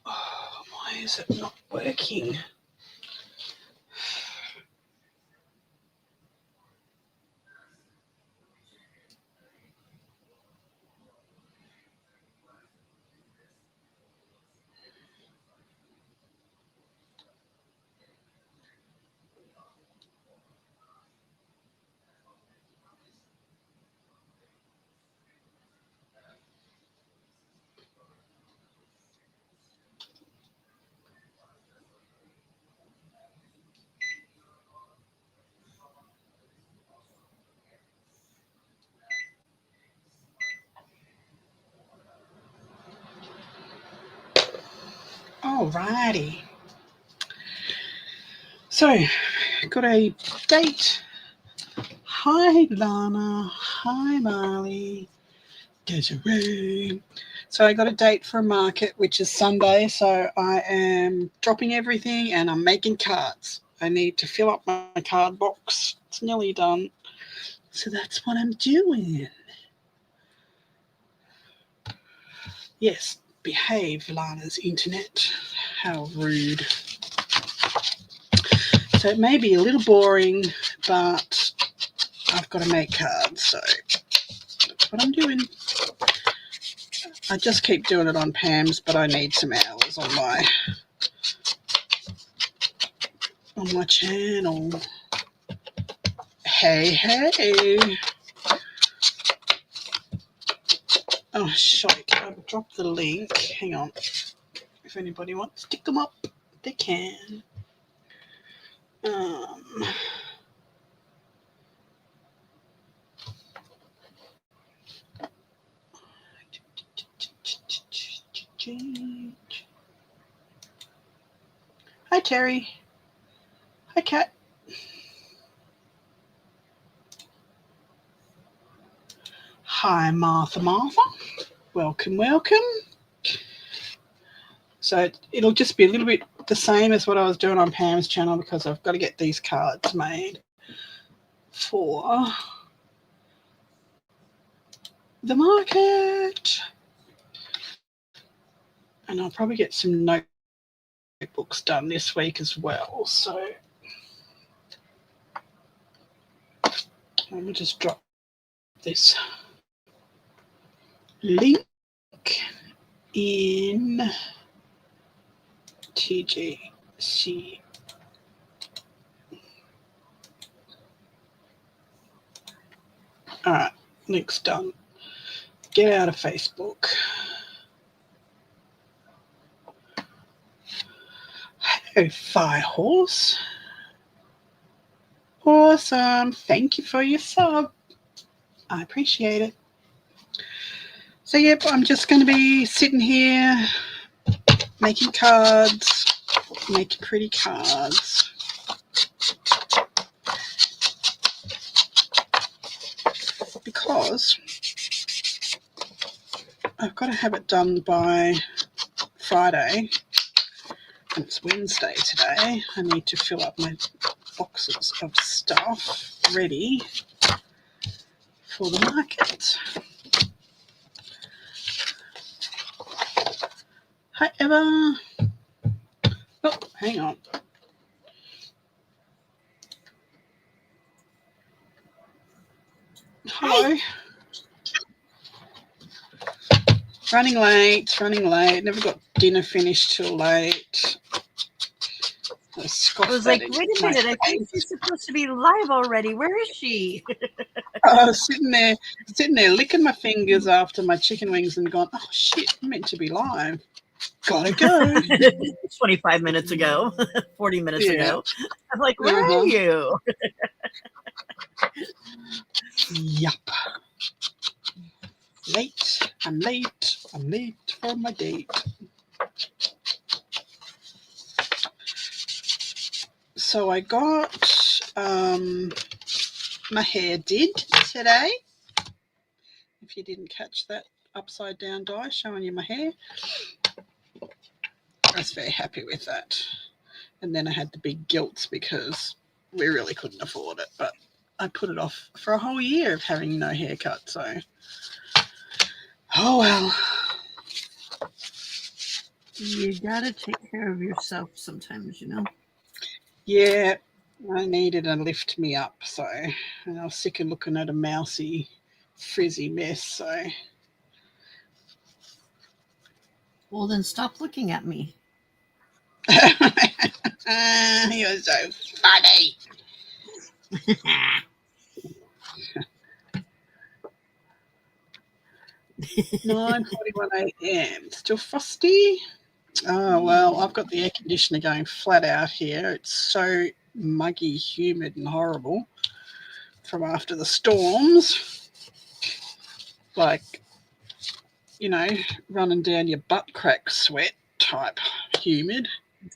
Oh, why is it not working? Alrighty. So, got a date. Hi, Lana. Hi, Marley. Desiree. So I got a date for a market, which is Sunday. So I am dropping everything and I'm making cards. I need to fill up my card box. It's nearly done. So that's what I'm doing. Yes, behave, Lana's internet. How rude. So it may be a little boring, but I've got to make cards, so that's what I'm doing. I just keep doing it on Pam's, but I need some hours on my channel. Hey, hey. Oh, shite. I've dropped the link. Hang on. If anybody wants to stick them up, they can. Hi, Terry. Hi, Kat. Hi, Martha. Welcome, welcome. So it'll just be a little bit the same as what I was doing on Pam's channel because I've got to get these cards made for the market. And I'll probably get some notebooks done this week as well. So let me just drop this link in TGC. All right, link's done. Get out of Facebook. Hello, Firehorse. Awesome. Thank you for your sub. I appreciate it. So, yep, I'm just going to be sitting here making cards, making pretty cards. Because I've got to have it done by Friday. And it's Wednesday today. I need to fill up my boxes of stuff ready for the market. Hi, Eva. Oh, hang on. Hello. Hi. Running late. Never got dinner finished till late. I was like, wait a minute, I think she's supposed to be live already. Where is she? I was sitting there licking my fingers after my chicken wings and gone, oh shit, I'm meant to be live. Gotta go. 25 minutes ago, 40 minutes ago. I'm like, where are you? Yup. Late. I'm late for my date. So I got my hair did today. If you didn't catch that upside down dye showing you my hair, I was very happy with that. And then I had the big gilts because we really couldn't afford it, but I put it off for a whole year of having no haircut. So, oh well. You gotta take care of yourself sometimes, you know. Yeah, I needed a lift me up. So, and I was sick of looking at a mousy, frizzy mess. So, Well, then stop looking at me. you're so funny. 9:41 a.m. Still frosty. Oh well, I've got the air conditioner going flat out here. It's so muggy, humid, and horrible from after the storms. Like, you know, running down your butt crack sweat type humid.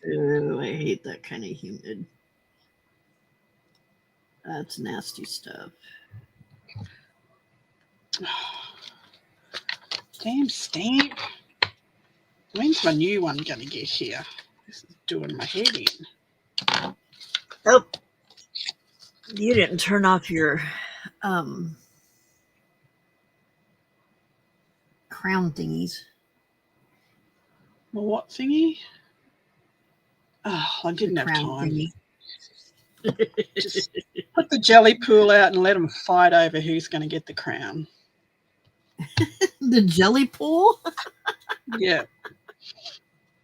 Oh, I hate that kind of humid. That's nasty stuff. Damn stamp. When's my new one going to get here? This is doing my head in. Oh, you didn't turn off your crown thingies. Well, what thingy? Oh, I didn't have time. Thingy. Just put the jelly pool out and let them fight over who's going to get the crown. The jelly pool? Yeah.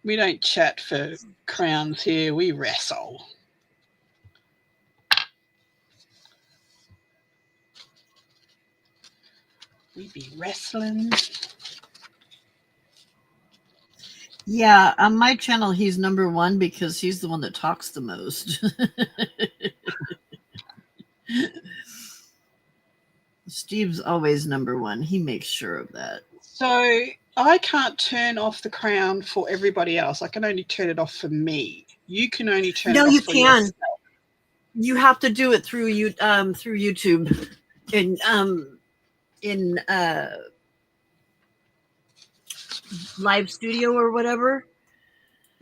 We don't chat for crowns here. We wrestle. We be wrestling. Yeah, on my channel, he's number one because he's the one that talks the most. Steve's always number one. He makes sure of that. So I can't turn off the crown for everybody else. I can only turn it off for me. You can only turn it off for yourself. No, you can. You have to do it through YouTube in Live Studio or whatever.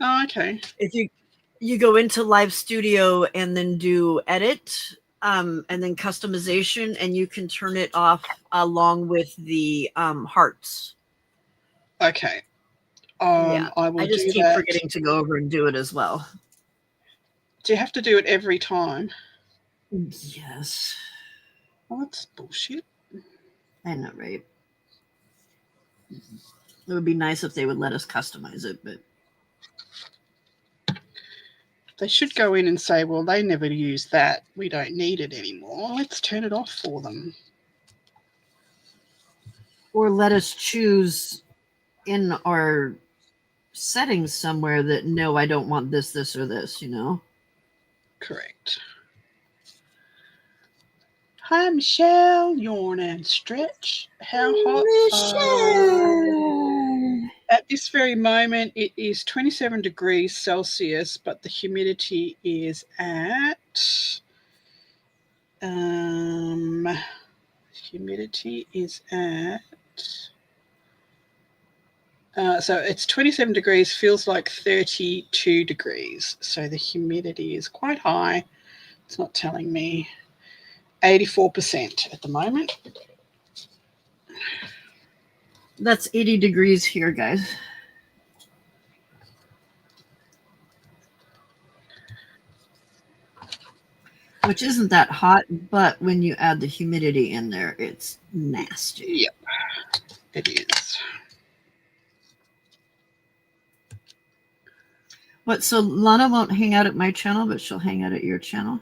Oh, okay. If you go into Live Studio and then do edit and then customization, and you can turn it off along with the hearts. Okay. Yeah, I just keep forgetting to go over and do it as well. Do you have to do it every time? Yes. Oh, that's bullshit. I know, right? It would be nice if they would let us customize it, but they should go in and say, well, they never use that. We don't need it anymore. Let's turn it off for them. Or let us choose in our settings somewhere that, no, I don't want this, this, or this, you know? Correct. Hi, Michelle. Yawn and stretch. How hot? Michelle. At this very moment, it is 27 degrees Celsius, but the humidity is at so it's 27 degrees, feels like 32 degrees. So the humidity is quite high. It's not telling me. 84% at the moment. That's 80 degrees here, guys. Which isn't that hot, but when you add the humidity in there, it's nasty. Yep, it is. What, so Lana won't hang out at my channel, but she'll hang out at your channel?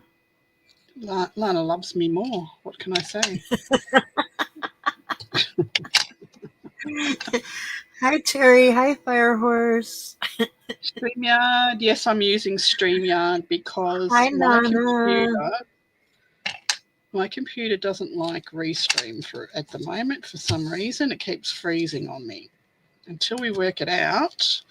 Lana loves me more. What can I say? Hi, Terry. Hi, Firehorse. StreamYard. Yes, I'm using StreamYard because Hi, my computer doesn't like Restream at the moment for some reason. It keeps freezing on me. Until we work it out,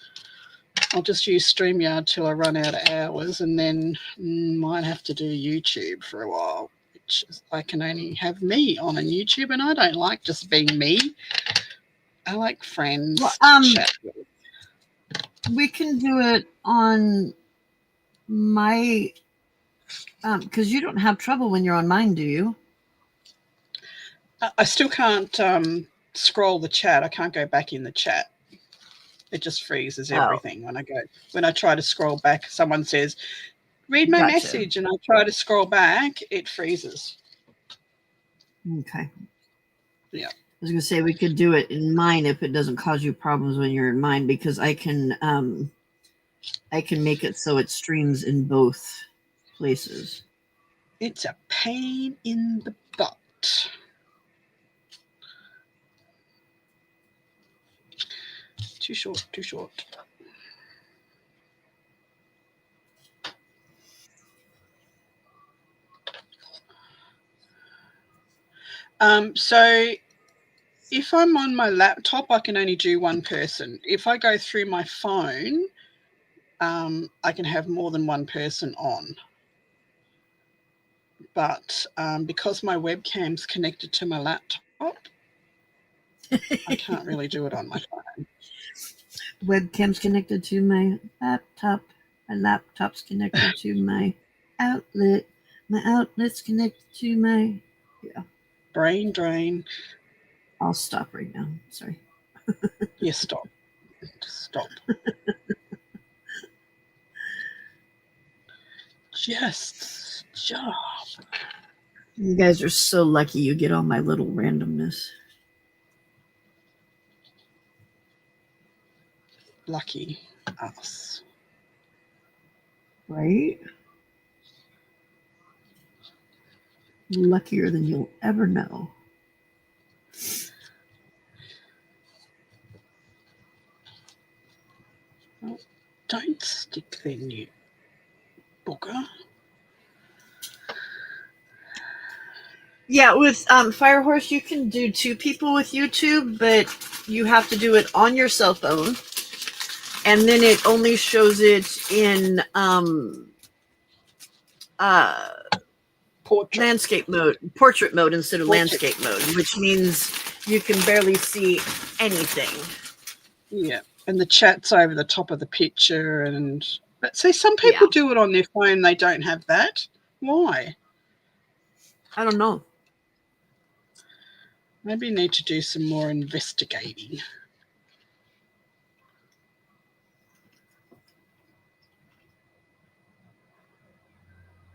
I'll just use StreamYard till I run out of hours, and then might have to do YouTube for a while, which is, I can only have me on YouTube, and I don't like just being me. I like friends to chat with. We can do it on my, because you don't have trouble when you're on mine, do you? I still can't scroll the chat. I can't go back in the chat. It just freezes everything when I try to scroll back. Someone says, "Read my message," and I try to scroll back. It freezes. Okay. Yeah. I was gonna say we could do it in mine if it doesn't cause you problems when you're in mine, because I can make it so it streams in both places. It's a pain in the butt. Too short, too short. So if I'm on my laptop, I can only do one person. If I go through my phone, I can have more than one person on. But because my webcam's connected to my laptop, I can't really do it on my phone. Webcam's connected to my laptop. My laptop's connected to my outlet. My outlet's connected to my Brain drain. I'll stop right now. Sorry. Yes, stop. Stop. Just stop. You guys are so lucky you get all my little randomness. Lucky us. Right? Luckier than you'll ever know. Oh, don't stick there, you booger. Yeah, with Firehorse, you can do 2 people with YouTube, but you have to do it on your cell phone, and then it only shows it in portrait mode instead of landscape mode, which means you can barely see anything. Yeah, and the chat's over the top of the picture, but see, some people do it on their phone. They don't have that. Why? I don't know. Maybe you need to do some more investigating.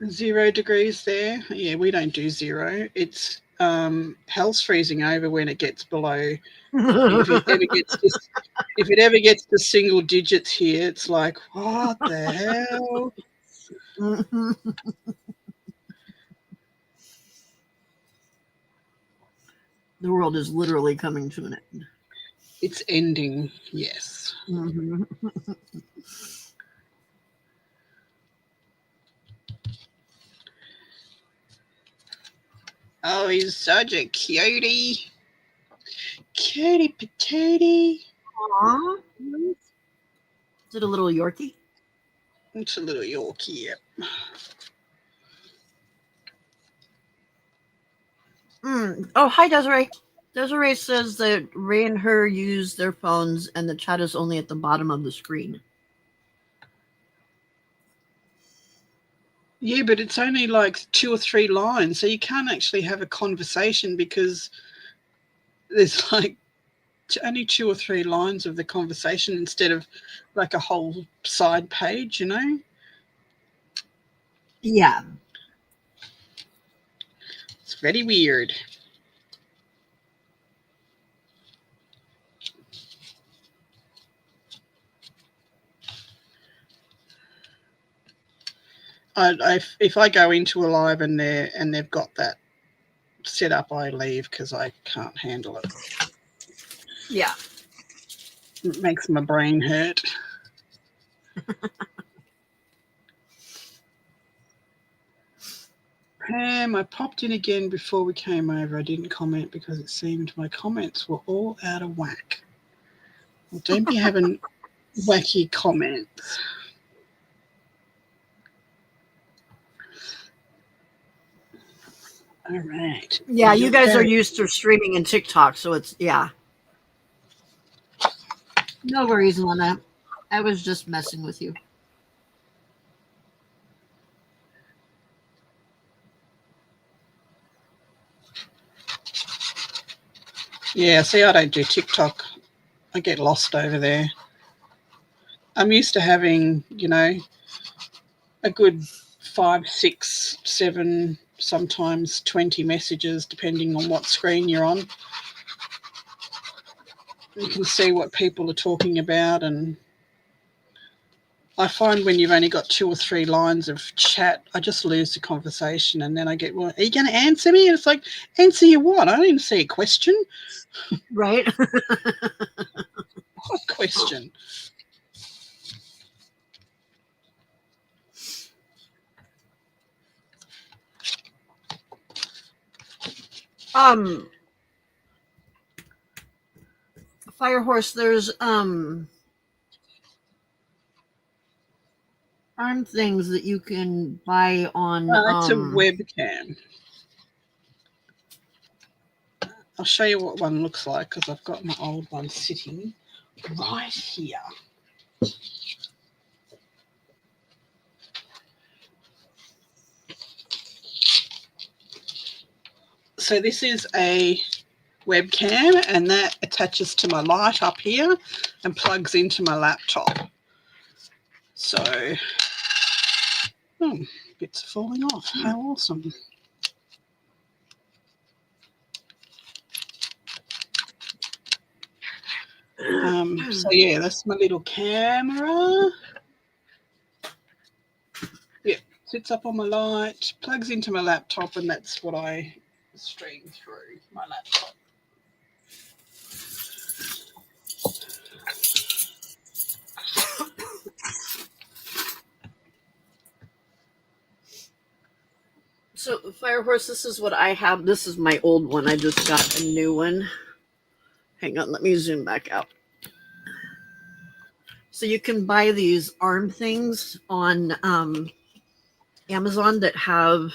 $0 there. Yeah, we don't do 0. It's hell's freezing over when it gets below. If it ever gets to single digits here, it's like, what the hell? The world is literally coming to an end. It's ending, yes. Mm-hmm. Oh, he's such a cutie. Cutie patootie. Aww. Is it a little Yorkie? It's a little Yorkie, yep. Oh, hi, Desiree. Desiree says that Ray and her use their phones and the chat is only at the bottom of the screen. Yeah, but it's only like 2 or 3 lines, so you can't actually have a conversation because there's like only 2 or 3 lines of the conversation instead of like a whole side page, you know? Yeah. It's very weird. If I go into a live and they've got that set up, I leave because I can't handle it. Yeah. It makes my brain hurt. Pam, I popped in again before we came over. I didn't comment because it seemed my comments were all out of whack. Well, don't be having wacky comments. All right. Yeah, you guys are used to streaming in TikTok, so it's, yeah. No worries, Lana. I was just messing with you. Yeah, see, I don't do TikTok. I get lost over there. I'm used to having, a good 5, 6, 7, sometimes 20 messages, depending on what screen you're on. You can see what people are talking about, and I find when you've only got 2 or 3 lines of chat, I just lose the conversation, and then I get, well, are you going to answer me? And it's like, answer you what? I don't even see a question. Right. What question? Firehorse, there's arm things that you can buy on It's a webcam. I'll show you what one looks like because I've got my old one sitting right here. So this is a webcam, and that attaches to my light up here and plugs into my laptop. So, bits are falling off. How awesome. So yeah, that's my little camera. Yeah, sits up on my light, plugs into my laptop, and that's what I stream through my laptop. So, Firehorse, this is what I have. This is my old one. I just got a new one. Hang on, let me zoom back out. So you can buy these arm things on Amazon that have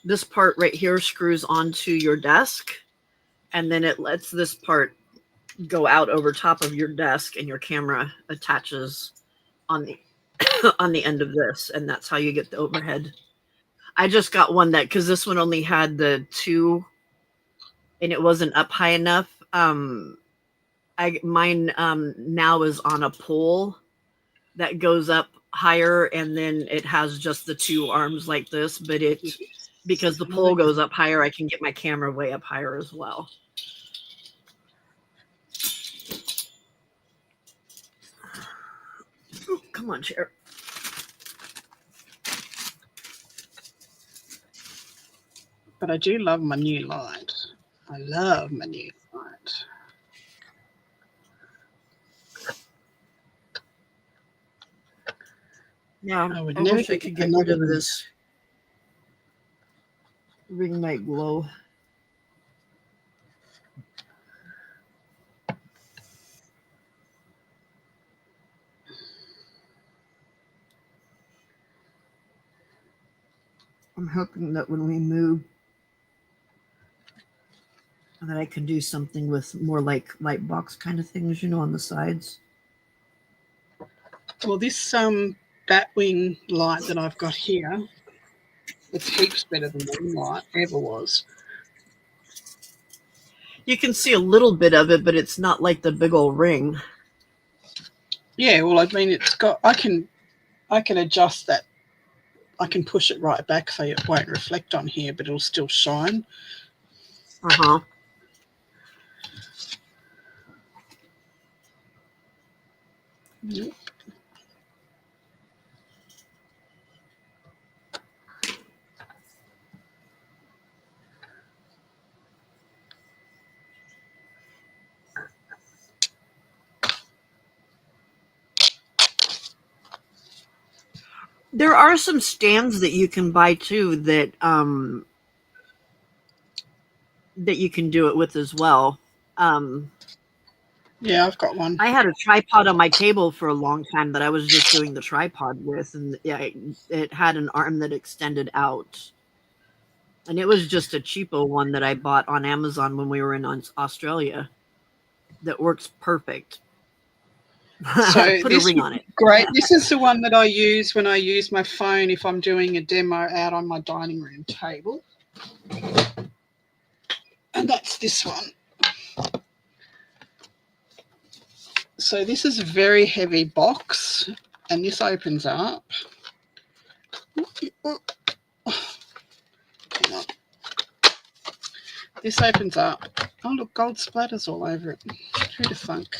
this part right here screws onto your desk, and then it lets this part go out over top of your desk, and your camera attaches on the on the end of this, and that's how you get the overhead. I just got one that because this one only had the 2 and it wasn't up high enough. Mine now is on a pole that goes up higher, and then it has just the 2 arms like this, but because the pole goes up higher, I can get my camera way up higher as well. Ooh, come on, chair. But I do love my new light. I love my new light. Yeah, I would I never wish I get could get rid another of one. this ring light glow. I'm hoping that when we move, that I can do something with more like light box kind of things, on the sides. Well, this Batwing light that I've got here, it's heaps better than the ring light ever was. You can see a little bit of it, but it's not like the big old ring. Yeah, well, I mean, it's got. I can adjust that. I can push it right back so it won't reflect on here, but it'll still shine. Uh-huh. Yep. There are some stands that you can buy too that you can do it with as well. Yeah, I've got one. I had a tripod on my table for a long time that I was just doing the tripod with, and it had an arm that extended out. And it was just a cheapo one that I bought on Amazon when we were in Australia that works perfect. So Put a ring on it. Great. This is the one that I use when I use my phone if I'm doing a demo out on my dining room table. And that's this one. So this is a very heavy box, and this opens up. Hang on. This opens up. Oh, look, gold splatters all over it. Who'd have thunk?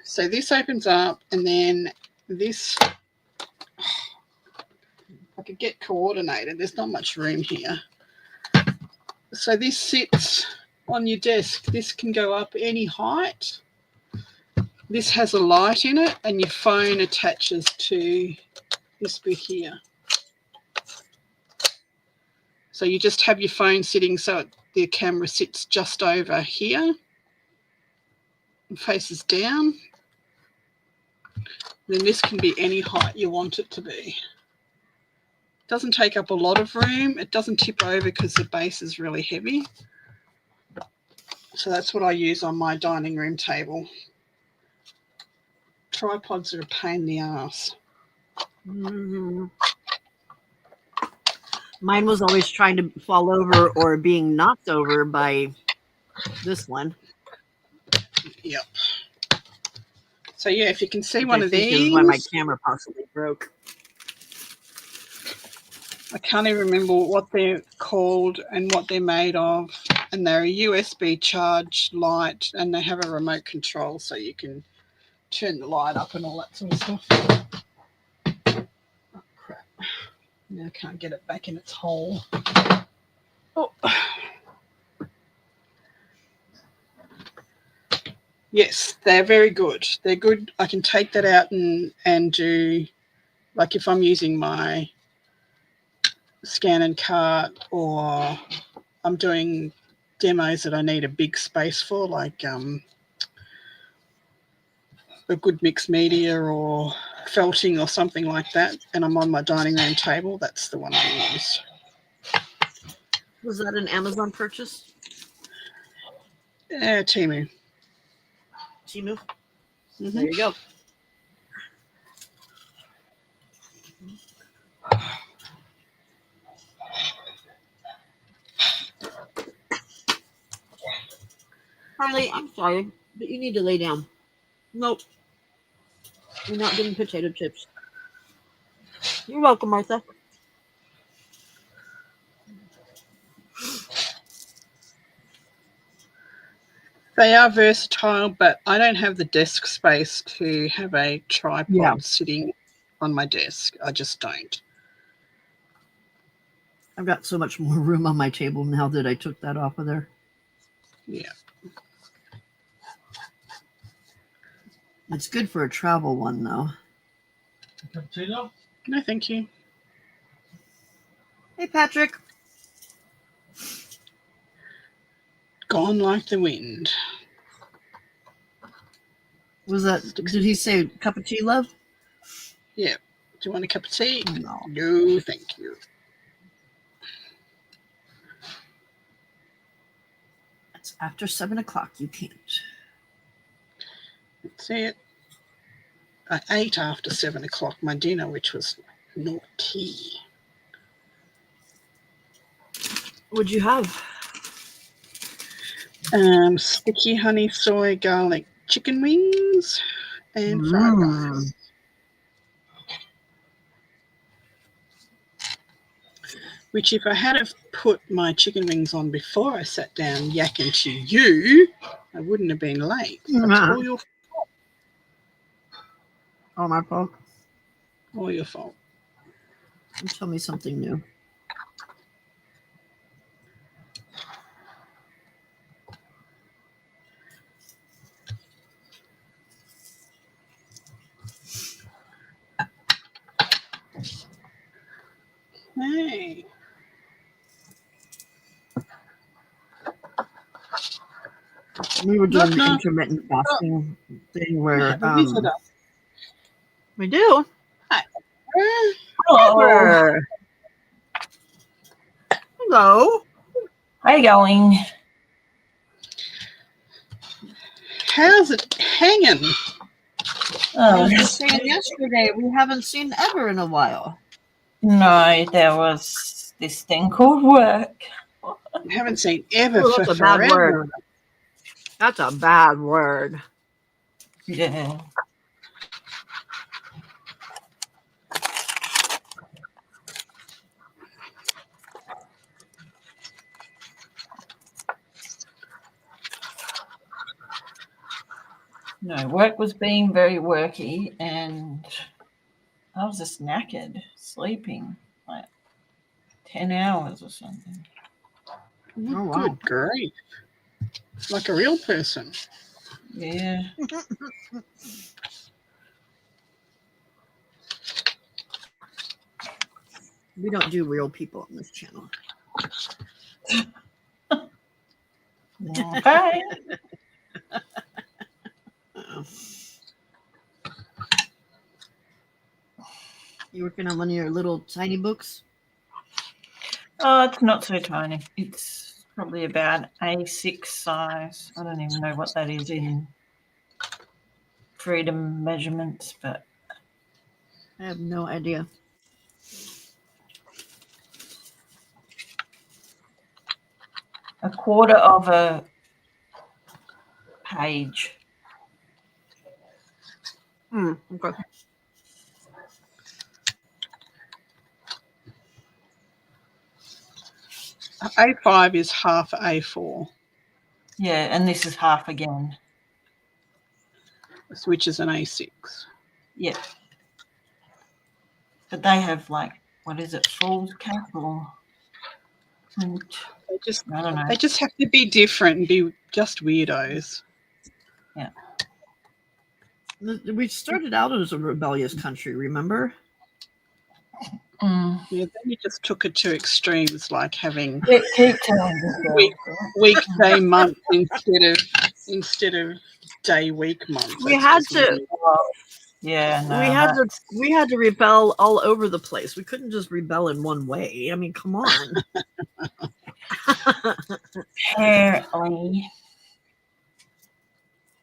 So this opens up, and then this, I could get coordinated. There's not much room here. So this sits on your desk. This can go up any height. This has a light in it, and your phone attaches to this bit here. So you just have your phone sitting so the camera sits just over here and faces down. Then this can be any height you want it to be. It doesn't take up a lot of room. It doesn't tip over because the base is really heavy. So that's what I use on my dining room table. Tripods are a pain in the ass. Mm-hmm. Mine was always trying to fall over or being knocked over by this one. Yep. So yeah, if you can see Which one I of think these, is why my camera possibly broke. I can't even remember what they're called and what they're made of. And they're a USB charge light, and they have a remote control so you can turn the light up and all that sort of stuff. Oh, crap. Now I can't get it back in its hole. Oh. Yes, they're very good. They're good. I can take that out and do, like if I'm using my scan and cart, or I'm doing demos that I need a big space for, like a good mixed media or felting or something like that, and I'm on my dining room table, that's the one I use. Was that an Amazon purchase? Temu. Temu? Mm-hmm. There you go. Harley, I'm sorry, but you need to lay down. Nope. You're not getting potato chips. You're welcome, Martha. They are versatile, but I don't have the desk space to have a tripod sitting on my desk. I just don't. I've got so much more room on my table now that I took that off of there. Yeah. It's good for a travel one, though. Cappuccino? No, thank you. Hey, Patrick. Gone like the wind. Was that, did he say cup of tea, love? Yeah. Do you want a cup of tea? No. No, thank you. It's after 7 o'clock. You can't. That's it. I ate after 7 o'clock my dinner, which was naughty. What'd you have? Sticky honey soy garlic chicken wings and fried rice. Which, if I had have put my chicken wings on before I sat down yakking to you, I wouldn't have been late. That's all your fault. Oh, my fault. All your fault. Tell me something new. Hey. We were doing the Knock. intermittent fasting thing where Have a visitor. we do. Hello. Hello. How you going? How's it hanging? I Oh, was just saying yesterday we haven't seen Ever in a while. no, there was this thing called work. Haven't seen ever Oh, for that's a bad forever. word. That's a bad word. Yeah. No, work was being very worky, and I was just knackered, sleeping like 10 hours or something. Oh, wow. Good grief. Like a real person. Yeah. We don't do real people on this channel. Okay. Uh-oh. You working on one of your little tiny books? Oh, it's not so tiny. It's probably about A6 size. I don't even know what that is in freedom measurements, but I have no idea. a quarter of a page. Okay. A5 is half A4, Yeah, and this is half again. which is an A6. Yeah. But they have like, what is it, full cap or print? They just I don't know. They just have to be different and be just weirdos. We started out as a rebellious country, remember? Mm. Yeah, then you just took it to extremes, like having Keep telling yourself. weekday month instead of day week month. We That's had just to- weird. Yeah, no. we had to rebel all over the place. We couldn't just rebel in one way. I mean, come on. Apparently.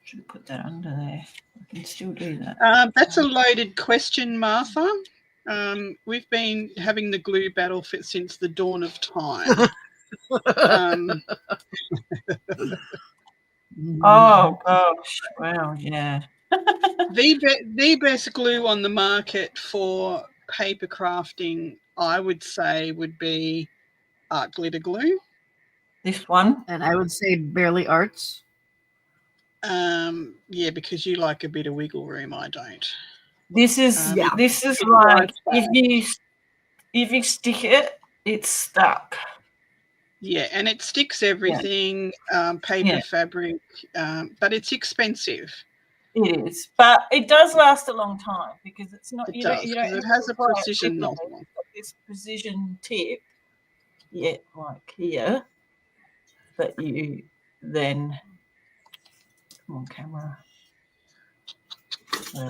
Should have put that under there. I can still do that. That's a loaded question, Martha. We've been having the glue battle since the dawn of time. Oh gosh. Wow, yeah. The best glue on the market for paper crafting, I would say, would be art glitter glue. This one. And I would say barely arts. Yeah, because you like a bit of wiggle room. I don't. This is Yeah. this is It like dries if you stick it, it's stuck. Yeah, and it sticks everything, paper, Yeah. fabric, but it's expensive. It is, but it does last a long time because it's not. It You does, don't. You don't. 'cause it have has to a apply it precision quickly. nozzle. It's got this precision tip. Yeah, like here. That you then. Come on, camera.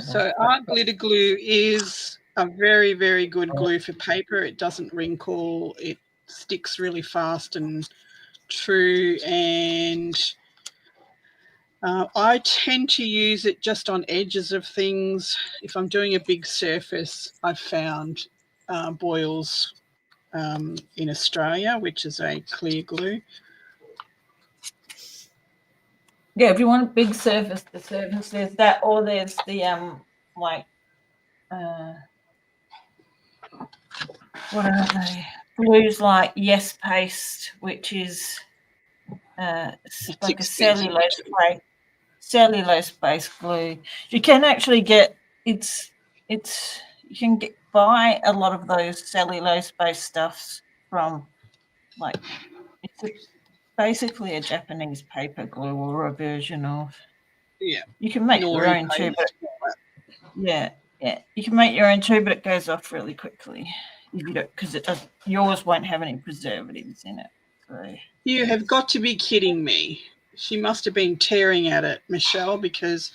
So art glitter glue is a very, very good glue for paper. It doesn't wrinkle. It sticks really fast and true. And I tend to use it just on edges of things. If I'm doing a big surface, I've found Boyles in Australia, which is a clear glue. Yeah, if you want a big surface, the surface there's that, or there's the like what are they? Glues like Yes Paste, which is It's like a expensive cellulose based glue. You can actually get it's you can buy a lot of those cellulose based stuffs from like it's basically a Japanese paper glue or a version of. Yeah. You can make your Nori own too, paste. but yeah, you can make your own too, but it goes off really quickly if you don't, because it does. Yours won't have any preservatives in it. So You have got to be kidding me. She must have been tearing at it, Michelle, because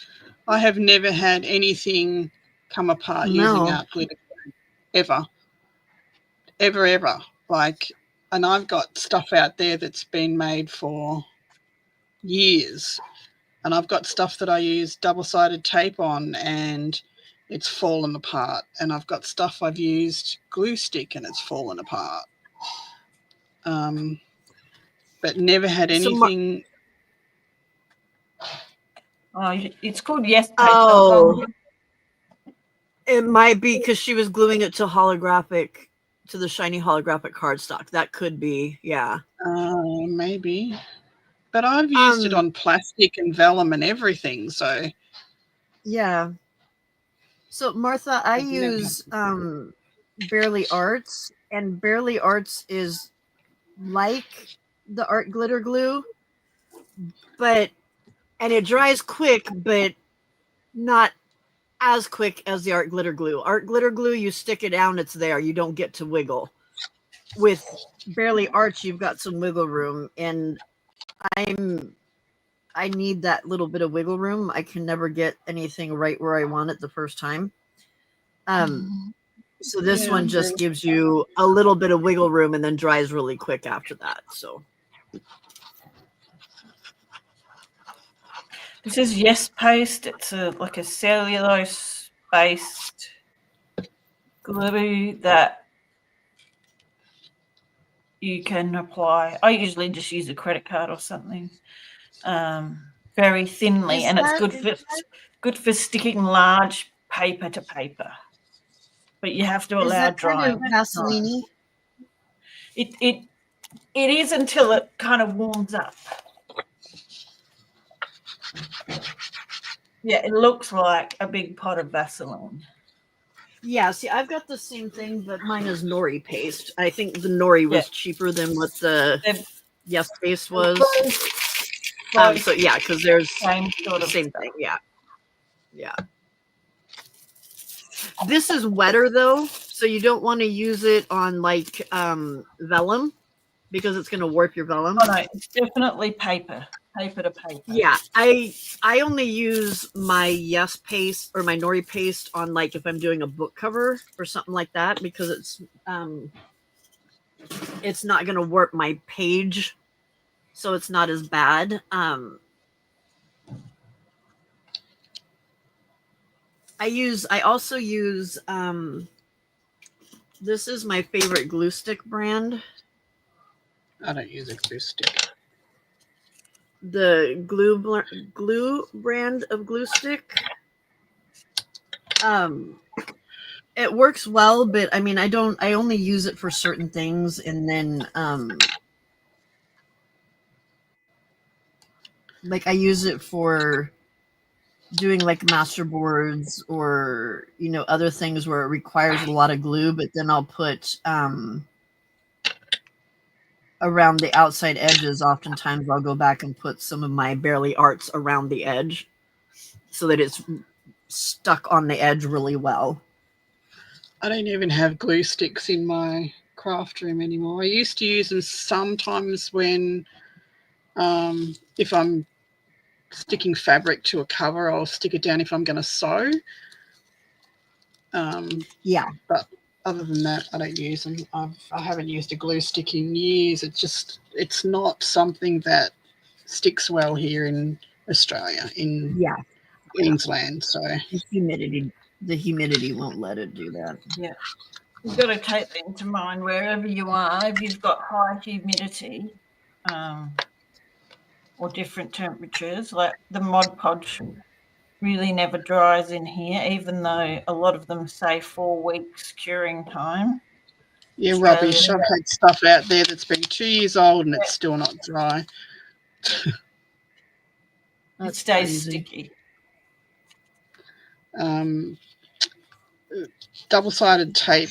I have never had anything come apart using No. art glitter glue, ever. Ever. Like, and I've got stuff out there that's been made for years, and I've got stuff that I use double-sided tape on and it's fallen apart, and I've got stuff I've used glue stick and it's fallen apart. but never had So Mar- anything. Oh, it's called Yes Paste. Oh, it might be because she was gluing it to the shiny holographic cardstock. That could be, yeah. Maybe. But I've used it on plastic and vellum and everything, so yeah. So Martha, I I've never had use Barely Arts, and Barely Arts is like the art glitter glue, and it dries quick, but not as quick as the art glitter glue. Art glitter glue, you stick it down, it's there. You don't get to wiggle. With Barely Arts, you've got some wiggle room, and I need that little bit of wiggle room. I can never get anything right where I want it the first time. So this Yeah, one just gives you a little bit of wiggle room and then dries really quick after that. So This is Yes Paste. It's like a cellulose based glue that you can apply. I usually just use a credit card or something, very thinly, and it's good for sticking large paper to paper. But you have to allow drying. Kind of Vaseline-y? It is until it kind of warms up. Yeah, it looks like a big pot of Vaseline. Yeah, see, I've got the same thing, but mine is nori paste. I think the nori was cheaper than what the Yes Paste was. So yeah, because there's same sort of same thing. Yeah, yeah. This is wetter though, so you don't want to use it on like vellum because it's going to warp your vellum. Oh no, it's definitely paper to paper. Yeah, I only use my Yes Paste or my nori paste on like if I'm doing a book cover or something like that because it's not going to warp my page, so it's not as bad. I also use this is my favorite glue stick brand. I don't use a glue stick. The glue brand of glue stick. It works well, but I mean I only use it for certain things, and then like I use it for doing like masterboards or other things where it requires a lot of glue, but then I'll put around the outside edges. Oftentimes I'll go back and put some of my Barely Arts around the edge so that it's stuck on the edge really well. I don't even have glue sticks in my craft room anymore. I used to use them sometimes when if I'm sticking fabric to a cover, I'll stick it down if I'm going to sew. Yeah. But other than that, I don't use them. I haven't used a glue stick in years. It's not something that sticks well here in Australia, in Queensland. So the humidity won't let it do that. Yeah. You've got to take that into mind wherever you are. If you've got high humidity or different temperatures, like the Mod Podge really never dries in here, even though a lot of them say 4 weeks curing time. Yeah, rubbish. I've had stuff out there that's been 2 years old and it's still not dry. It stays sticky. Double-sided tape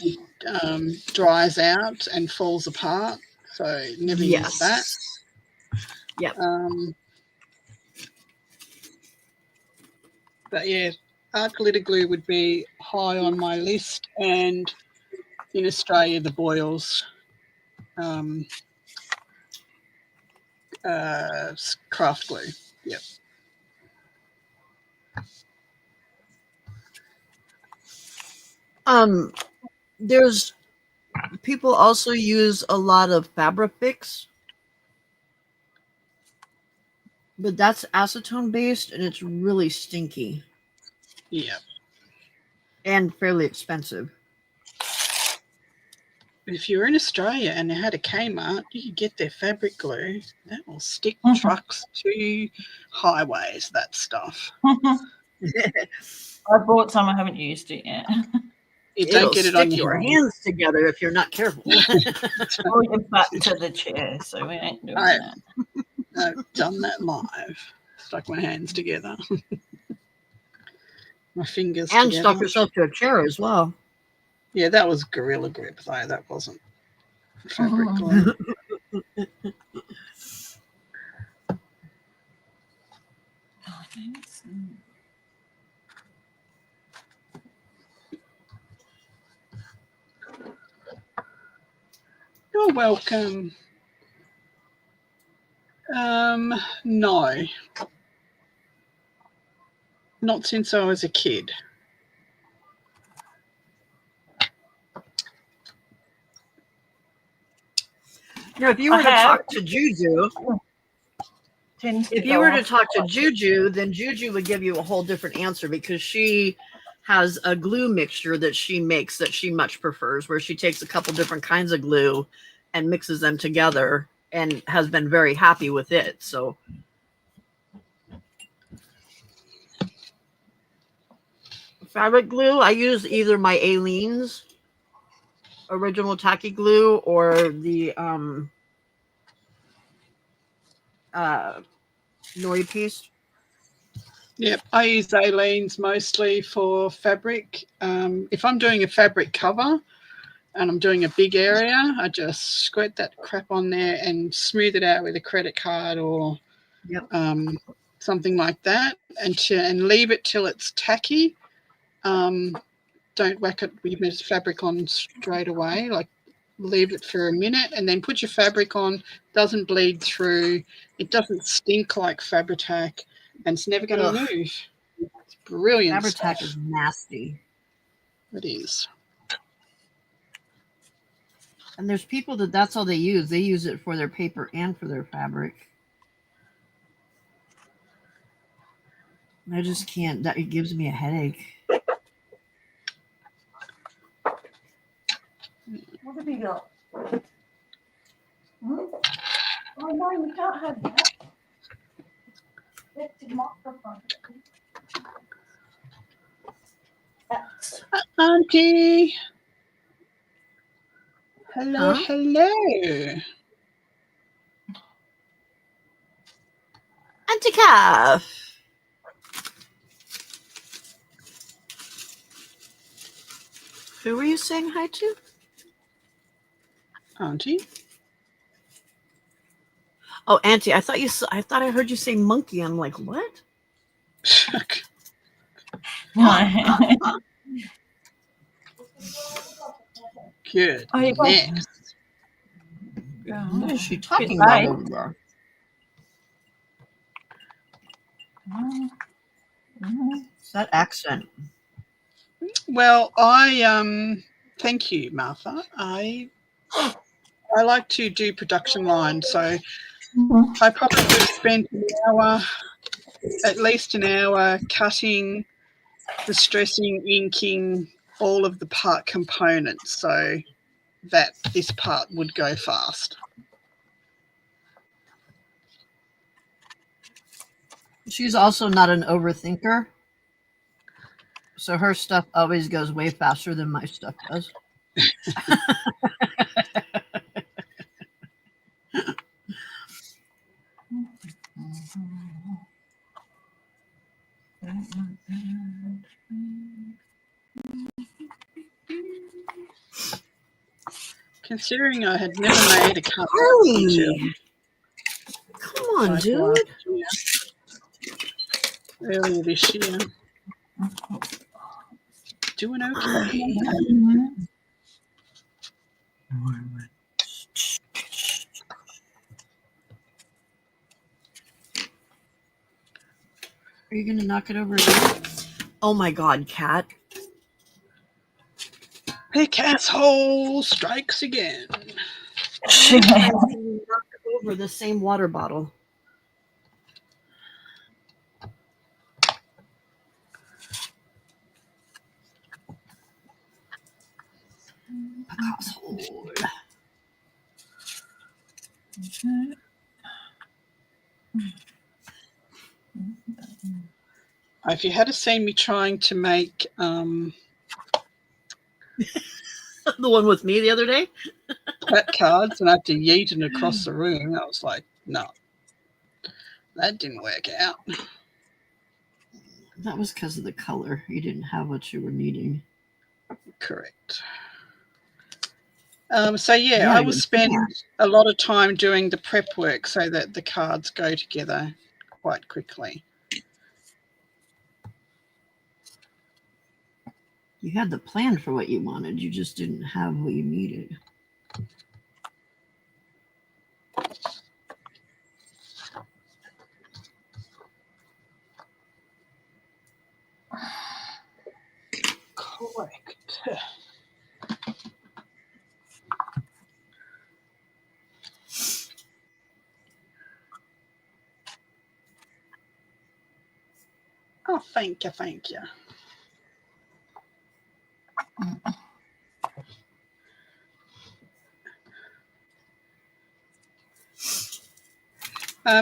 dries out and falls apart, so never use that. Yep. But yeah, art glitter glue would be high on my list, and in Australia the Boyles craft glue. Yep. There's people also use a lot of Fabrifix, but that's acetone based and it's really stinky. Yeah. And fairly expensive. if you were in Australia and they had a Kmart, you could get their fabric glue. That will stick Mhm. trucks to highways, that stuff. I bought some. I haven't used it yet. You It'll don't get it on stick your your hand. hands together if you're not careful. Or your butt to the chair, so we ain't doing I- that. I've done that live. Stuck my hands together. My fingers And together. stuff yourself to a chair as well. Yeah, that was Gorilla Grip, though. That wasn't fabric Mhm. glue. Oh, thanks. You're welcome. No. Not since I was a kid. Now, if you were I to have. talk to Juju, Tends if to you go were to off. talk to Juju, then Juju would give you a whole different answer because she has a glue mixture that she makes that she much prefers, where she takes a couple different kinds of glue and mixes them together and has been very happy with it. So fabric glue, I use either my Aleene's original tacky glue or the Nori piece. Yep, I use Aleene's mostly for fabric. If I'm doing a fabric cover and I'm doing a big area, I just squirt that crap on there and smooth it out with a credit card or Yep. something like that, and leave it till it's tacky. Don't whack it with fabric on straight away. Like, leave it for a minute and then put your fabric on. Doesn't bleed through. It doesn't stink like Fabri-Tac, and it's never going to Ugh. move. It's brilliant Fabri-Tac stuff. is nasty. It is. And there's people that's all they use. They use it for their paper and for their fabric. I just can't. That it gives me a headache. What have you got? Hmm? Oh no, you can't have that. That's the microphone. That's Auntie. Hello, Huh? hello. Auntie Calf. Who were you saying hi to? Auntie. Oh, Auntie. I thought I thought I heard you say monkey. I'm like, what? no. Good. Oh, you got Yes. What is she Good talking about night. over there? It's that accent. Well, thank you, Martha. I like to do production line, so I probably spent an hour, at least an hour, cutting, distressing, inking all of the part components so that this part would go fast. She's also not an overthinker. So her stuff always goes way faster than my stuff does. Considering I had never made a cut Harley! Come on, like dude. last year, earlier this year. Doing okay. Are you going to knock it over again? Oh my God, Cat. Pick asshole strikes again. How many times can you knock over the same water bottle? Picasso. If you had seen me trying to make The one with me the other day. plat cards and I had to yeet it across the room, I was like, no, that didn't work out. That was because of the color. You didn't have what you were needing. Correct. So Yeah, I will you spend can't. a lot of time doing the prep work so that the cards go together quite quickly. You had the plan for what you wanted. You just didn't have what you needed. Correct. Oh, thank you, thank you.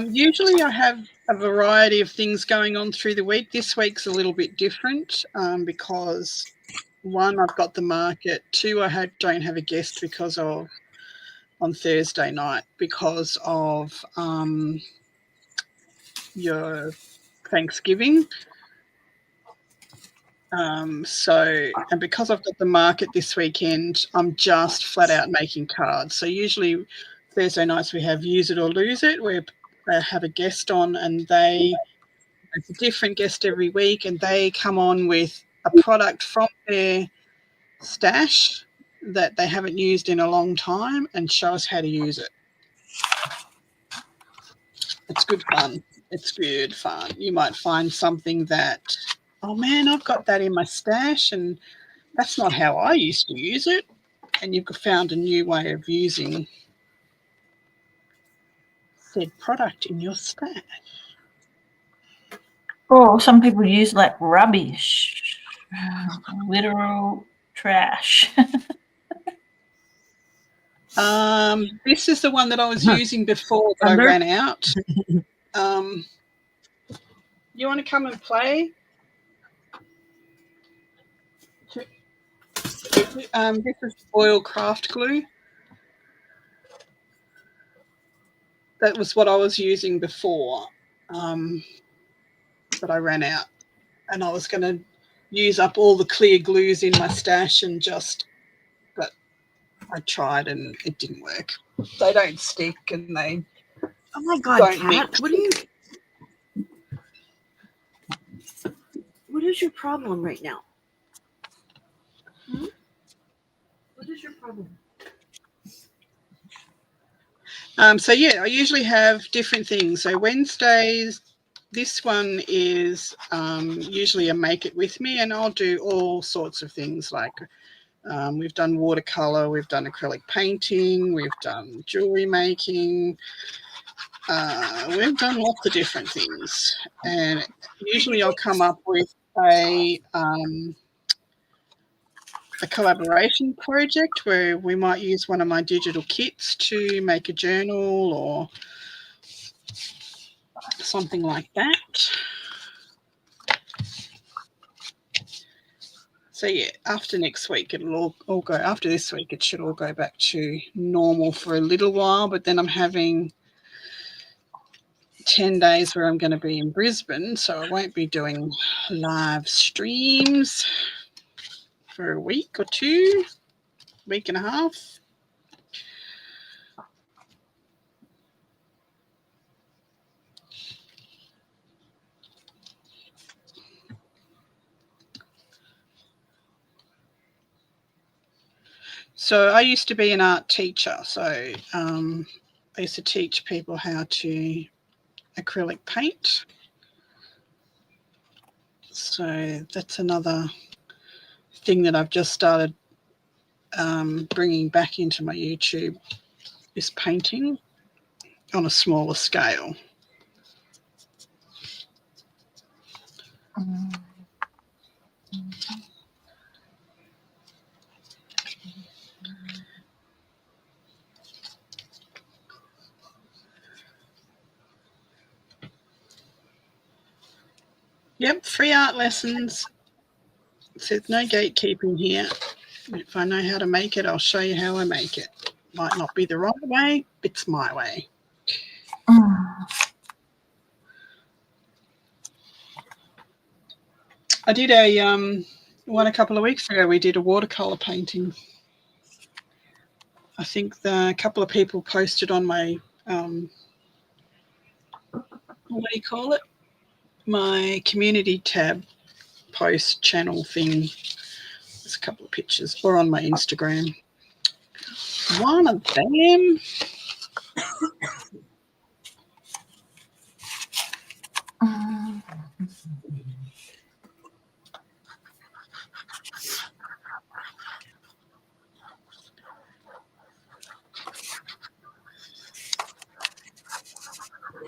Usually I have a variety of things going on through the week. This week's a little bit different because, one, I've got the market. Two, I don't have a guest because of on Thursday night because of your Thanksgiving. And because I've got the market this weekend, I'm just flat out making cards. So usually Thursday nights we have Use It or Lose It, where I have a guest on and it's a different guest every week, and they come on with a product from their stash that they haven't used in a long time and show us how to use it. It's good fun. It's good fun. You might find something that, oh man, I've got that in my stash and that's not how I used to use it. And you've found a new way of using said product in your stash. Or some people use like rubbish, literal trash. This is the one that I was using before, but I ran out. You want to come and play? This is oil craft glue. That was what I was using before, but I ran out. And I was going to use up all the clear glues in my stash but I tried and it didn't work. They don't stick and they Oh my God, don't Kat! mix. What is your problem right now? What is your problem? So I usually have different things. So Wednesdays, this one is usually a make it with me, and I'll do all sorts of things like we've done watercolor, we've done acrylic painting, we've done jewelry making, we've done lots of different things. And usually I'll come up with a collaboration project where we might use one of my digital kits to make a journal or something like that. So after next week, it'll all go, after this week, it should all go back to normal for a little while, but then I'm having 10 days where I'm going to be in Brisbane, so I won't be doing live streams for a week or two, week and a half. So I used to be an art teacher, so I used to teach people how to acrylic paint. So that's another thing that I've just started bringing back into my YouTube, is painting on a smaller scale. Yep, free art lessons. There's no gatekeeping here. If I know how to make it, I'll show you how I make it. Might not be the right way, it's my way. I did one a couple of weeks ago. We did a watercolor painting. I think a couple of people posted on my what do you call it? My community tab post channel thing. There's a couple of pictures, or on my Instagram. One of them.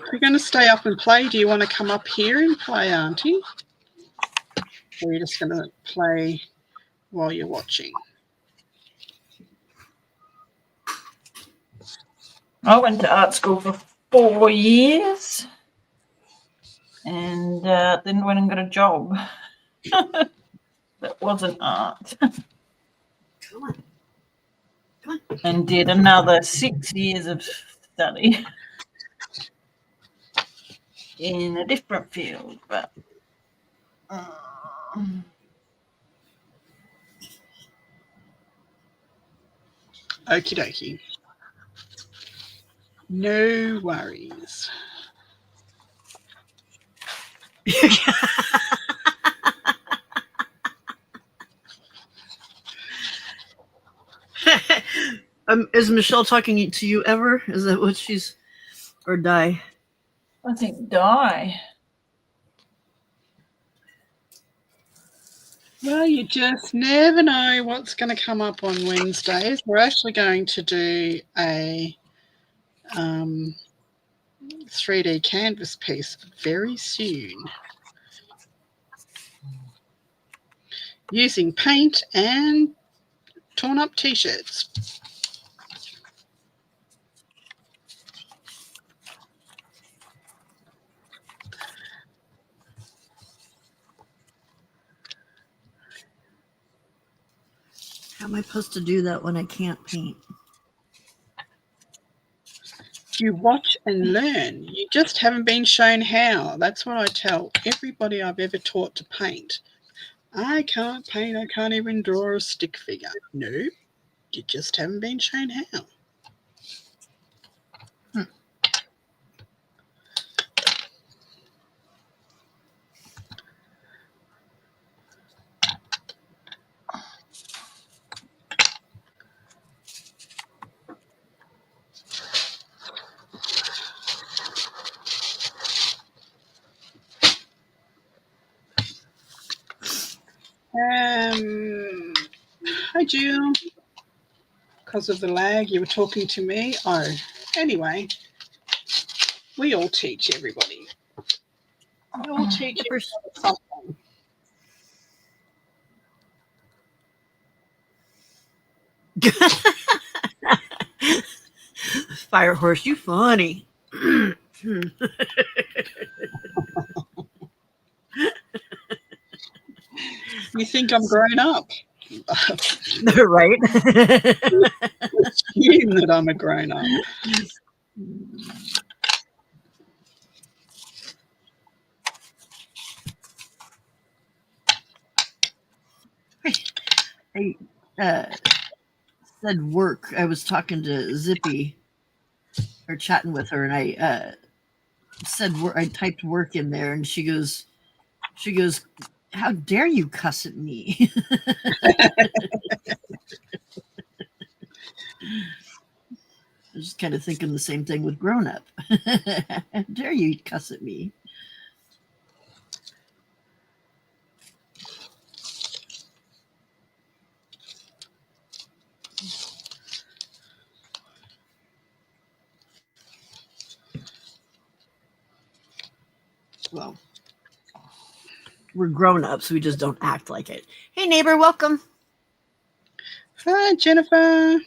If you're going to stay up and play, do you want to come up here and play, Auntie? Or are you just going to play while you're watching? I went to art school for 4 years and then went and got a job that wasn't art. Come on. Come on. And did another 6 years of study in a different field, but Okie dokie. No worries. Is Michelle talking to you ever? Is that what she's, or Di? I think die. Well, you just never know what's going to come up on Wednesdays. We're actually going to do a 3D canvas piece very soon using paint and torn up t-shirts. How am I supposed to do that when I can't paint? You watch and learn. You just haven't been shown how. That's what I tell everybody I've ever taught to paint. I can't paint. I can't even draw a stick figure. No, you just haven't been shown how. Hi, Jill. Because of the lag, you were talking to me. Oh, anyway, we all teach everybody. We all teach everybody something. Fire horse, you funny. You think I'm grown up? Right? Assume that I'm a grown up. I said work. I was talking to Zippy or chatting with her, and I said I typed work in there, and she goes, how dare you cuss at me? I was just kind of thinking the same thing with grown up. How dare you cuss at me? Well, we're grown ups. We just don't act like it. Hey, neighbor, welcome. Hi, Jennifer.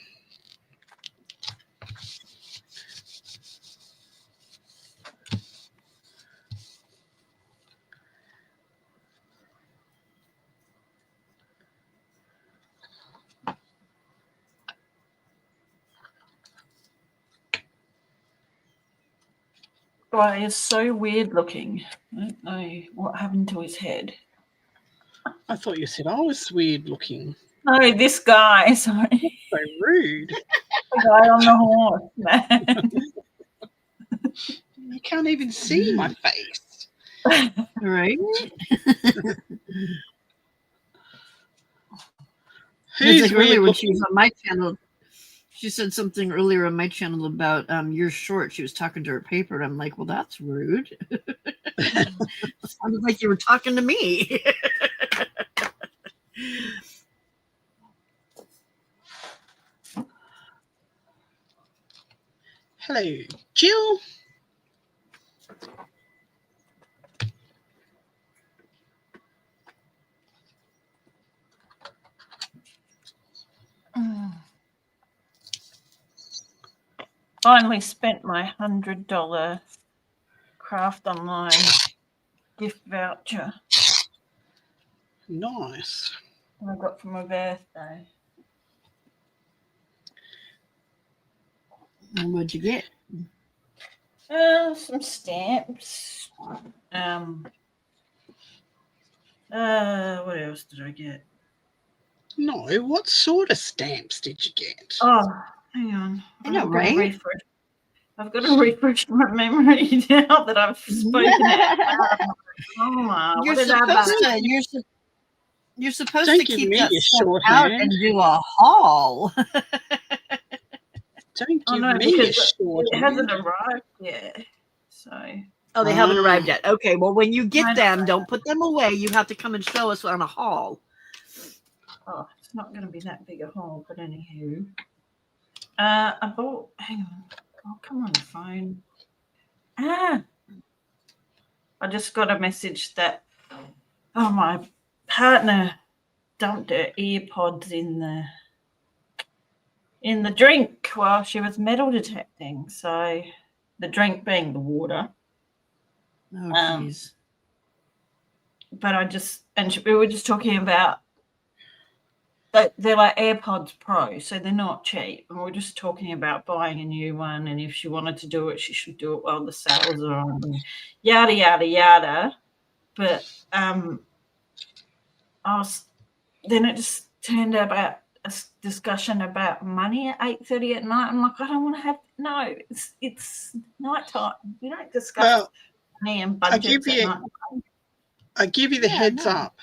guy is so weird looking. I don't know what happened to his head. I thought you said I was weird looking. No, this guy. Sorry, So rude. the guy on the horse, man. You can't even see my face. Right? Who's It's like weird earlier when she looking? was on my channel, she said something earlier on my channel about you're short. She was talking to her paper, and I'm like, well, that's rude. Sounded like you were talking to me. Hello, Jill. Finally spent my $100 Craft Online gift voucher Nice. I got for my birthday. What'd you get? Some stamps. What else did I get? No, what sort of stamps did you get? Oh, hang on. I know, I've got to right? refresh. I've got to refresh my memory now that I've spoken it. Oh my! You're What did I supposed buy? to. You're supposed Don't to give keep me that your stuff shorthand. out and do a haul. Don't Oh give no, me a because shorthand. it hasn't arrived yet. So Oh, they haven't arrived Ah. yet. Okay, well, when you get Mine them, arrived. don't put them away. You have to come and show us on a haul. Oh, it's not going to be that big a haul, but anywho. I bought. Hang on. Oh, come on, phone. I just got a message that my partner dumped her earpods in the drink while she was metal detecting. So the drink being the water. Oh, jeez. But we were just talking about that they're like AirPods Pro, so they're not cheap. And we're just talking about buying a new one, and if she wanted to do it, she should do it while the sales are on. And yada yada yada. But then it just turned out about a discussion about money at 8:30 at night. I'm like, I don't want to have it's nighttime. We don't discuss Well, money and budgets at night. I give you the heads up.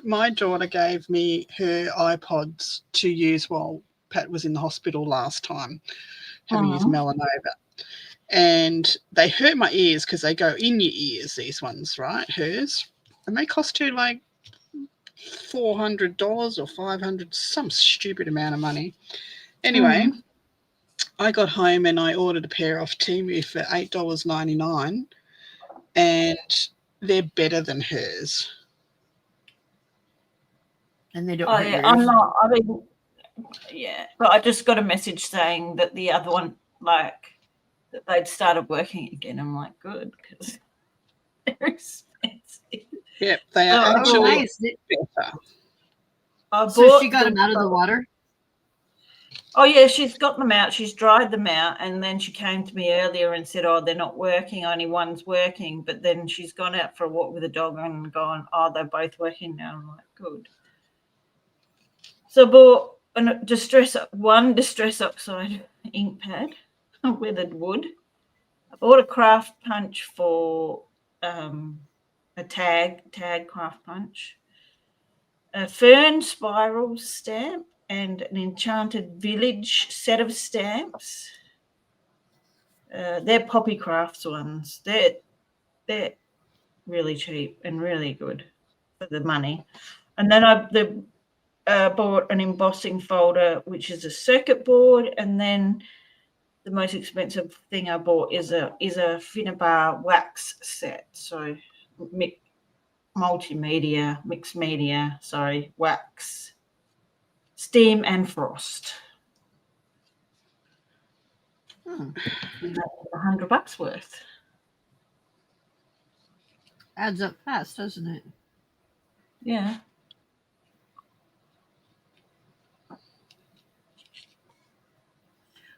My daughter gave me her iPods to use while Pat was in the hospital last time, having his melanoma. And they hurt my ears because they go in your ears, these ones, right? Hers. And they cost her like $400 or $500, some stupid amount of money. Anyway, I got home and I ordered a pair off Temu for $8.99, and they're better than hers. And they don't. Oh yeah, I'm not. I mean, yeah, but I just got a message saying that the other one, like, that they'd started working again. I'm like, good, because they're expensive. Yep, they are actually nice. better. So she got them out of the water? Oh yeah, she's got them out. She's dried them out, and then she came to me earlier and said, "Oh, they're not working. Only one's working." But then she's gone out for a walk with a dog and gone, "Oh, they're both working now." I'm like, good. So I bought one distress oxide ink pad, weathered wood. I bought a craft punch for a tag craft punch, a fern spiral stamp, and an enchanted village set of stamps. They're Poppy Crafts ones. They're really cheap and really good for the money. And then I bought an embossing folder, which is a circuit board, and then the most expensive thing I bought is a Finnabar wax set. So multimedia, mixed media, wax, steam and frost. And that's $100 worth. Adds up fast, doesn't it? Yeah.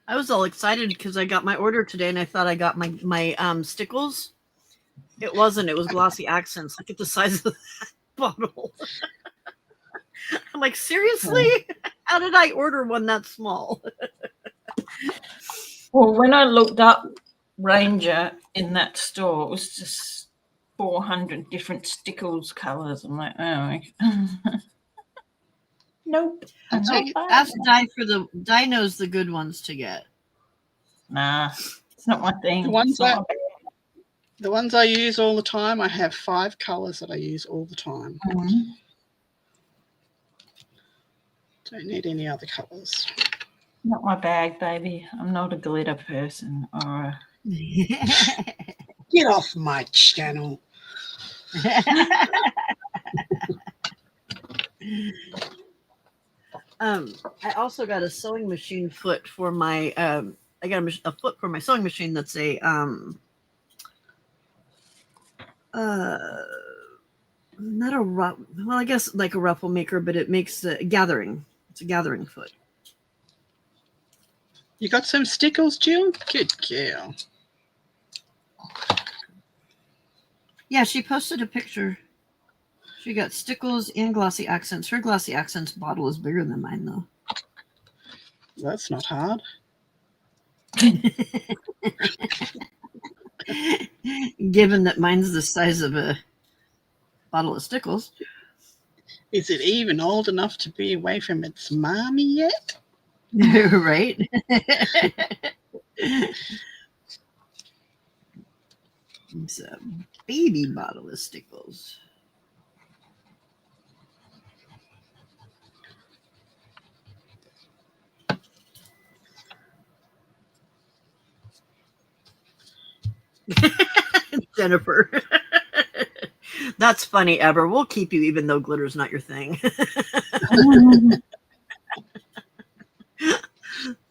I was all excited because I got my order today and I thought I got my stickles. It wasn't. It was glossy accents. Look at the size of that bottle. I'm like, seriously? How did I order one that small? Well, when I looked up Ranger in that store, it was just 400 different stickles colours. I'm like, oh, nope. I'm That's not it. buying Ask that. Di knows the good ones to get. Nah, it's not my thing. The ones It's not that- The ones I use all the time, I have 5 colours that I use all the time. my- Mhm. Don't need any other colours. Not my bag, baby. I'm not a glitter person or a Get off my channel. I also got a sewing machine foot for my I got a foot for my sewing machine that's a not a well, I guess like a ruffle maker, but it makes a gathering. It's a gathering foot. You got some stickles, Jill? Good girl. Yeah, she posted a picture. She got stickles and glossy accents. Her glossy accents bottle is bigger than mine, though. That's not hard. Given that mine's the size of a bottle of stickles. Is it even old enough to be away from its mommy yet? Right? It's a baby bottle of stickles. Jennifer. That's funny, Ever. We'll keep you even though glitter's not your thing.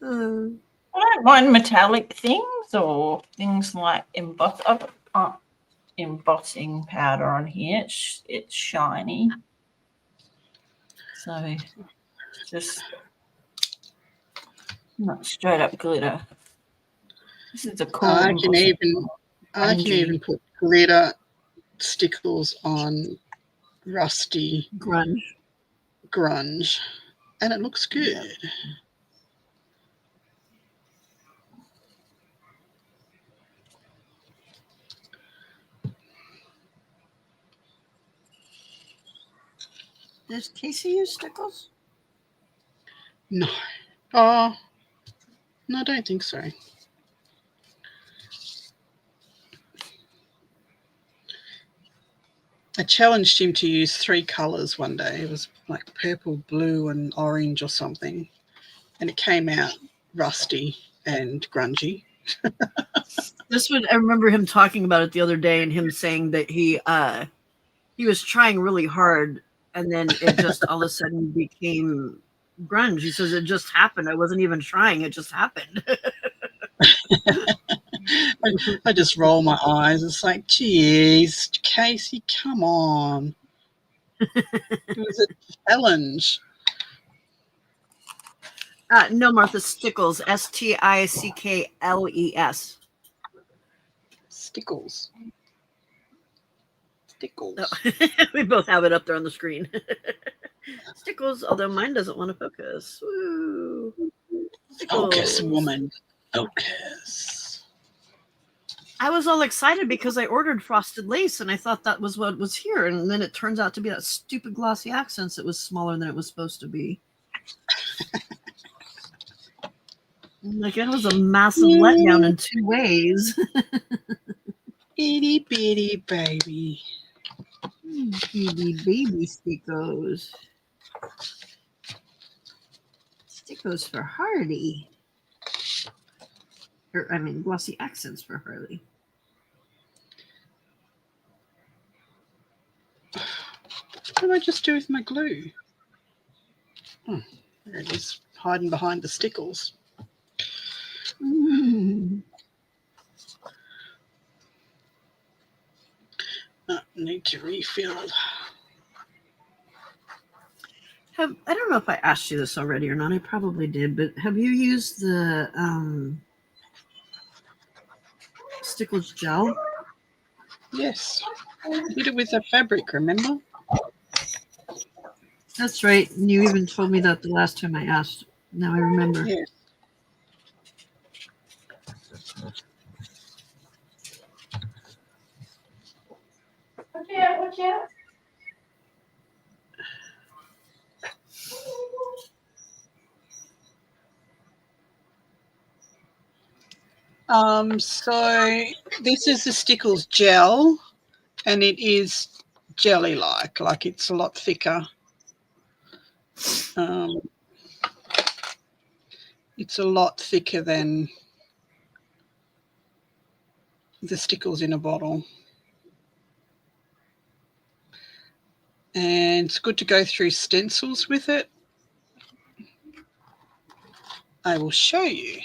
I don't mind metallic things or things like embossing powder on here. It's shiny. So just not straight up glitter. This is a cool I can embossing. even put glitter stickles on rusty grunge, and it looks good. Yep. Does Casey use stickles? No. Oh, no, I don't think so. I challenged him to use 3 colours one day. It was like purple, blue, and orange or something. And it came out rusty and grungy. I remember him talking about it the other day and him saying that he was trying really hard and then it just all of a sudden became grunge. He says it just happened. I wasn't even trying. It just happened. I just roll my eyes. It's like, geez, Casey, come on. It was a challenge. No, Martha, Stickles. Stickles. Stickles. Stickles. Oh, we both have it up there on the screen. Stickles, although mine doesn't want to focus. Woo. Focus, Stickles. woman. Focus. I was all excited because I ordered frosted lace and I thought that was what was here. And then it turns out to be that stupid glossy accents that was smaller than it was supposed to be. Like, it was a massive letdown in 2 ways. Itty bitty baby. Baby stickos. Stickos for Hardy. Glossy accents for Harley. What did I just do with my glue? Oh, there it is, hiding behind the stickles. Need to refill. I don't know if I asked you this already or not. I probably did, but have you used the Stickles gel? Yes. I did it with the fabric, remember? That's right. And you even told me that the last time I asked. Now I remember. Yes. Watch out. So this is the Stickles gel, and it is jelly-like it's a lot thicker. It's a lot thicker than the Stickles in a bottle. And it's good to go through stencils with it. I will show you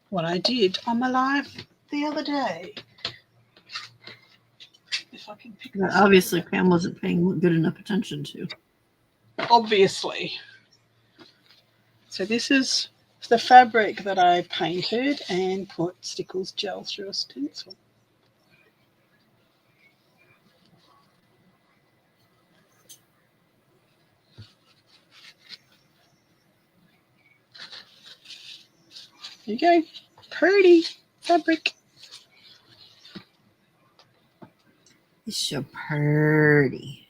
what I did on my live the other day. If I can pick That this up. obviously Pam wasn't paying good enough attention to. Obviously. So this is the fabric that I painted and put Stickles gel through a stencil. There you go. Pretty fabric. It's so pretty.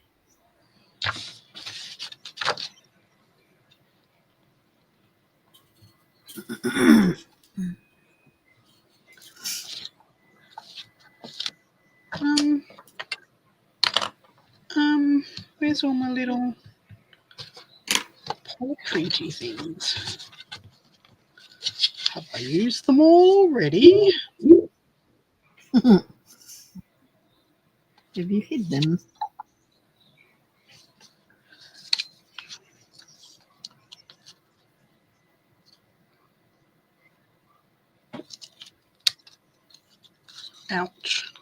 Where's all my little poetry things? Have I used them all already? Have you hid them? Ouch.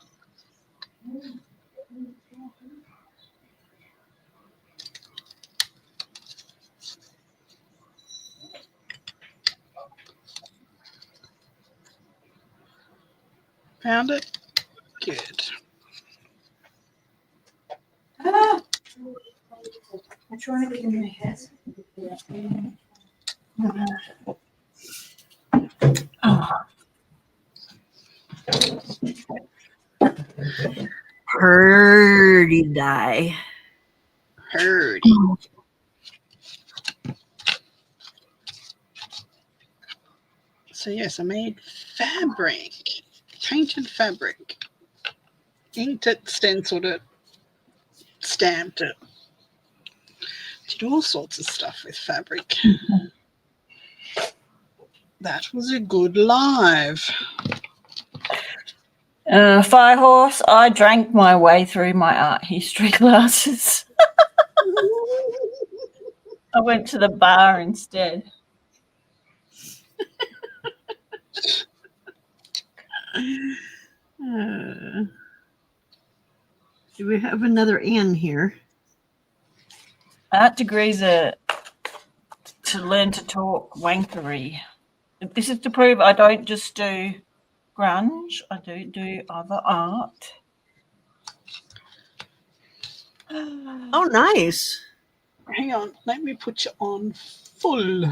Found it? Good. I'm trying to get in my head. Pretty dye. Pretty. So yes, I made fabric, painted fabric, inked it, stenciled it, stamped it. Did all sorts of stuff with fabric. That was a good live. Firehorse, I drank my way through my art history classes. I went to the bar instead. Do we have another Anne here? Art degrees are to learn to talk wankery. This is to prove I don't just do grunge, I do other art. Oh, nice. Hang on, let me put you on full.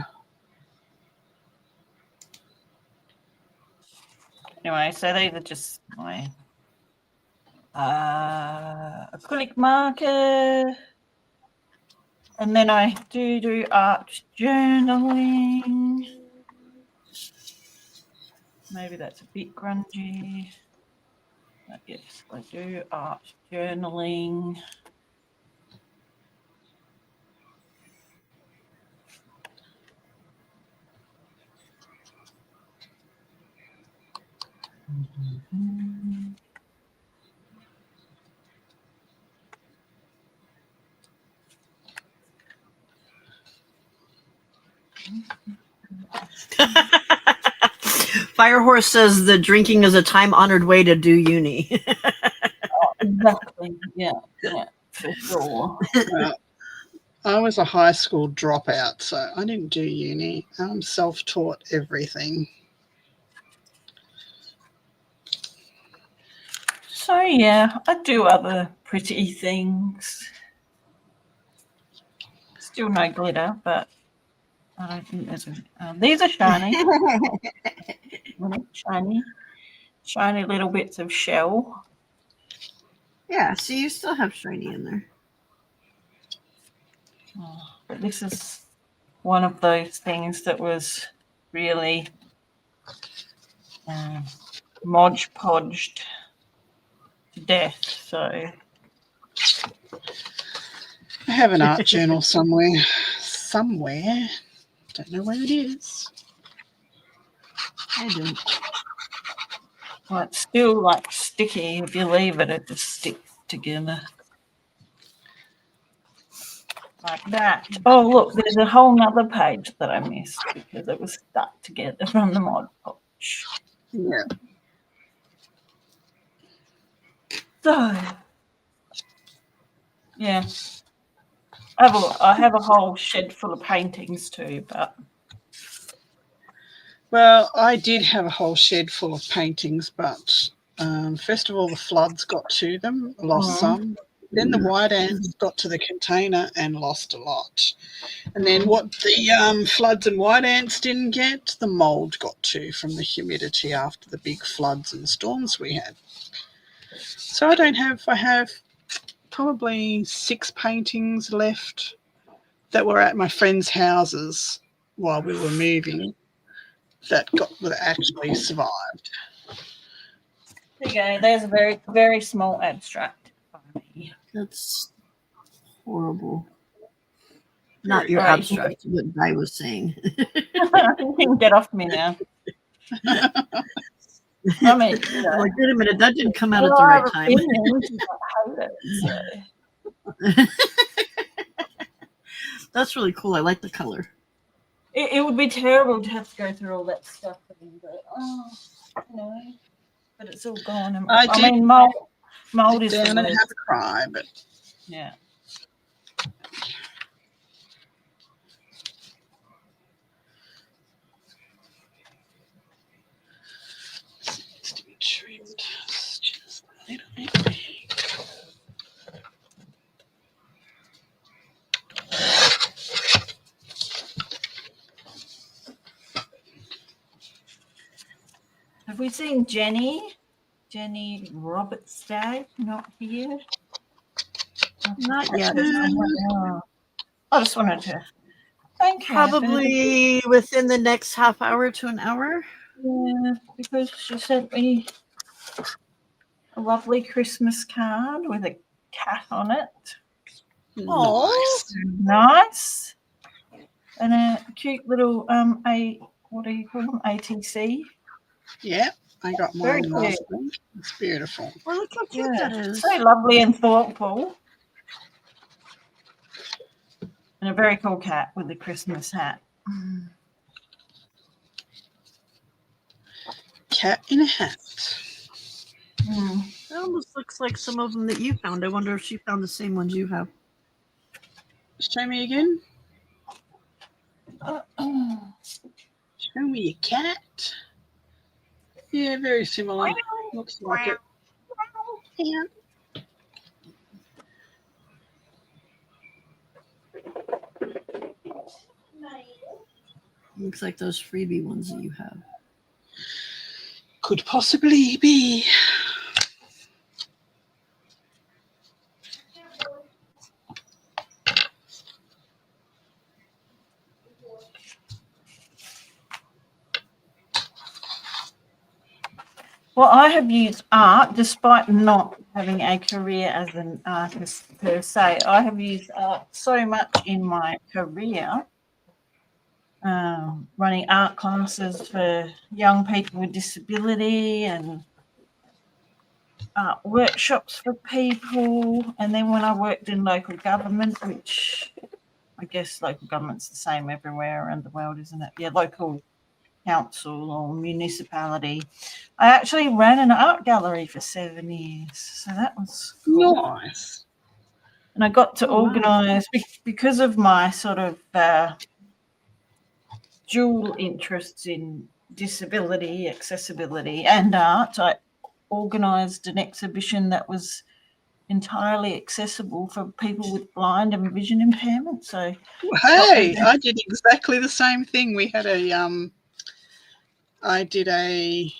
Anyway, so these are just my acrylic marker. And then I do art journaling. Maybe that's a bit grungy. But yes, I do art journaling. Firehorse says the drinking is a time-honored way to do uni. Exactly. Yeah, for sure. I was a high school dropout, so I didn't do uni. I'm self-taught everything. So yeah, I do other pretty things. Still no glitter, but I don't think there's a. These are shiny. Shiny little bits of shell. Yeah, see, you still have shiny in there. Oh, but this is one of those things that was really Mod Podged to death. So I have an art journal somewhere. Don't know where it is. I do. well, it's still like sticky. If you leave it, it just sticks together. Like that. Oh, look, there's a whole nother page that I missed because it was stuck together from the Mod Podge. Yeah. So, yeah. I have a whole shed full of paintings too, but Well, I did have a whole shed full of paintings, but first of all, the floods got to them, lost some. Then the white ants got to the container and lost a lot. And then what the floods and white ants didn't get, the mold got to from the humidity after the big floods and storms we had. So I have probably 6 paintings left that were at my friends' houses while we were moving that actually survived. there you go. There's a very, very small abstract by me. That's horrible. Not your Right. abstract, what I was saying. You can get off me now. I mean, you know, Like, wait a minute, that didn't come out at well, the I right have time. opinions, but I hate it, so. That's really cool. I like the color. It would be terrible to have to go through all that stuff again, but but it's all gone. And, I did mean, mold Sit is the down and worst. have a cry, but Yeah. needs to be trimmed just a little bit. Have we seen Jenny? Jenny Robertstad not here? Not yet. Oh, I just wanted to thank her. Probably within the next half hour to an hour. Yeah, because she sent me a lovely Christmas card with a cat on it. Nice. Nice. And a cute little what do you call them? ATC. Yeah, I got Very mine last cute. week. It's beautiful. Well, look how cute that is. So lovely and thoughtful. And a very cool cat with a Christmas hat. Cat in a hat. It almost looks like some of them that you found. I wonder if she found the same ones you have. Show me again. Show me your cat. Yeah, very similar. Looks like it. Yeah. Looks like those freebie ones that you have. Could possibly be. Well, I have used art despite not having a career as an artist per se. I have used art so much in my career, running art classes for young people with disability and art workshops for people. And then when I worked in local government, which I guess local government's the same everywhere around the world, isn't it? Yeah, local council or municipality. I actually ran an art gallery for 7 years, so that was cool. Nice. And I got to Oh, wow. organise because of my sort of dual interests in disability, accessibility, and art. I organised an exhibition that was entirely accessible for people with blind and vision impairment. So Hey, I did exactly the same thing. We had I did a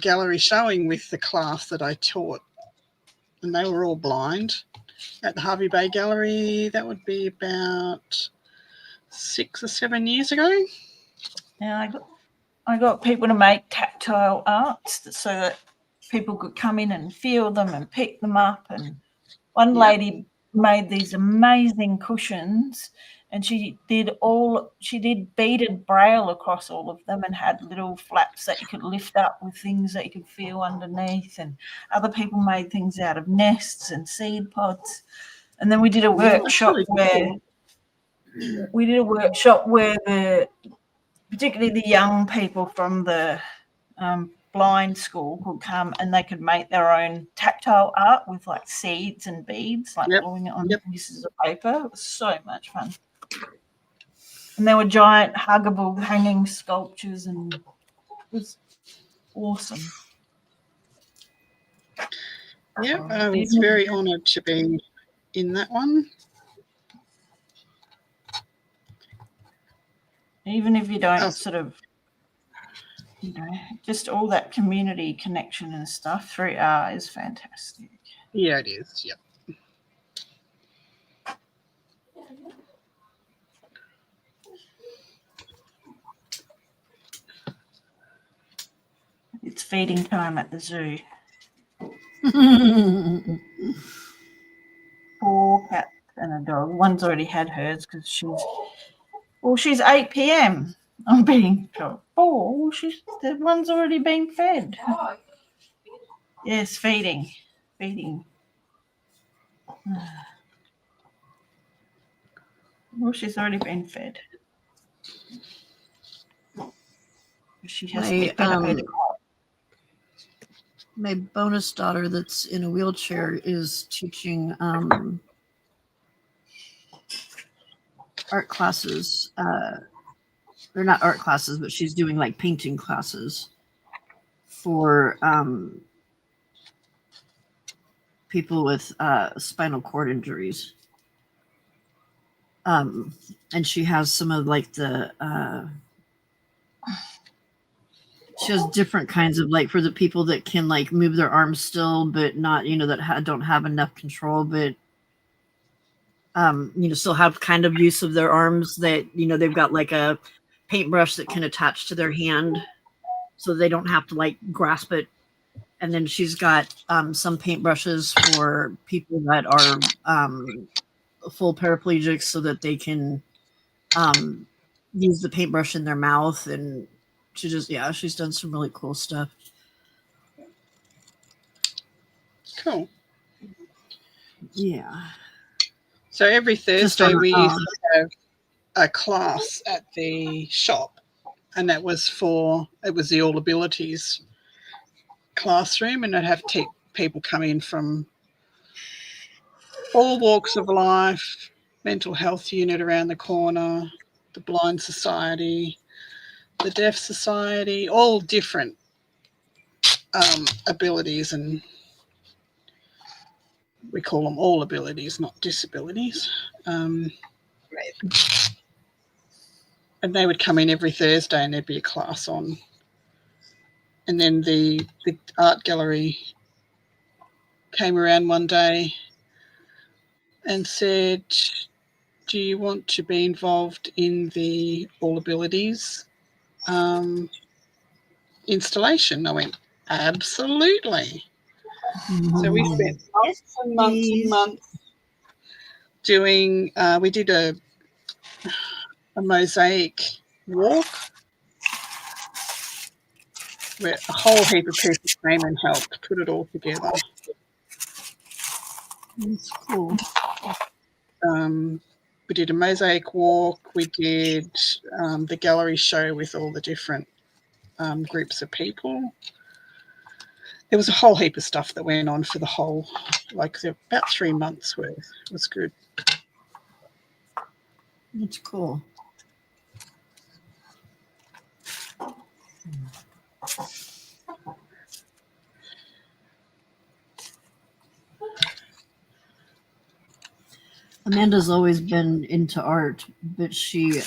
gallery showing with the class that I taught, and they were all blind at the Harvey Bay Gallery. That would be about 6 or 7 years ago. now I got people to make tactile arts so that people could come in and feel them and pick them up. And one Yep. lady made these amazing cushions, and she did beaded braille across all of them and had little flaps that you could lift up with things that you could feel underneath. And other people made things out of nests and seed pods. And then we did a workshop particularly the young people from the blind school could come and they could make their own tactile art with like seeds and beads, like blowing it on pieces of paper. It was so much fun. And there were giant huggable hanging sculptures, and it was awesome. Yeah, I was very honoured to be in that one. Even if you don't sort of, just all that community connection and stuff through art is fantastic. Yeah, it is. Yep. It's feeding time at the zoo. 4 cats and a dog. One's already had hers because she's 8 p.m. I'm being told. Oh, the one's already been fed. Yes, feeding. Well, she's already been fed. She has to get better. My bonus daughter that's in a wheelchair is teaching art classes. They're not art classes, but she's doing like painting classes for people with spinal cord injuries. And she has some of like she has different kinds of like for the people that can like move their arms still, but not, that don't have enough control, but still have kind of use of their arms that, they've got like a paintbrush that can attach to their hand so they don't have to like grasp it. And then she's got some paintbrushes for people that are full paraplegics so that they can use the paintbrush in their mouth. And she's done some really cool stuff. Cool. Yeah. So every Thursday we used to have a class at the shop, and it was the All Abilities classroom, and I'd have people come in from all walks of life, mental health unit around the corner, the Blind Society, the Deaf Society, all different abilities, and we call them all abilities, not disabilities. Right. And they would come in every Thursday and there'd be a class on. And then the art gallery came around one day and said, do you want to be involved in the All Abilities installation? I went, absolutely. So we spent months and months and months doing, we did a mosaic walk where a whole heap of people came and helped put it all together. That's cool. We did a mosaic walk. We did the gallery show with all the different groups of people. there was a whole heap of stuff that went on for the whole, like about 3 months worth. It was good. That's cool. Amanda's always been into art, but she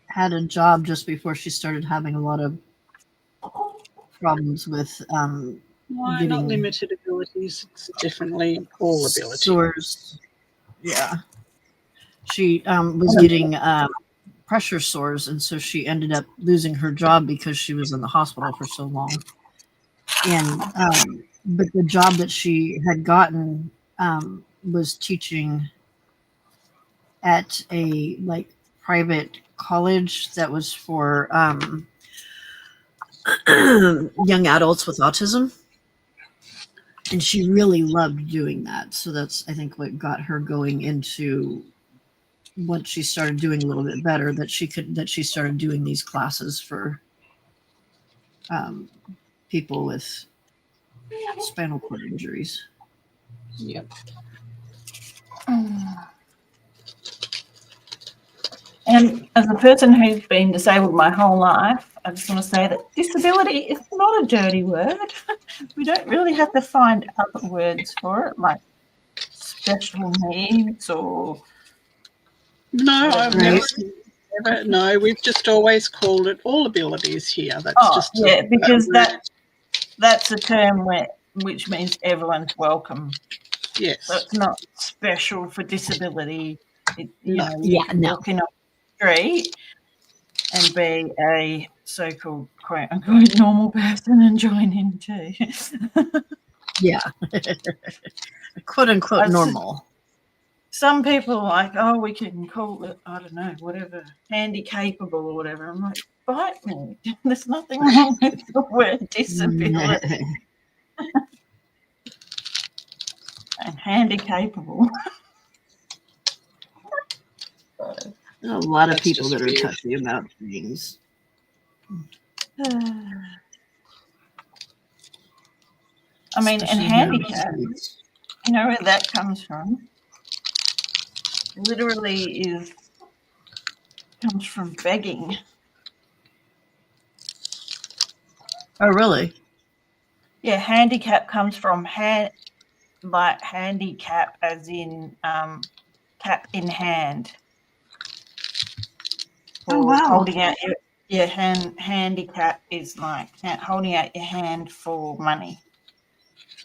had a job just before she started having a lot of problems with Why not getting limited abilities? It's definitely all ability. sores. Yeah. She was getting pressure sores, and so she ended up losing her job because she was in the hospital for so long. And but the job that she had gotten was teaching at a like private college that was for young adults with autism. And she really loved doing that. So that's, I think, what got her going into, once she started doing a little bit better, that she started doing these classes for people with spinal cord injuries. Yep. And as a person who's been disabled my whole life, I just want to say that disability is not a dirty word. We don't really have to find other words for it, like special needs or... No, I've Right. never. No, we've just always called it all abilities here. That's Oh, just yeah, because that's a term which means everyone's welcome. yes. So it's not special for disability. You No. know, you Yeah, can no. walk in on the street and be a so-called quote unquote normal person and join in too. Yeah. Quote unquote That's- normal. Some people are like, oh, we can call it, I don't know, whatever, handicapable or whatever. I'm like, bite me. There's nothing wrong with the word disability and handicapable. A lot of That's people just that are weird. touchy about things. I mean, and Especially handicap, nowadays. you know where that comes from? Literally comes from begging. Oh, really? Yeah, handicap comes from like handicap as in cap in hand. Oh, Or wow. holding out your hand. Handicap is like holding out your hand for money.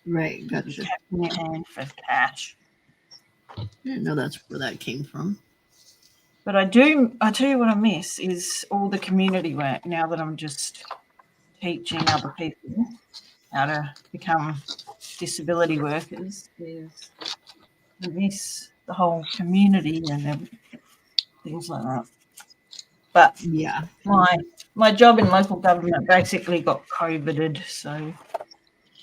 Right, gotcha. Cap in your hand for cash. I didn't know that's where that came from. But I tell you what I miss is all the community work now that I'm just teaching other people how to become disability workers. Is I miss the whole community and things like that. But Yeah. my job in local government basically got COVIDed, so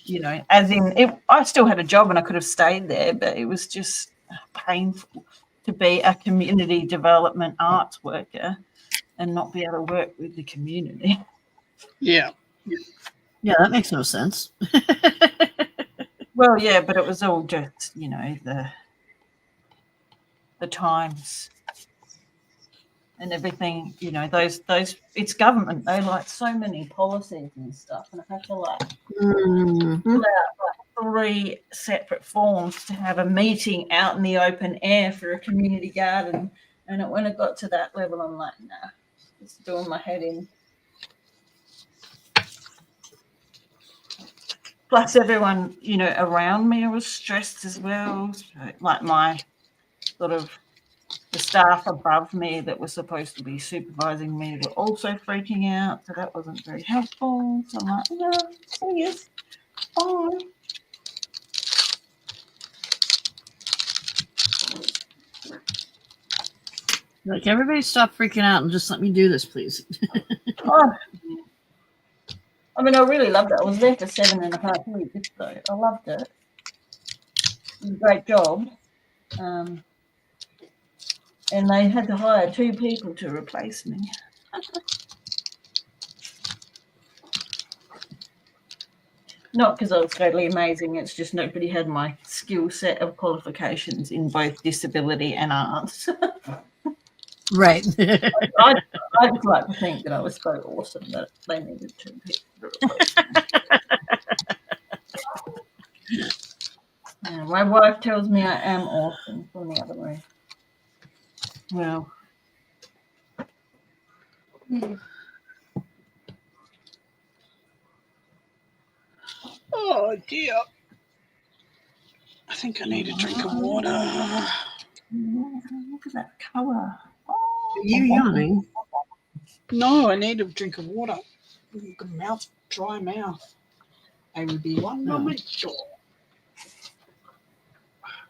you know, as in I still had a job and I could have stayed there, but it was just painful to be a community development arts worker and not be able to work with the community. Yeah. Yeah, that makes no sense. Well, yeah, but it was all just, you know, the times and everything, you know, those it's government, they like so many policies and stuff, and I have to like Mhm. fill out like 3 separate forms to have a meeting out in the open air for a community garden. And when it got to that level, I'm like, nah, it's doing my head in. Plus everyone, you know, around me was stressed as well. So, like my sort of the staff above me that were supposed to be supervising me were also freaking out. So that wasn't very helpful. So I'm like, no, serious, fine. Like, everybody stop freaking out and just let me do this, please. Oh, I mean, I really loved it. I was there for 7.5 weeks, so I loved it. It was a great job. And they had to hire 2 people to replace me. Not because I was totally amazing. It's just nobody had my skill set of qualifications in both disability and arts. Right. I just like to think that I was so awesome that they needed two people to replace me. Yeah, my wife tells me I am awesome from the other room. Well, Oh dear. I think I need a drink of water. Look at that colour. are you yawning? No, I need a drink of water. Mouth, dry mouth. I will be one No. moment short.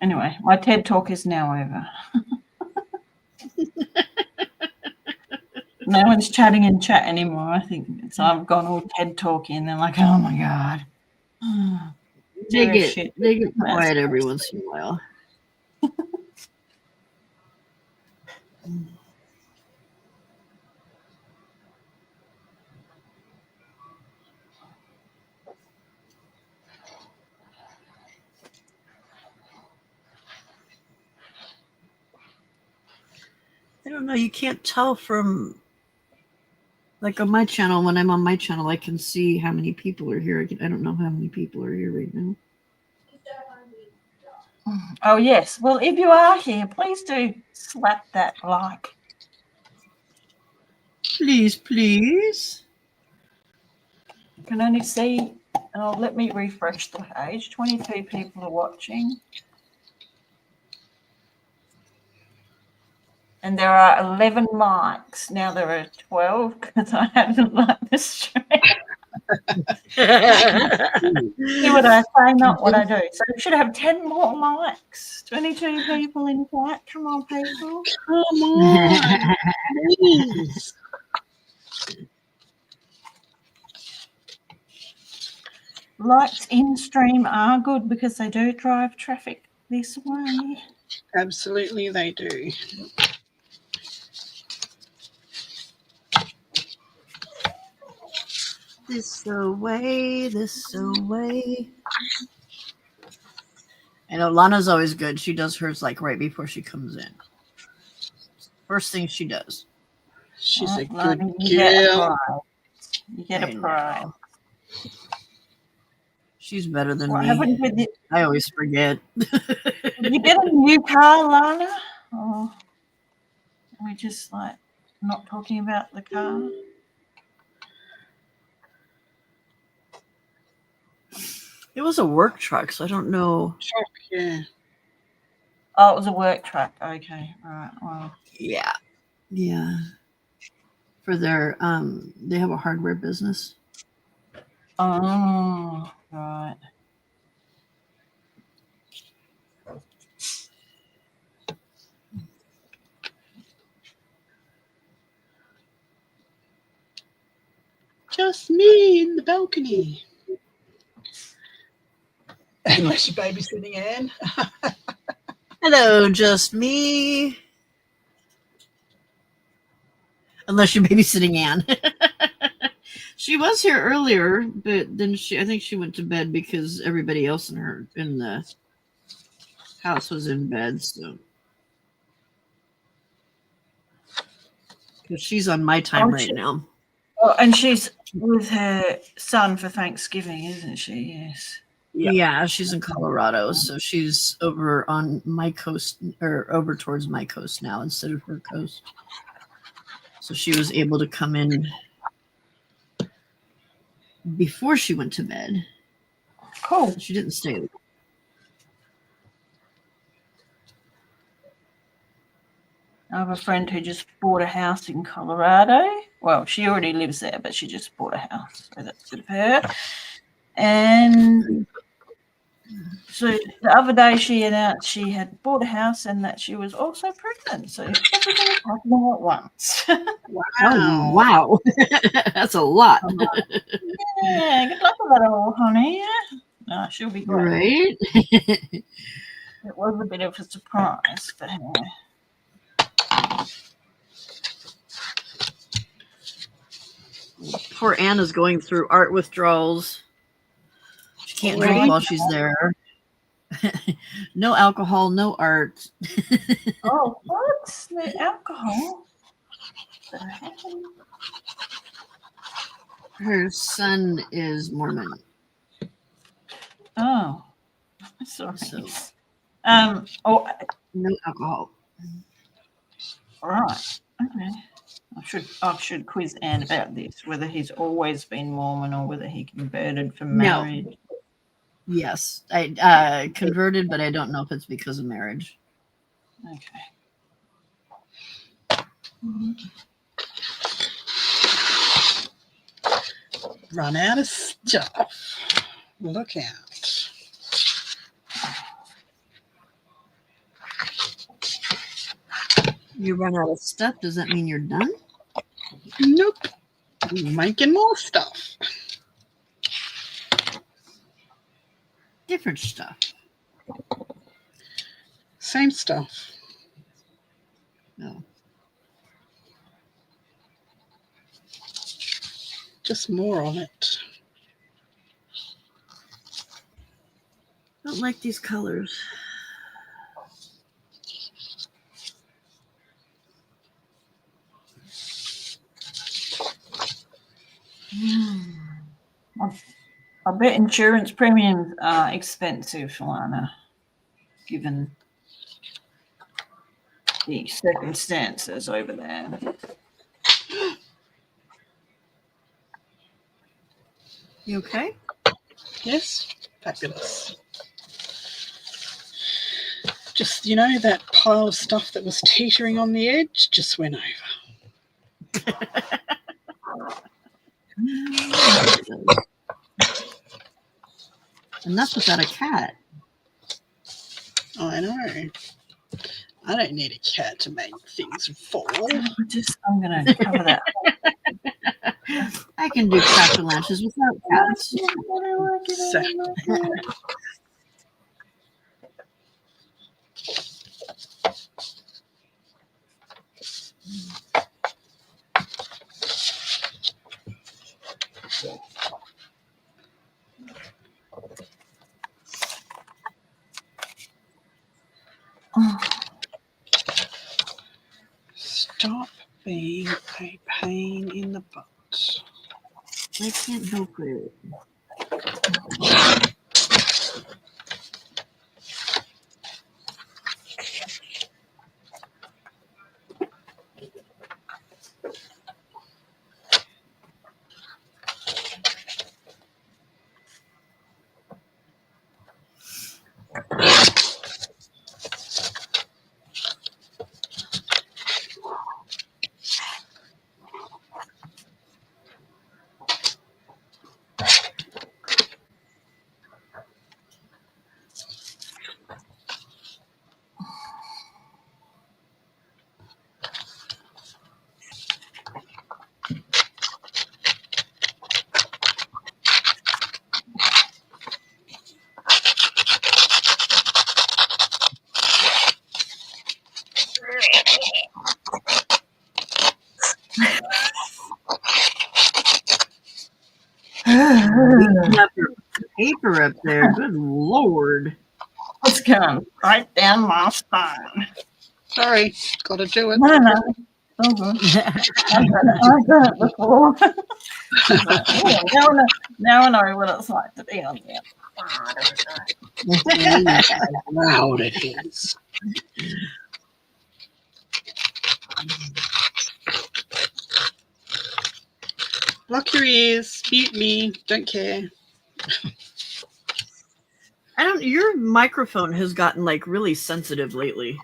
Anyway, my TED talk is now over. No one's chatting in chat anymore. I think so. I've gone all TED talky, and they're like, "Oh my god." They get quiet every once in a while. I don't know. You can't tell from, like, on my channel. When I'm on my channel, I can see how many people are here. I don't know how many people are here right now. Oh yes. Well, if you are here, please do slap that like. Please, please. You can only see. Oh, let me refresh the page. 22 people are watching. And there are 11 likes. Now there are 12 because I haven't liked the stream. See what I say, not what I do. So we should have 10 more likes. 22 people in chat. Come on, people. Come on, please. Likes in stream are good because they do drive traffic this way. Absolutely, they do. This away, this away. I know Lana's always good. She does hers like right before she comes in. First thing she does. She's a Like, good you get a girl. prize. You get a prize. She's better than What me. happened with it? I always forget. Did you get a new car, Lana? Or are we just like not talking about the car? It was a work truck, so I don't know. Shock, yeah. Oh, it was a work truck. Okay, all right. Well, Yeah. Yeah. For their they have a hardware business. oh, right. Just me in the balcony. Unless you're babysitting Anne. Hello, just me. Unless you're babysitting Anne. She was here earlier, but then I think she went to bed because everybody else in the house was in bed, so because she's on my time right now. Oh, and she's with her son for Thanksgiving, isn't she? Yes. Yeah, she's in Colorado, so she's over on my coast or over towards my coast now instead of her coast. So she was able to come in before she went to bed. Cool. She didn't stay. I have a friend who just bought a house in Colorado. Well, she already lives there, but she just bought a house, so that's good of her. And so the other day she announced she had bought a house and that she was also pregnant. So everything was happening at once. Oh, wow. That's a lot. Yeah, good luck with that all, honey. No, she'll be great. Right? It was a bit of a surprise for her. Poor Anna's going through art withdrawals. She can't Already? drink while she's there. No alcohol, no art. Oh, what's the alcohol? That happened? Her son is Mormon. Oh, sorry. So- Oh, No alcohol. right. Okay. I should quiz Anne about this, whether he's always been Mormon or whether he converted for No. marriage. Yes, I converted, but I don't know if it's because of marriage. Okay. Run out of stuff. Look out. You run out of stuff. Does that mean you're done? Nope. Making more stuff. Different stuff. Same stuff. No. Just more of it. Don't like these colors. I bet insurance premiums are expensive, Lana, given the circumstances over there. You okay? Yes? Fabulous. Just, you know, that pile of stuff that was teetering on the edge just went over. And that's without a cat. I know. I don't need a cat to make things fall. I'm going to cover that. I can do cracker lunches without cats. Exactly. Stop being a pain in the butt. I can't help it. You have your paper up there. Good Lord. It's going right down my spine. Sorry, gotta do it. No. Oh, good. I've done it before. Now I know what it's like to be on there. Loud it is. Block your ears, mute me, don't care. Your microphone has gotten like really sensitive lately.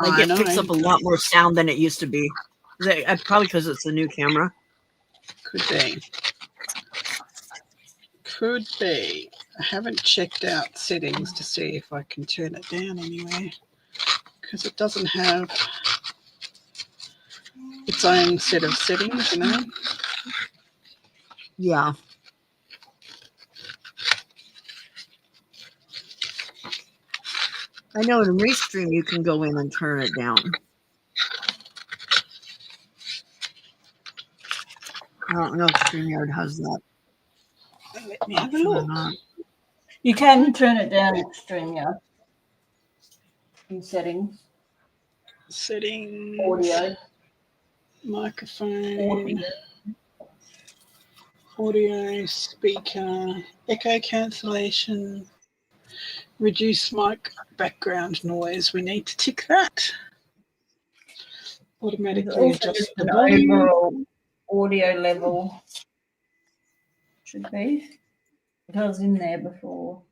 Like I it know. picks up a lot more sound than it used to be. Probably because it's a new camera. Could be. Could be. I haven't checked out settings to see if I can turn it down anyway, because it doesn't have its own set of settings, you know. Yeah. I know in Restream you can go in and turn it down. I don't know if StreamYard has that. Let me have a option or look. not. You can turn it down StreamYard in settings, Settings. audio. Microphone. Audio, speaker, echo cancellation, reduce mic background noise. We need to tick that. There's Automatically also adjust just the an volume. overall audio level. Should be. It was in there before.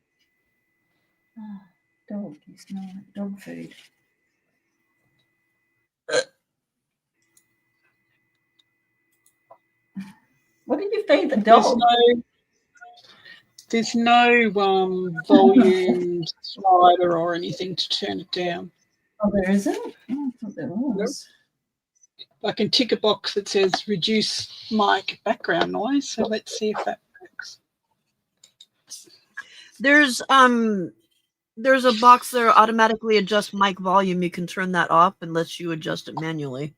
Oh, dog, you smell like dog food. What did you feed the dog? There's no volume slider or anything to turn it down. Oh, there isn't? Oh, I thought there was. I can tick a box that says reduce mic background noise. So let's see if that works. There's a box there, automatically adjust mic volume. You can turn that off and lets you adjust it manually.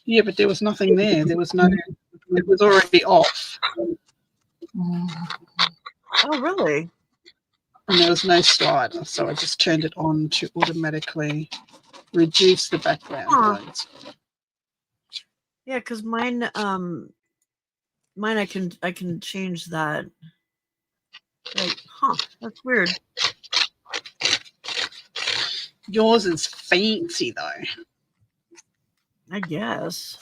Yeah, but there was nothing there. There was no. It was already off. Oh, really? And there was no slider, so I just turned it on to automatically reduce the background noise. Yeah, because mine I can change that. Like, that's weird. Yours is fancy though. I guess.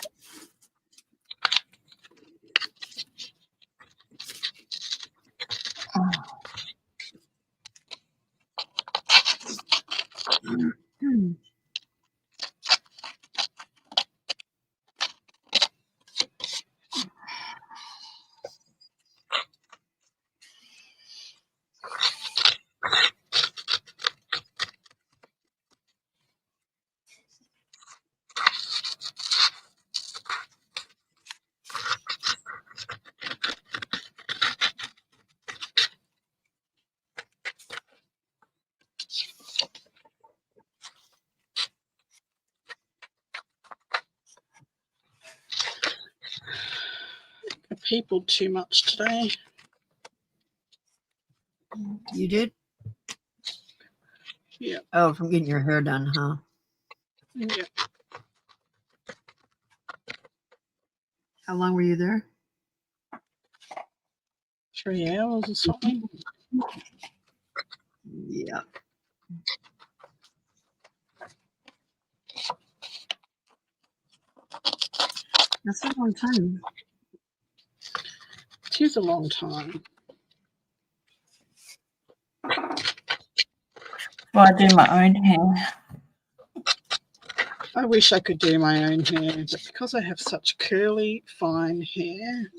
People too much today. You did? Yeah. Oh, from getting your hair done, huh? Yeah. How long were you there? 3 hours or something. Yeah. That's a long time. It is a long time. Well, I do my own hair. I wish I could do my own hair, but because I have such curly, fine hair,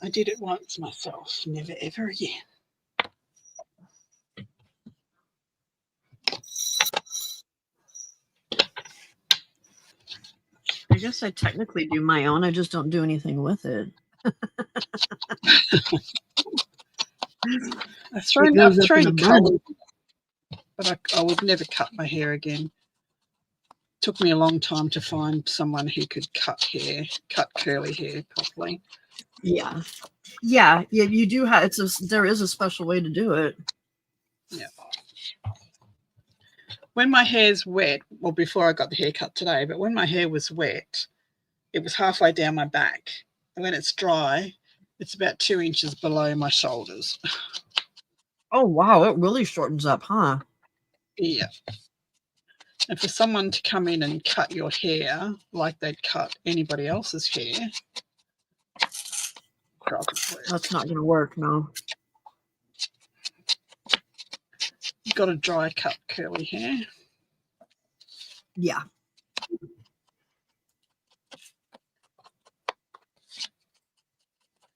I did it once myself. Never, ever again. I guess I technically do my own. I just don't do anything with it. I've thrown curly, but I would never cut my hair again. Took me a long time to find someone who could cut curly hair properly. Yeah. You do have. There is a special way to do it. Yeah. When my hair's wet, well, before I got the haircut today, but when my hair was wet, it was halfway down my back, and when it's dry, it's about 2 inches below my shoulders. Oh wow, it really shortens up, huh? Yeah. And for someone to come in and cut your hair like they'd cut anybody else's hair, that's not going to work, no. You've got a dry cut curly hair. Yeah.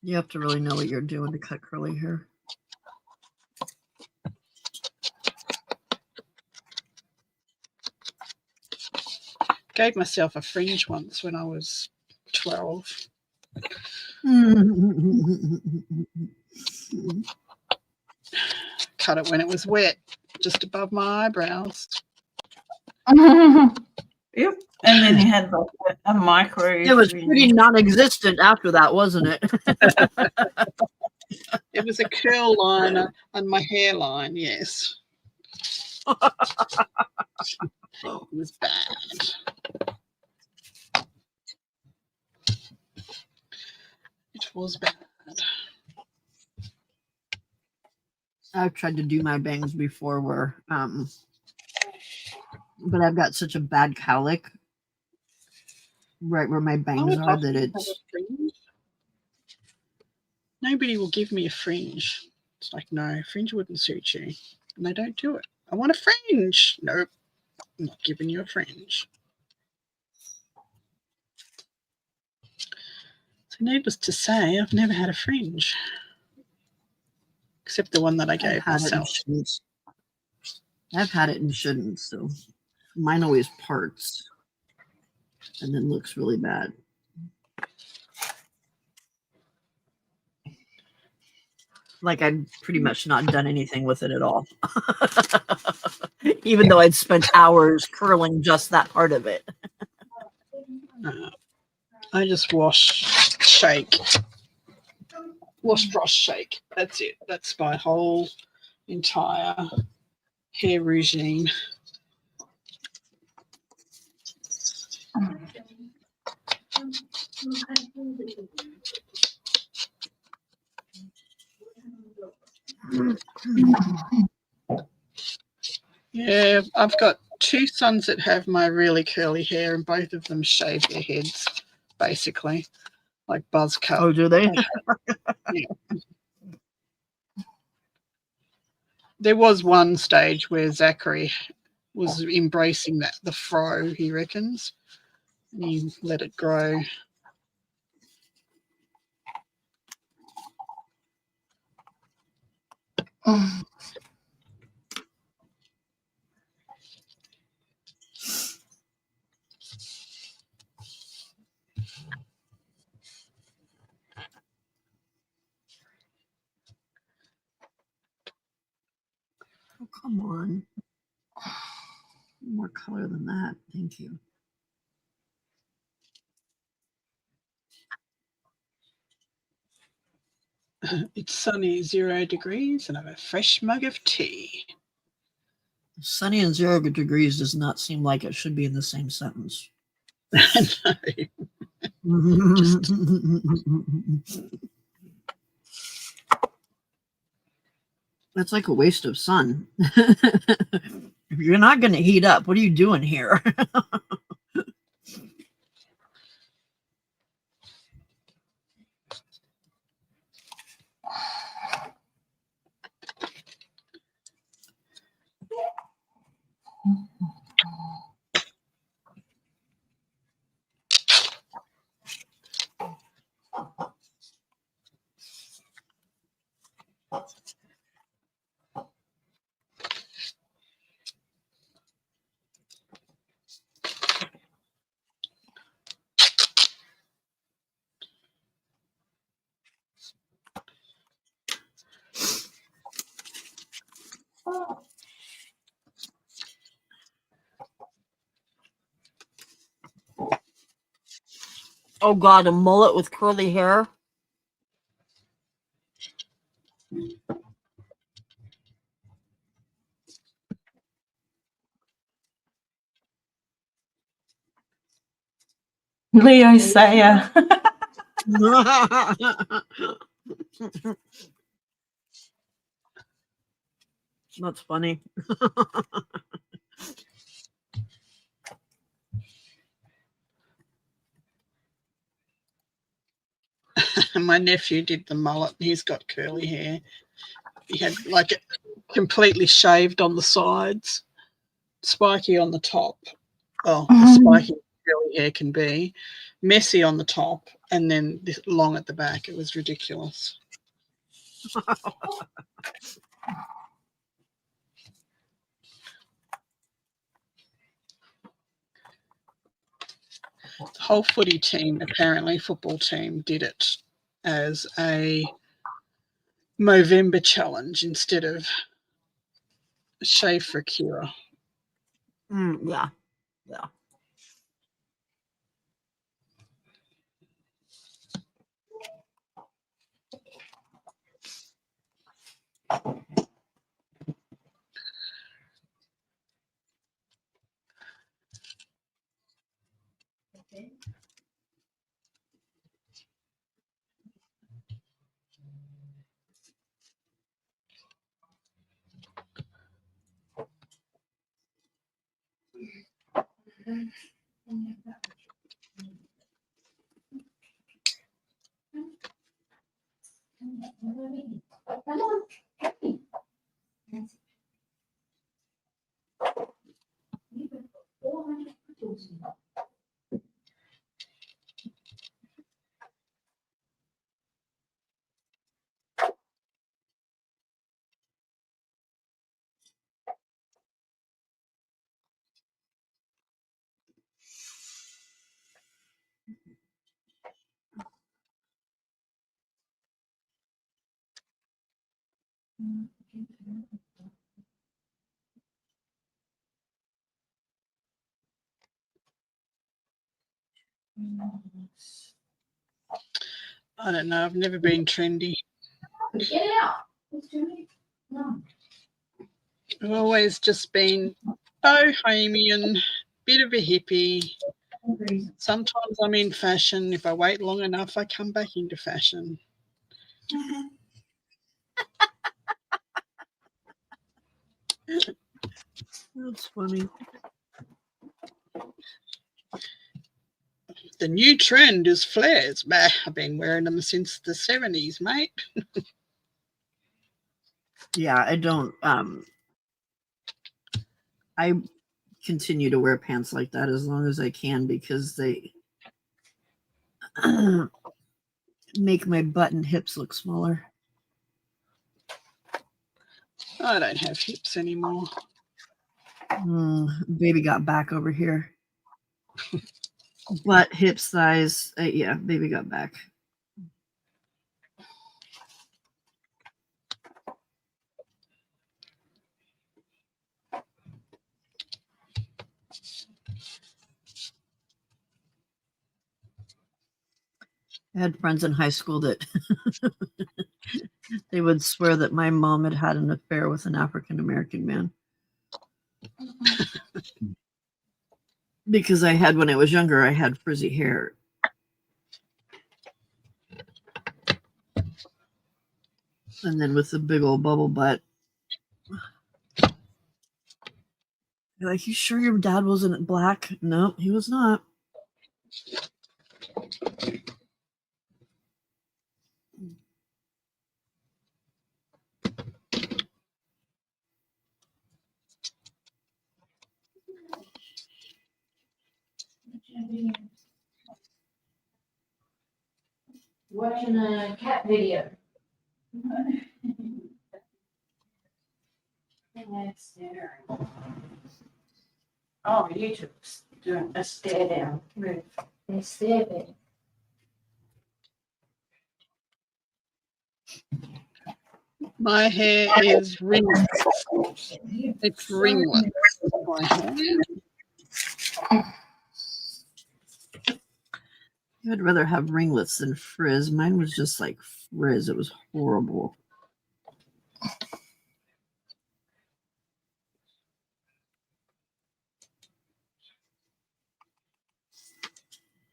You have to really know what you're doing to cut curly hair. Gave myself a fringe once when I was 12. Cut it when it was wet, just above my eyebrows. Yep. And then you had like a micro. It was pretty non-existent after that, wasn't it? It was a curl liner on my hairline, yes. It was bad. It was bad. I've tried to do my bangs before but I've got such a bad cowlick right where my I bangs would are love that to have it's a fringe. Nobody will give me a fringe. It's like, no, fringe wouldn't suit you. And they don't do it. I want a fringe. Nope, I'm not giving you a fringe. So needless to say, I've never had a fringe. Except the one that I I've gave had it and myself. shouldn't. I've had it and shouldn't, so mine always parts and then looks really bad. Like I'd pretty much not done anything with it at all. Even though I'd spent hours curling just that part of it. I just wash, shake. Wash, brush, shake. That's it. That's my whole entire hair regime. Yeah, I've got two sons that have my really curly hair, and both of them shave their heads, basically, like buzz cut. Oh, do they? There was one stage where Zachary was embracing that, the fro, he reckons. And he let it grow. Oh, come on. More color than that. Thank you. It's sunny, 0 degrees, and I have a fresh mug of tea. Sunny and 0 degrees does not seem like it should be in the same sentence. That's like a waste of sun. If you're not going to heat up, what are you doing here? Oh God, a mullet with curly hair. Leo Sayer. That's funny. My nephew did the mullet. He's got curly hair. He had like it completely shaved on the sides, spiky on the top. Oh, as spiky as curly hair can be, messy on the top, and then this long at the back. It was ridiculous. The whole footy team, apparently football team, did it as a Movember challenge instead of Shave for a Cure. Yeah. Yeah. I don't know. I've never been trendy. Get out. It's too many. No. I've always just been bohemian, bit of a hippie. Sometimes I'm in fashion. If I wait long enough, I come back into fashion. That's funny. The new trend is flares. Bah, I've been wearing them since the 70s, mate. Yeah, I don't. I continue to wear pants like that as long as I can because they make my butt and hips look smaller. I don't have hips anymore. Baby got back over here. Butt, hips, thighs. Yeah, baby got back. I had friends in high school that they would swear that my mom had had an affair with an African American man. Because when I was younger, I had frizzy hair. And then with the big old bubble butt. You're like, you sure your dad wasn't black? No, he was not. Watching a cat video. Oh, YouTube's doing a stare down move. They stare there. My hair is ringless. It's ringless. My hair. I'd rather have ringlets than frizz. Mine was just like frizz. It was horrible.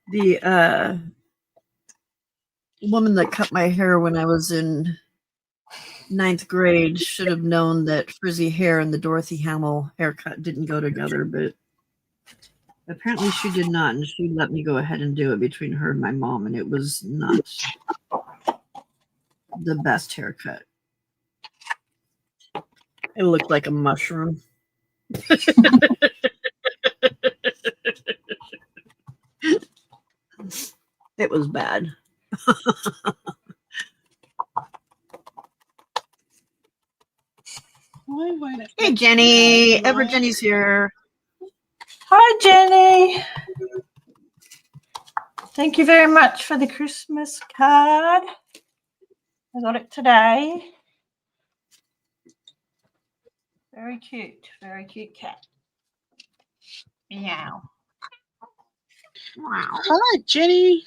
The woman that cut my hair when I was in 9th grade should have known that frizzy hair and the Dorothy Hamill haircut didn't go together, but apparently she did not, and she let me go ahead and do it between her and my mom, and it was not the best haircut. It looked like a mushroom. It was bad. Why won't it Hey, let Jenny. me go? Ever Jenny's here. Hi, Jenny. Thank you very much for the Christmas card. I got it today. Very cute cat. Meow. Wow. Hi, Jenny.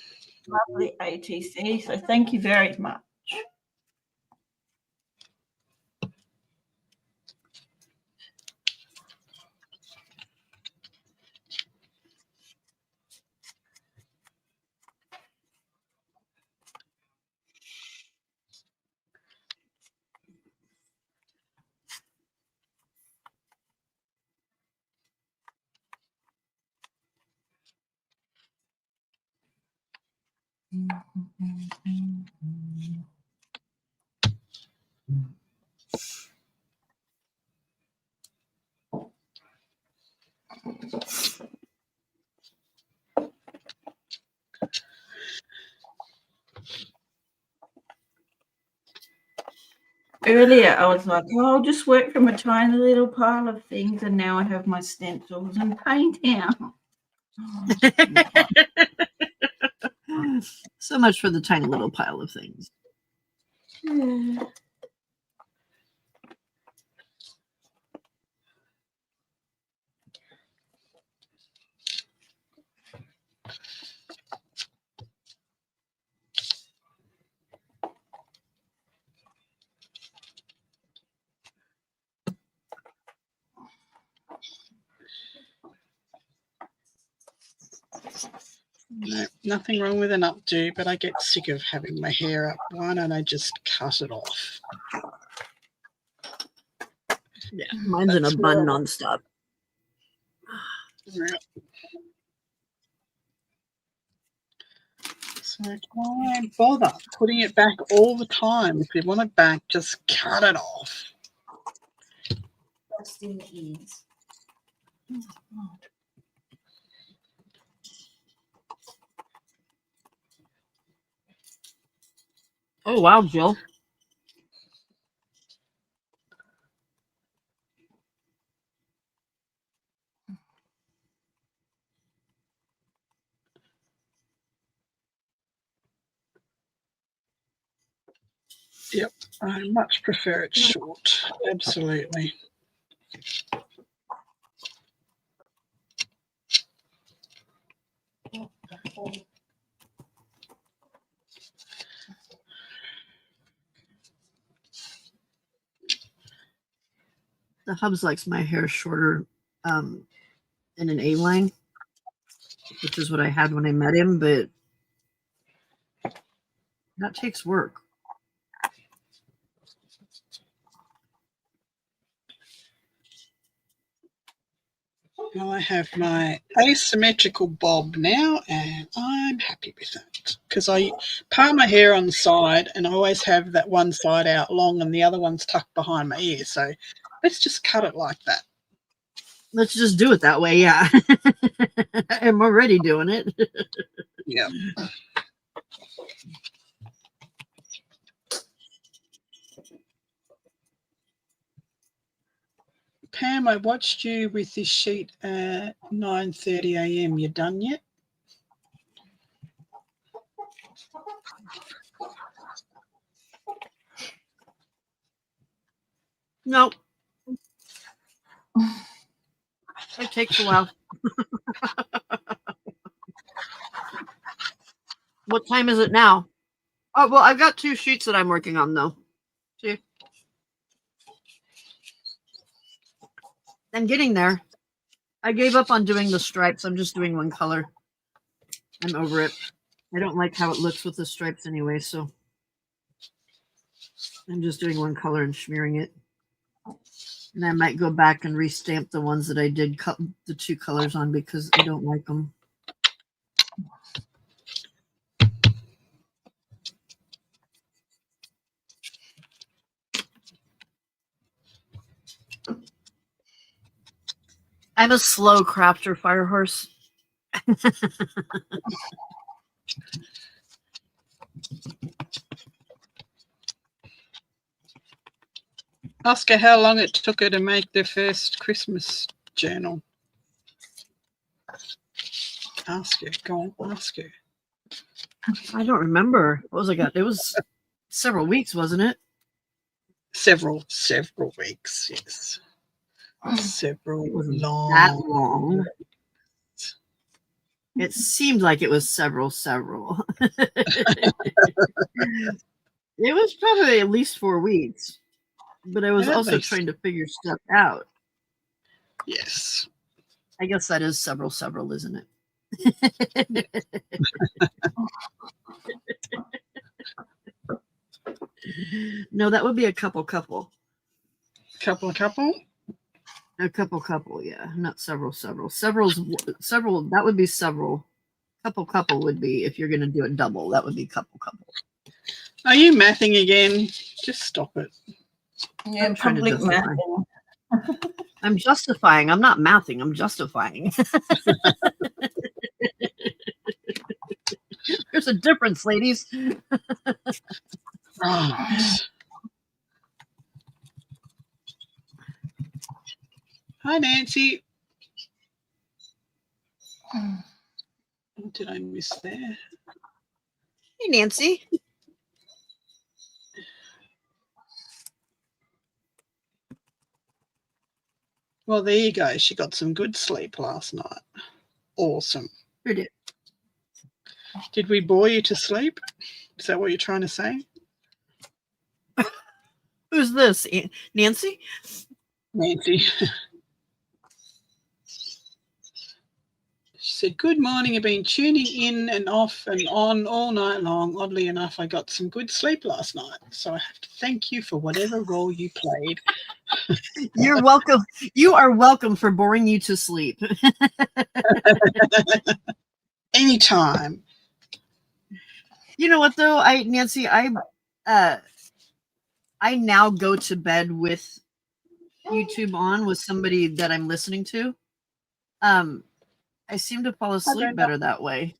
Lovely ATC. So thank you very much. earlier I was like, oh, I'll just work from a tiny little pile of things, and now I have my stencils and paint out. So much for the tiny little pile of things. Yeah. No, nothing wrong with an updo, but I get sick of having my hair up. Why don't I just cut it off? Yeah, mine's in a That's bun more- nonstop. Yeah. So why bother putting it back all the time? If you want it back, just cut it off. Dusting ease. Oh wow, Jill. Yep, I much prefer it short. Absolutely. The Hubs likes my hair shorter in an A-line, which is what I had when I met him, but that takes work. Well, I have my asymmetrical bob now, and I'm happy with that because I part my hair on the side, and I always have that one side out long and the other one's tucked behind my ear. So let's just cut it like that. Let's just do it that way, yeah. I'm already doing it. Yeah. Pam, I watched you with this sheet at 9:30 a.m. You done yet? Nope. It takes a while. What time is it now? Oh, well, I've got 2 sheets that I'm working on, though. See? I'm getting there. I gave up on doing the stripes. I'm just doing one color. I'm over it. I don't like how it looks with the stripes anyway, so I'm just doing one color and smearing it. And I might go back and restamp the ones that I did cut the 2 colors on because I don't like them. I'm a slow crafter, Firehorse. Ask her how long it took her to make their first Christmas journal. Ask her. Go on, ask her. I don't remember. What was I got? It was several weeks, wasn't it? Several weeks, yes. Several It wasn't long. that long. It seemed like it was several. It was probably at least 4 weeks, but I was At also least. trying to figure stuff out. Yes. I guess that is several, isn't it? No, that would be a couple. Couple. A couple, yeah. Not several. Several, that would be several. Couple would be if you're going to do it double. That would be couple. Are you mathing again? Just stop it. Yeah, I'm trying to public justify. mapping. I'm justifying. I'm not mathing. I'm justifying. There's a difference, ladies. Right. Hi, Nancy. What did I miss there? Hey, Nancy. Well, there you go. She got some good sleep last night. Awesome. Who did? Did we bore you to sleep? Is that what you're trying to say? Who's this? Nancy? Nancy. She said, good morning. I've been tuning in and off and on all night long. Oddly enough, I got some good sleep last night. So I have to thank you for whatever role you played. You're welcome. You are welcome for boring you to sleep. Anytime. You know what though, Nancy, I now go to bed with YouTube on with somebody that I'm listening to. I seem to fall asleep better that way.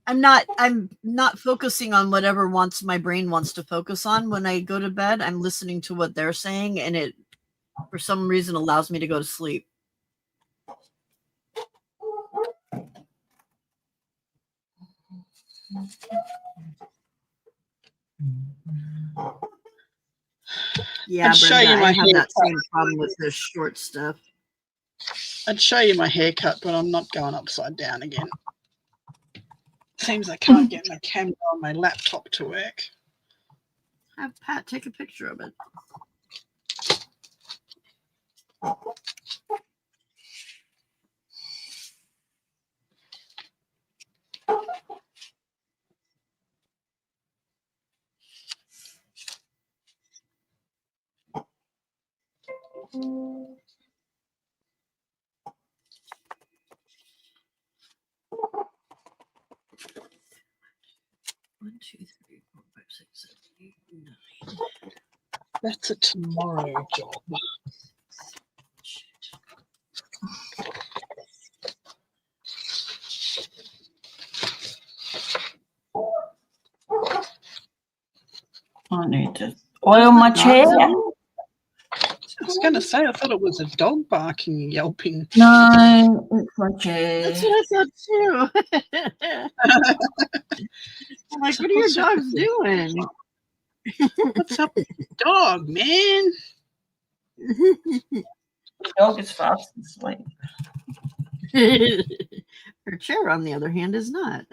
I'm not focusing on whatever my brain wants to focus on when I go to bed. I'm listening to what they're saying, and it for some reason allows me to go to sleep. Yeah, Brenda, I have that same problem with this short stuff. I'd show you my haircut, but I'm not going upside down again. Seems I can't get my camera on my laptop to work. Have Pat take a picture of it. One, two, three, 4, 5, 6, 7, 8, 9. That's a tomorrow job. I need to oil my chair. I was going to say, I thought it was a dog barking and yelping. No, it's my chair. That's what I thought too. I'm like, what are your dogs doing? What's up with the dog, man? The dog is fast asleep. Her chair, on the other hand, is not.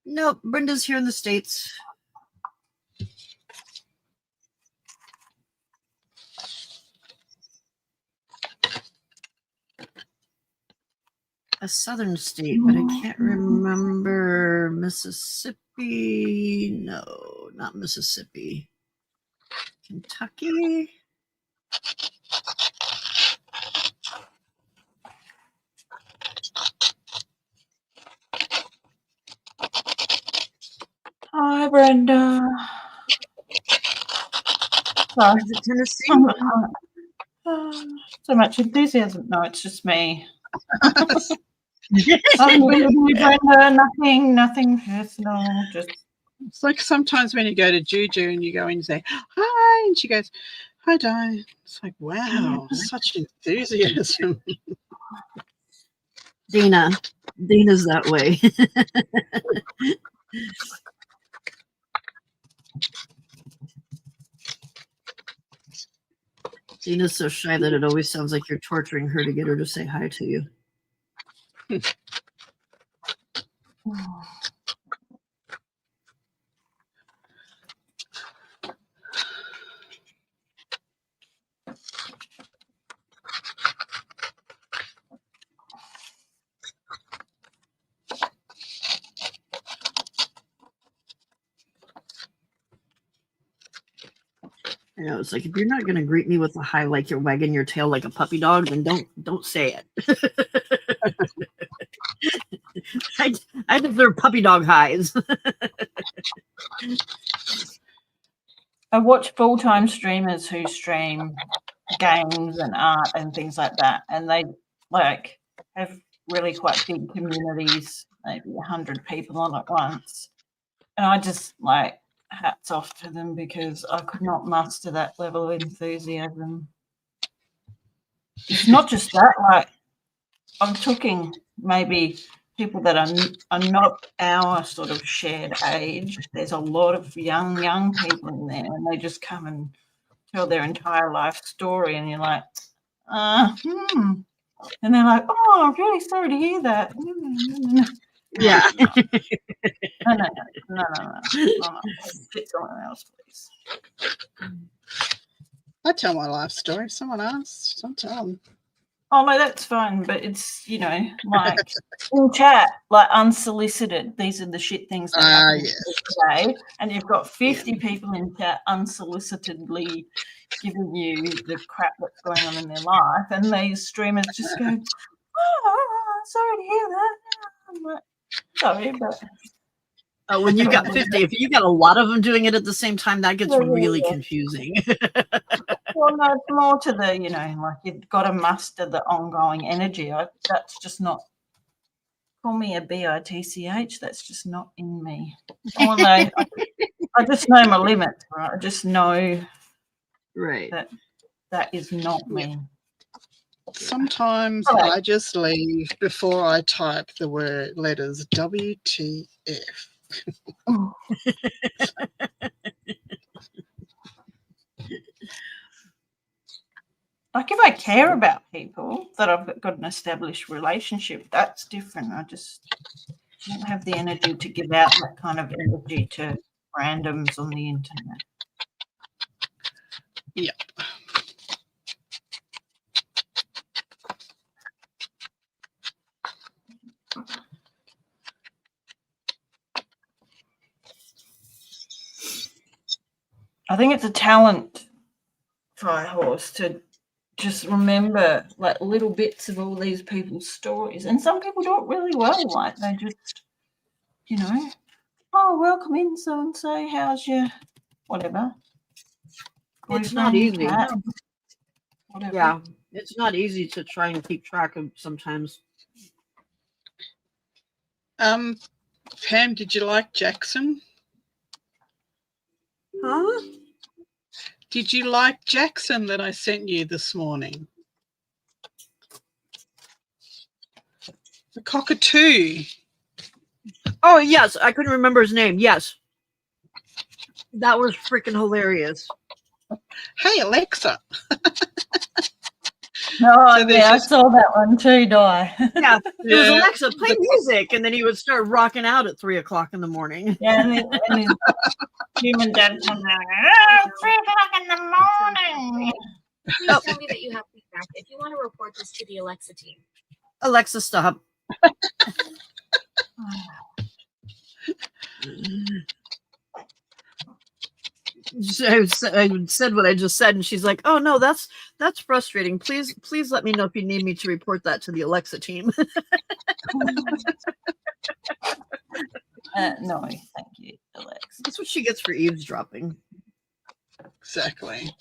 Nope, Brenda's here in the States. A southern state, but I can't remember. Mississippi? No, not Mississippi. Kentucky? Hi, Brenda. Sorry. Is it Tennessee? So much enthusiasm. No, it's just me. Brenda, nothing personal. Just It's like sometimes when you go to Juju and you go in and say, hi, and she goes, Hi, Di. It's like, wow, such enthusiasm. Dana's that way. Dana's so shy that it always sounds like you're torturing her to get her to say hi to you. You know, it's like, if you're not going to greet me with a hi, like you're wagging your tail like a puppy dog, then don't say it. I deserve puppy dog highs. I watch full-time streamers who stream games and art and things like that, and they like have really quite big communities, maybe 100 people on at once. And I just like hats off to them because I could not muster that level of enthusiasm. It's not just that, like I'm talking maybe people that are not our sort of shared age. There's a lot of young people in there, and they just come and tell their entire life story, and you're like, and they're like, oh, I'm really sorry to hear that. Yeah. No. Get someone else, please. I tell my life story. Someone asks, I'll tell them. Oh no, that's fine, but it's like in chat, like unsolicited. These are the shit things that happen today, and you've got 50 people in chat unsolicitedly giving you the crap that's going on in their life, and these streamers just go, "Oh, sorry to hear that." I'm like, sorry, but When you've got 50, if you got a lot of them doing it at the same time, that gets really confusing. Well, no, it's more to the, like you've got to muster the ongoing energy. That's just not, call me a bitch, that's just not in me. Oh, no, I just know my limits, right? I just know that is not me. Sometimes I just leave before I type the word letters WTF. Like if I care about people that I've got an established relationship, that's different. I just don't have the energy to give out that kind of energy to randoms on the internet. Yep. I think it's a talent, Firehorse, to just remember like little bits of all these people's stories. And some people do it really well. Like they just, oh, welcome in so and so. How's your whatever? It's not easy. Whatever. Yeah, it's not easy to try and keep track of sometimes. Pam, did you like Jackson? Huh? Did you like Jackson that I sent you this morning? The cockatoo. Oh, yes. I couldn't remember his name. Yes. That was freaking hilarious. Hey, Alexa. Oh, so I saw that one too, Di. Yeah, it was Alexa, play music. And then he would start rocking out at 3 o'clock in the morning. Yeah, and his human dad comes out, 3 o'clock in the morning. Please tell me that you have feedback if you want to report this to the Alexa team. Alexa, stop. I said what I just said, and she's like, "Oh no, that's frustrating. Please let me know if you need me to report that to the Alexa team." No, thank you, Alexa. That's what she gets for eavesdropping. Exactly.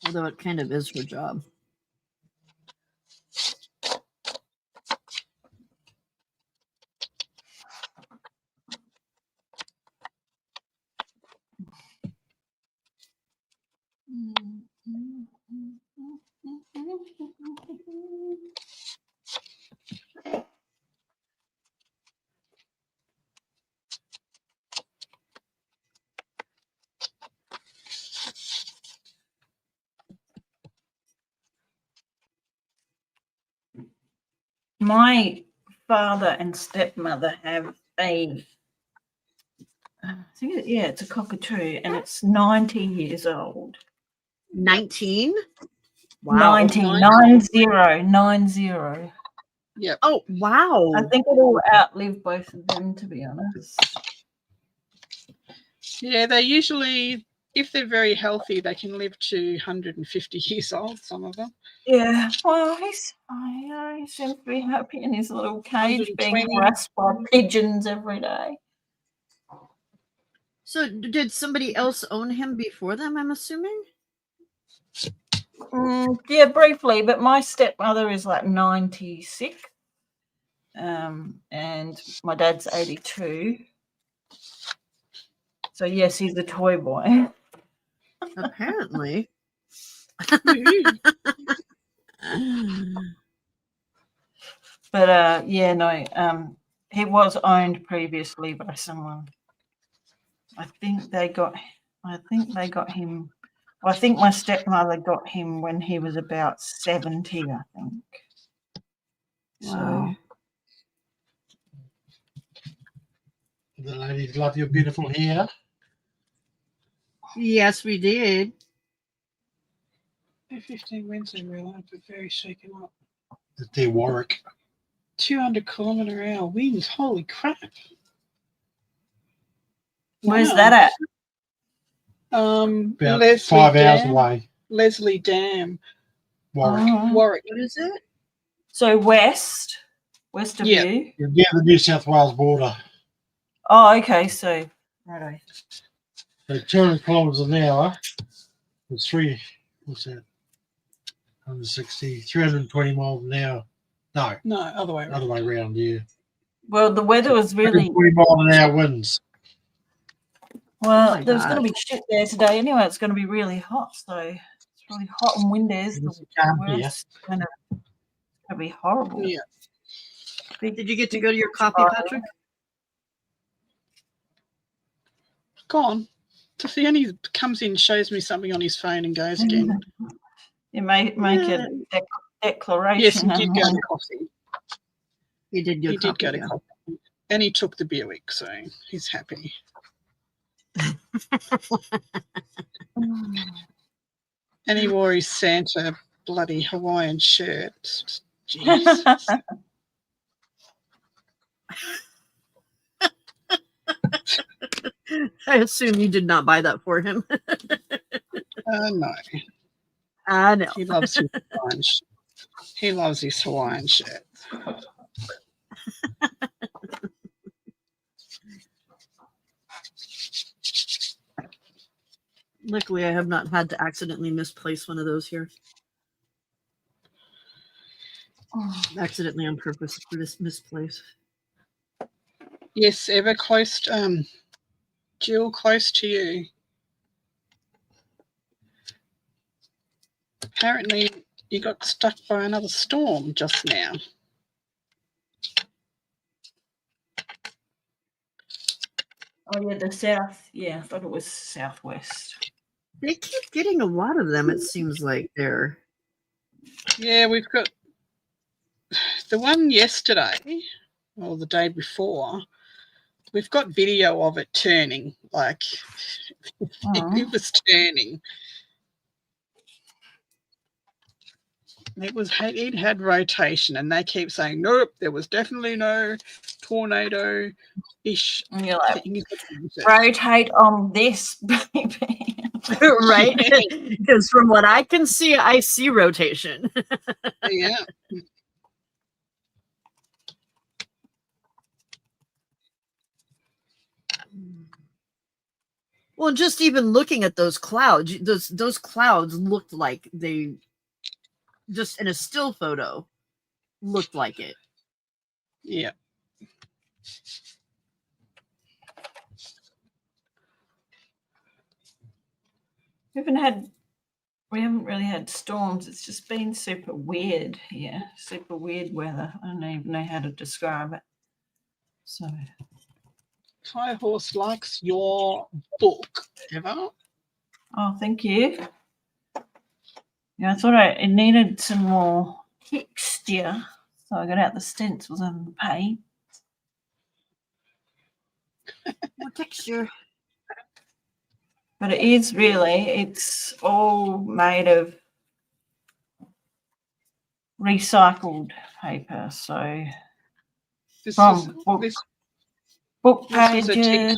Although it kind of is her job. my father and stepmother have a, I think, yeah, it's a cockatoo, and it's 90 years old. 19. Wow. 90, 90. Yep. Oh, wow. I think it'll outlive both of them, to be honest. Yeah, they usually, if they're very healthy, they can live to 150 years old, some of them. Yeah, well, he seems to be happy in his little cage, being 120. harassed by pigeons every day. So did somebody else own him before them, I'm assuming? Yeah, briefly, but my stepmother is like 96, and my dad's 82. So yes, he's a toy boy. Apparently. But yeah, no, he was owned previously by someone. I think they got him. Well, I think my stepmother got him when he was about 70, I think. Wow. The ladies love your beautiful hair. Yes, we did. 15 winds in real life, but very shaken up. They're Warwick. 200-kilometre-hour winds. Holy crap. Where's Wow. that at? About Leslie 5 hours Dam. away. Leslie Dam, Warwick. Oh. Warwick. What is it? So west of Yeah. you. You're near the New South Wales border. Oh, okay. So righto. So 200 kilometres an hour. It's what's that? 160, 320 miles an hour. No, No, other way around. other way around, yeah. Well, the weather was really 120 miles an hour winds. well. Oh my There's God. going to be shit there today anyway. It's going to be really hot, so it's really hot and windy. Is the worst. Going to be horrible. Yeah. Did you get to go to your coffee, Patrick? Gone. He only comes in, shows me something on his phone and goes again. You make a declaration. Yes, he did and go then- to coffee. He did He did go to coffee. And he took the Buick, so he's happy. And he wore his Santa bloody Hawaiian shirt. Jeez. I assume you did not buy that for him. No. I know. He loves his Hawaiian shirt. He loves his Hawaiian shirt. Luckily, I have not had to accidentally misplace one of those here. Accidentally on purpose for this misplace. Yes, ever close, Jill, close to you. Apparently, you got stuck by another storm just now. Oh yeah, the south. Yeah, I thought it was southwest. They keep getting a lot of them, it seems like they're. Yeah, we've got the one yesterday, or the day before. We've got video of it turning, like it was turning. It had rotation, and they keep saying, nope, there was definitely no tornado-ish And you're like, thing. rotate on this, baby. Right? Because from what I can see, I see rotation. Yeah. Well, just even looking at those clouds, those clouds looked like they, just in a still photo, looked like it. Yeah. We haven't really had storms. It's just been super weird here. Super weird weather. I don't even know how to describe it. So High Horse likes your book, Eva. oh, thank you. Yeah, I thought it needed some more texture. So I got out the stencils and the paint. More texture. But it is really, it's all made of recycled paper. So This from is book, this book this was pages.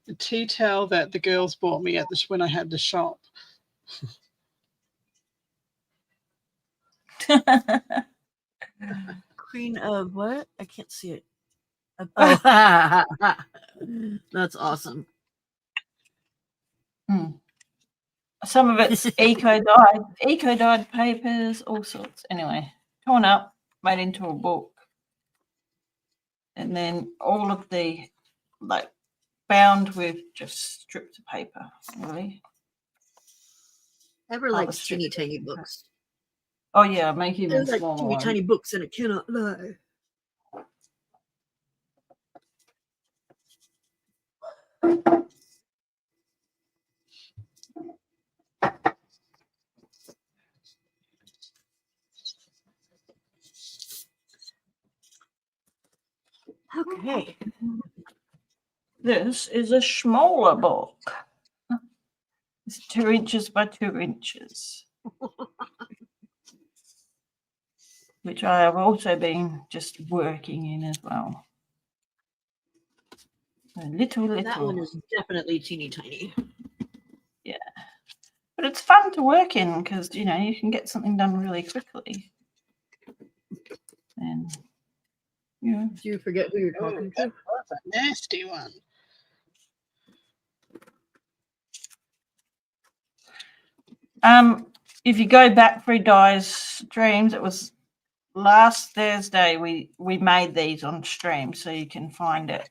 a tea towel that the girls bought me at the when I had the shop. Queen of what? I can't see it. Oh, that's awesome. Some of it's eco-dyed papers, all sorts. Anyway, torn up, made into a book. And then all of the, like, bound with just strips of paper, really. Ever Oh, like the strip. teeny tiny books. Oh, yeah, make I even like smaller teeny ones. tiny books and it cannot lie. Okay. This is a smaller book. It's 2 inches by 2 inches. Which I have also been just working in as well. A little. That one is definitely teeny tiny. But it's fun to work in because, you know, you can get something done really quickly. And, you know. Do you forget who you're Oh, talking that to? was a nasty one. If you go back through Di's dreams, it was last Thursday we made these on stream, so you can find it.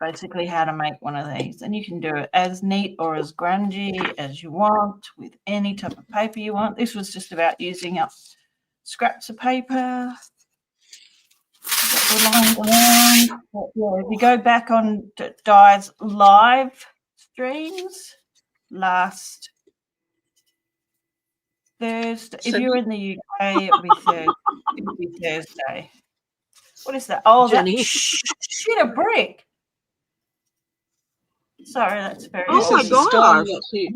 Basically how to make one of these, and you can do it as neat or as grungy as you want with any type of paper you want. This was just about using up scraps of paper. If you go back on Di's live streams last Thursday, if you're in the UK, it'll be Thursday. What is that? Oh, Jenny. that shit, a brick. Sorry, that's very Oh This my is the gosh. storm that hit.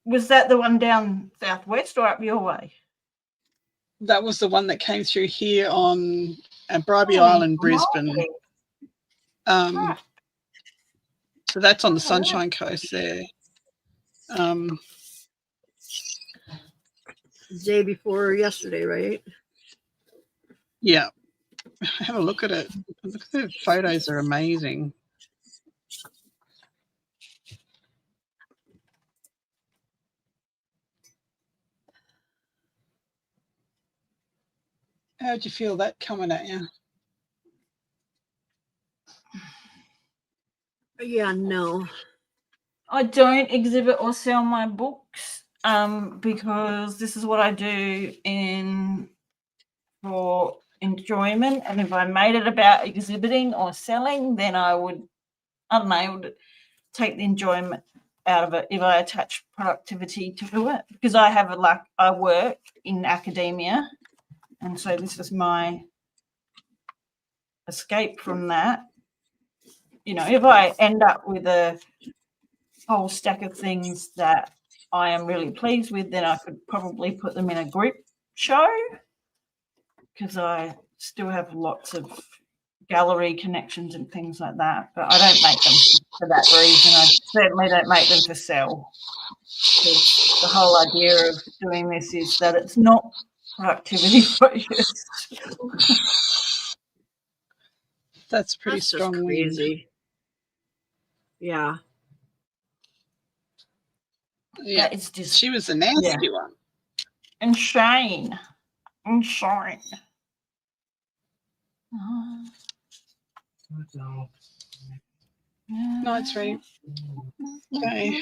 Was that the one down southwest or up your way? That was the one that came through here on Bribey Holy Island, Brisbane. moly. So that's on the Sunshine Coast there. Day before yesterday, right? Yeah. Have a look at it. Look at the photos, are amazing. How'd you feel that coming at you? Yeah, no. I don't exhibit or sell my books because this is what I do for enjoyment. And if I made it about exhibiting or selling, then I would take the enjoyment out of it if I attach productivity to it. Because I work in academia, and so this is my escape from that. You know, if I end up with a whole stack of things that I am really pleased with, then I could probably put them in a group show because I still have lots of gallery connections and things like that. But I don't make them for that reason. I certainly don't make them to sell, because the whole idea of doing this is that it's not productivity focused. That's pretty That's strong just wind. crazy. Yeah. Yeah, That is just she was the nasty one. insane. Insane. Night, Reed. Okay.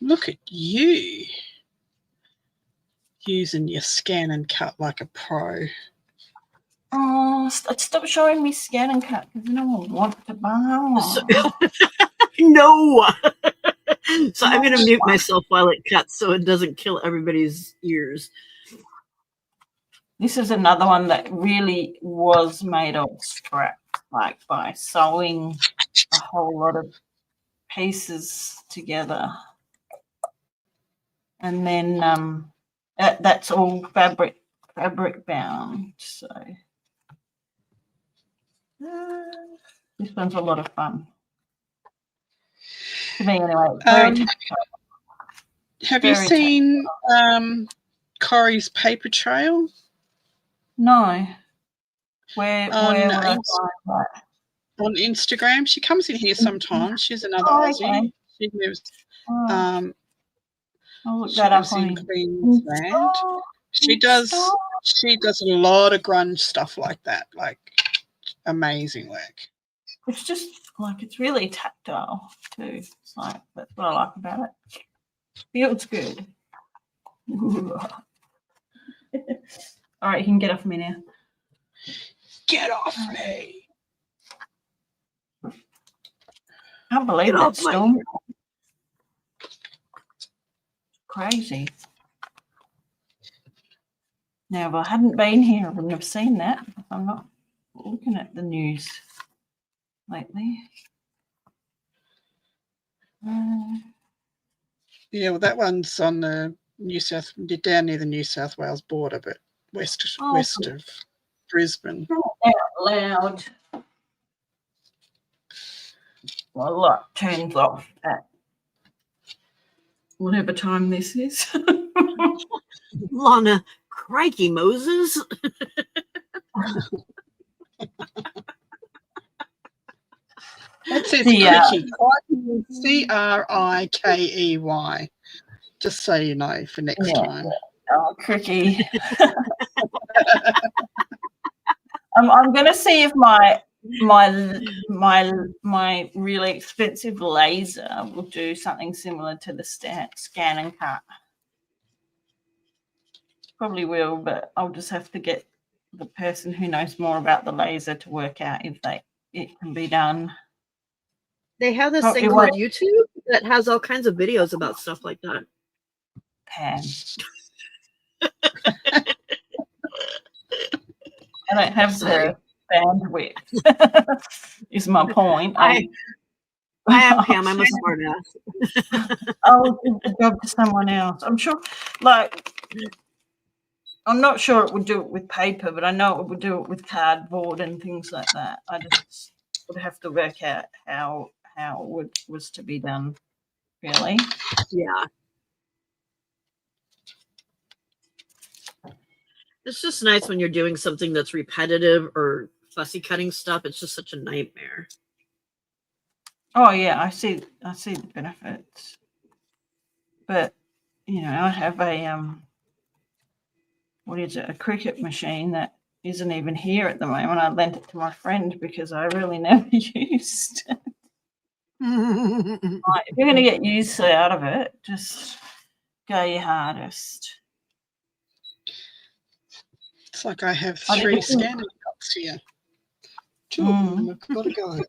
Look at you using your scan and cut like a pro. Oh, stop showing me scan and cut because no one wants to buy one. No. So I'm going to mute myself while it cuts so it doesn't kill everybody's ears. This is another one that really was made of scrap, like by sewing a whole lot of pieces together. And then that's all fabric bound. So this one's a lot of fun. To me anyway. Very tactile. Have you Very seen Corrie's paper trail? No. Where would I find that? On Instagram? She comes in here sometimes. She's another Aussie. Okay. She lives Oh, I'll look she that up lives on in Queensland. She does a lot of grunge stuff like that, like amazing work. It's just like it's really tactile too. It's like that's what I like about it. Feels good. All right, you can get off me now. Get off me. Can't believe Get that off my storm. Crazy. Now, if I hadn't been here, I wouldn't have seen that. I'm not looking at the news lately. Yeah, well, that one's on the down near the New South Wales border, but west of Brisbane. Out loud. Well, light turns off at whatever time this is. Lana, crikey, Moses. That says The, Crikey, CRIKEY. Just so you know for next time. Oh, tricky. I'm going to see if my really expensive laser will do something similar to the scan and cut. Probably will, but I'll just have to get the person who knows more about the laser to work out if it can be done. They have this Oh, thing it called won't. YouTube that has all kinds of videos about stuff like that. Pan. I don't have the bandwidth. Is my point. I am Pam. I'm a smartass. I'll give the job to someone else. I'm sure, I'm not sure it would do it with paper, but I know it would do it with cardboard and things like that. I just would have to work out how it was to be done, really. Yeah. It's just nice when you're doing something that's repetitive or fussy cutting stuff. It's just such a nightmare. Oh yeah, I see the benefits. But I have a what is it, a Cricut machine that isn't even here at the moment. I lent it to my friend because I really never used it. Like, if you're going to get use out of it, just go your hardest. It's like I have I 3 didn't- scanning cups here. 2 of them have got to go.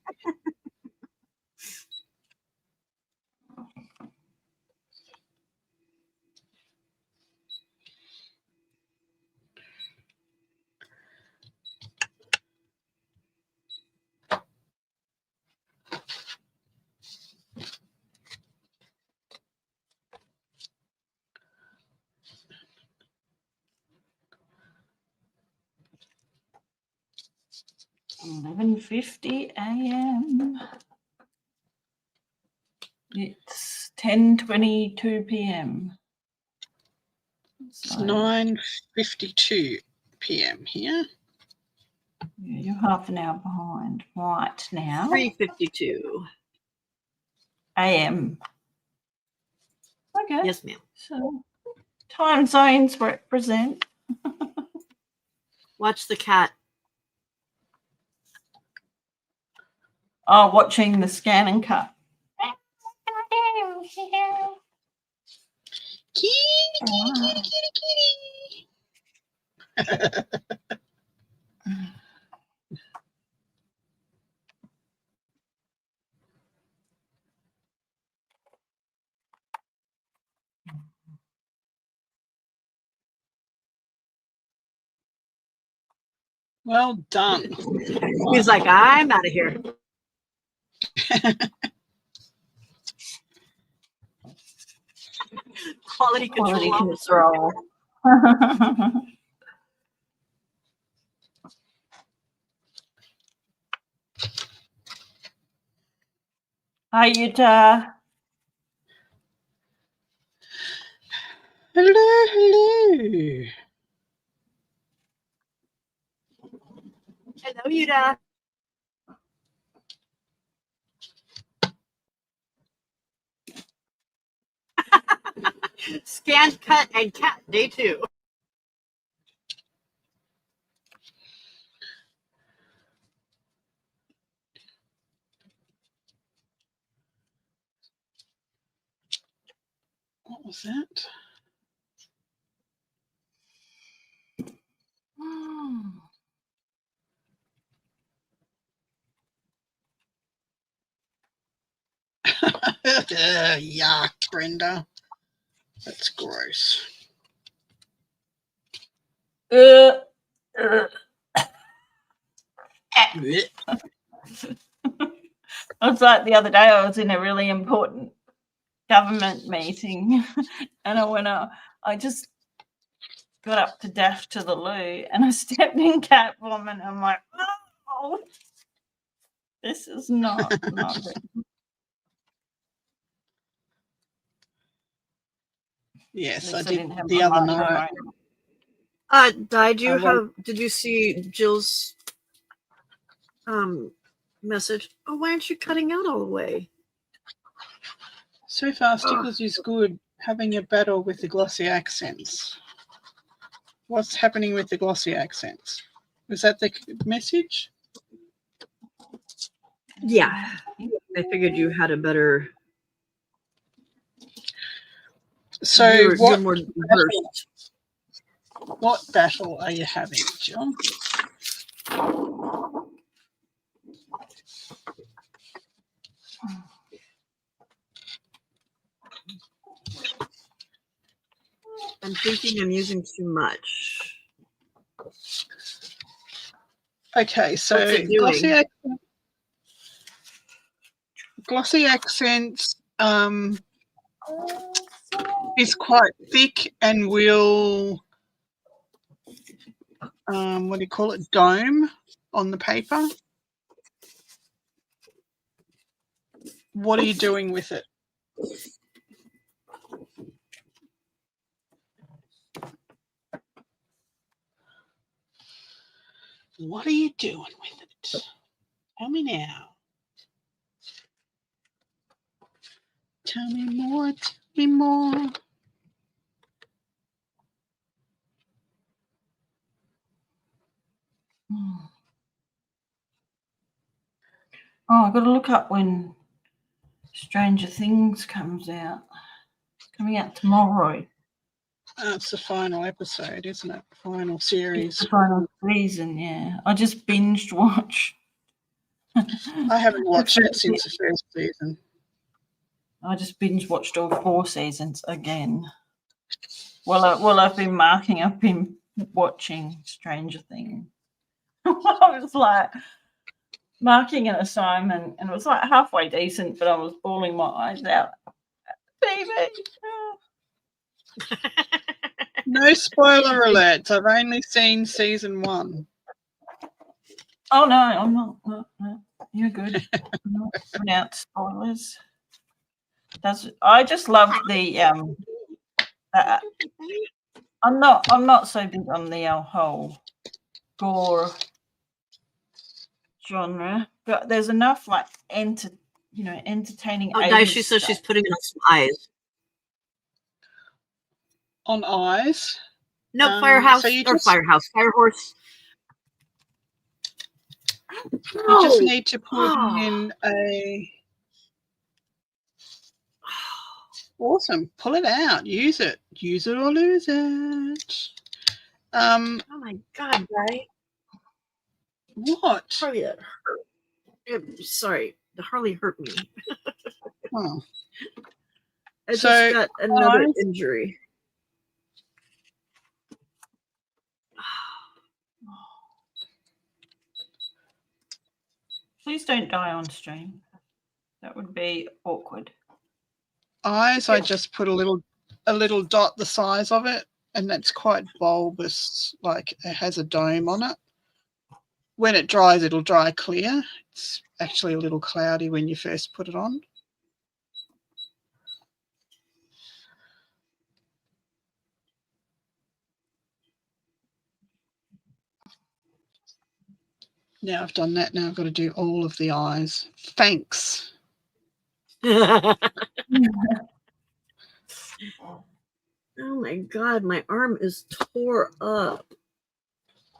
$11:50 a.m. It's 10:22 p.m. It's 9:52 p.m. here. Yeah, you're half an hour behind. Right now, 3:52. a.m. Okay. Yes, ma'am. So time zones represent. Watch the cat. Oh, watching the scan and cut. Kitty, kitty, kitty, kitty, kitty. Well done. He's like, I'm out of here. Quality Quality control officer. control. Hi, Utah. Hello, hello. Hello, Yuda. Scan, cut, and cat, day 2. What was that? Yuck, Brenda. That's gross. Uh, Blech. I was like the other day, I was in a really important government meeting and I went out, I just got up to dash to the loo and I stepped in cat vomit and I'm like, oh, this is not good. Yes, At I least did didn't have the my other microphone. night. Did you see Jill's message? Oh, why aren't you cutting out all the way? So far, Stickles is good, having a battle with the glossy accents. What's happening with the glossy accents? Was that the message? Yeah. I figured you had a better So you're what more versed. battle are you having, Jill? I'm thinking I'm using too much. Okay, so What's it doing? glossy accents is quite thick and will what do you call it, dome on the paper. What are you doing with it? What are you doing with it? Tell me now. Tell me more, tell me more. Oh, I've got to look up when Stranger Things comes out. It's coming out tomorrow. It's the final episode, isn't it? Final It's series. the final season, yeah. I just binged watch. I haven't watched it since the first season. I just binge watched all 4 seasons again. Well, I've been marking up in watching Stranger Things. I was like marking an assignment, and it was like halfway decent, but I was bawling my eyes out. Baby. No spoiler alerts. I've only seen season 1. Oh no, I'm not. No. You're good. I'm not putting out spoilers. I just loved the I'm not so big on the whole gore genre, but there's enough like entertaining. Oh, guys, 80s she says she's stuff. putting on some eyes. On eyes. No, Firehorse. You just need to put in a. Awesome. Pull it out. Use it. Use it or lose it. Oh my God, right? What? Harley, that hurt. Sorry, the Harley hurt me. Oh. I So, just got another eyes? injury. Please don't die on stream. That would be awkward. Eyes, I just put a little dot the size of it, and that's quite bulbous, like it has a dome on it. When it dries, it'll dry clear. It's actually a little cloudy when you first put it on. Now I've done that. Now I've got to do all of the eyes. Thanks. Oh my god, my arm is tore up.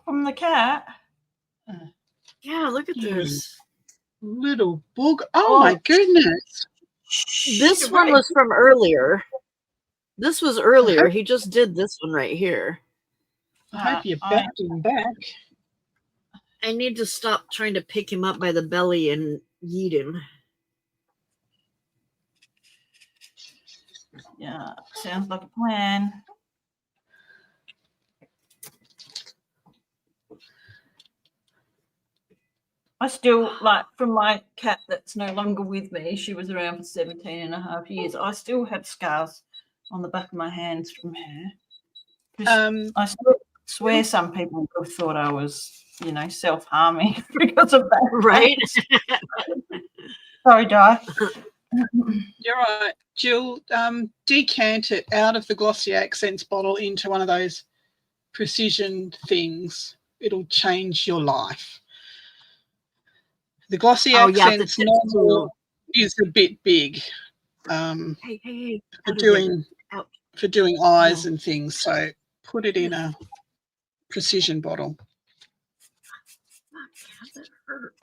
From the cat. Yeah, look at this. Little bug. Oh my goodness. This one was from earlier. This was earlier. He just did this one right here. I hope you're backing back. I need to stop trying to pick him up by the belly and yeet him. Yeah, sounds like a plan. I still, like, from my cat that's no longer with me, she was around for 17 and a half years. I still have scars on the back of my hands from her. I still swear some people would have thought I was, you know, self-harming because of that. Right? Sorry, Di. You're right. Jill, decant it out of the Glossy Accents bottle into one of those precision things. It'll change your life. The Glossy Accents nozzle is a bit big Hey. for doing eyes and things. So put it in a precision bottle. Fuck, that hurt.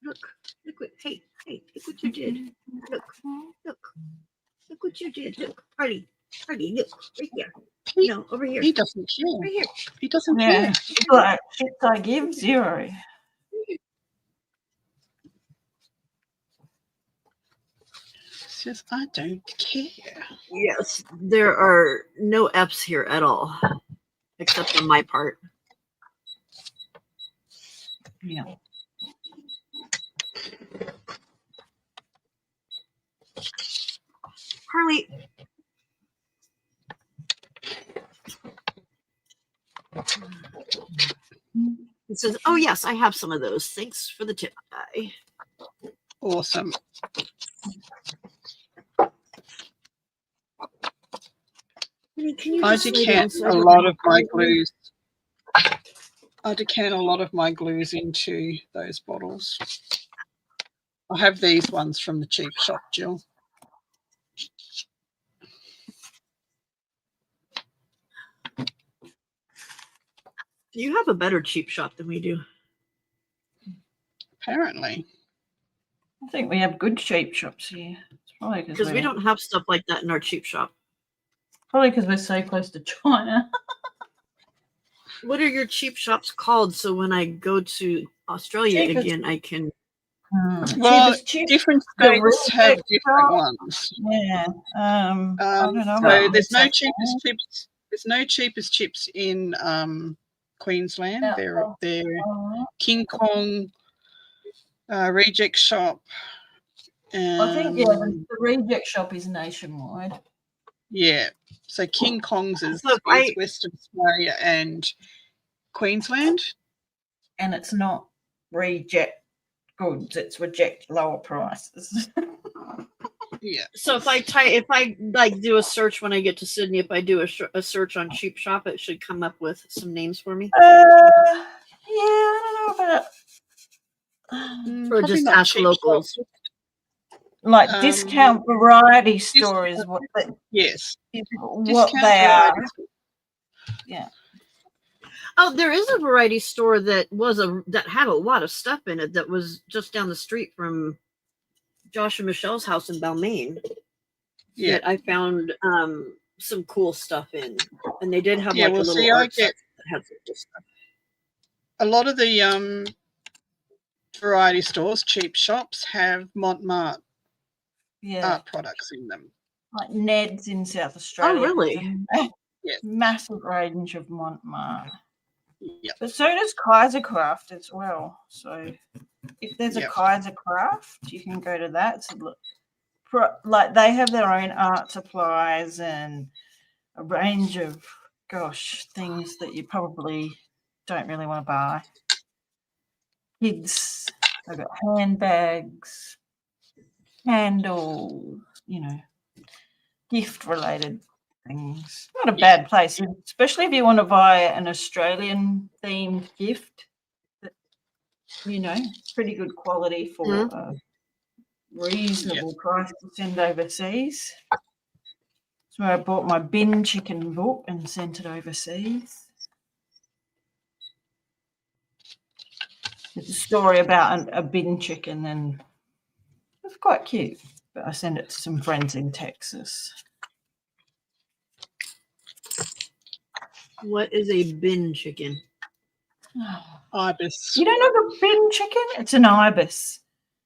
Look what, hey, look what you did. Look what you did. Look, party, look, right here. No, over here. He doesn't care. Right here. He doesn't Yeah. care. Like, shit I give, 0. Says, I don't care. Yes, there are no F's here at all, except on my part. Yeah. Harley. It says, oh yes, I have some of those. Thanks for the tip, guy. Awesome. I decant a lot of my glues. I decant a lot of my glues into those bottles. I have these ones from the cheap shop, Jill. You have a better cheap shop than we do. Apparently. I think we have good cheap shops here. It's probably Because we don't have stuff like that in our cheap shop. Probably because we're so close to China. What are your cheap shops called? So when I go to Australia Cheapest. again, I can. Well, Cheapest. different states have different ones. Yeah. I don't know. So there's no cheapest chips. There's no cheapest chips in Queensland. Yeah. They're King Kong, Reject Shop. I think the reject shop is nationwide. Yeah. So King Kong's is So Western Australia and Queensland. And it's not reject goods, it's reject lower prices. Yeah. So if I like do a search when I get to Sydney, if I do a search on cheap shop, it should come up with some names for me. Yeah, I don't know about Or Probably just not ask cheap locals. shop. like discount variety store is what Yes. what they are. Yeah. Oh, there is a variety store that had a lot of stuff in it that was just down the street from Josh and Michelle's house in Balmain. Yeah. That I found some cool stuff in, and they did have Yeah, like well, a little see, I art get- set that had some cool stuff. A lot of the variety stores, cheap shops, have Montmartre Yeah. art products in them. Like Ned's in South Australia. really? There's a Yeah. massive range of Montmartre. Yep. But so does Kaisercraft as well. So if there's a Yep. Kaisercraft, you can go to that. So look, like they have their own art supplies and a range of things that you probably don't really want to buy. Kids, they've got handbags, candles, gift related things. Not a bad place, especially if you want to buy an Australian themed gift. Pretty good quality for a reasonable price to send overseas. So I bought my bin chicken book and sent it overseas. It's a story about a bin chicken, and it's quite cute. But I sent it to some friends in Texas. What is a bin chicken? Ibis. You don't know the bin chicken? It's an ibis.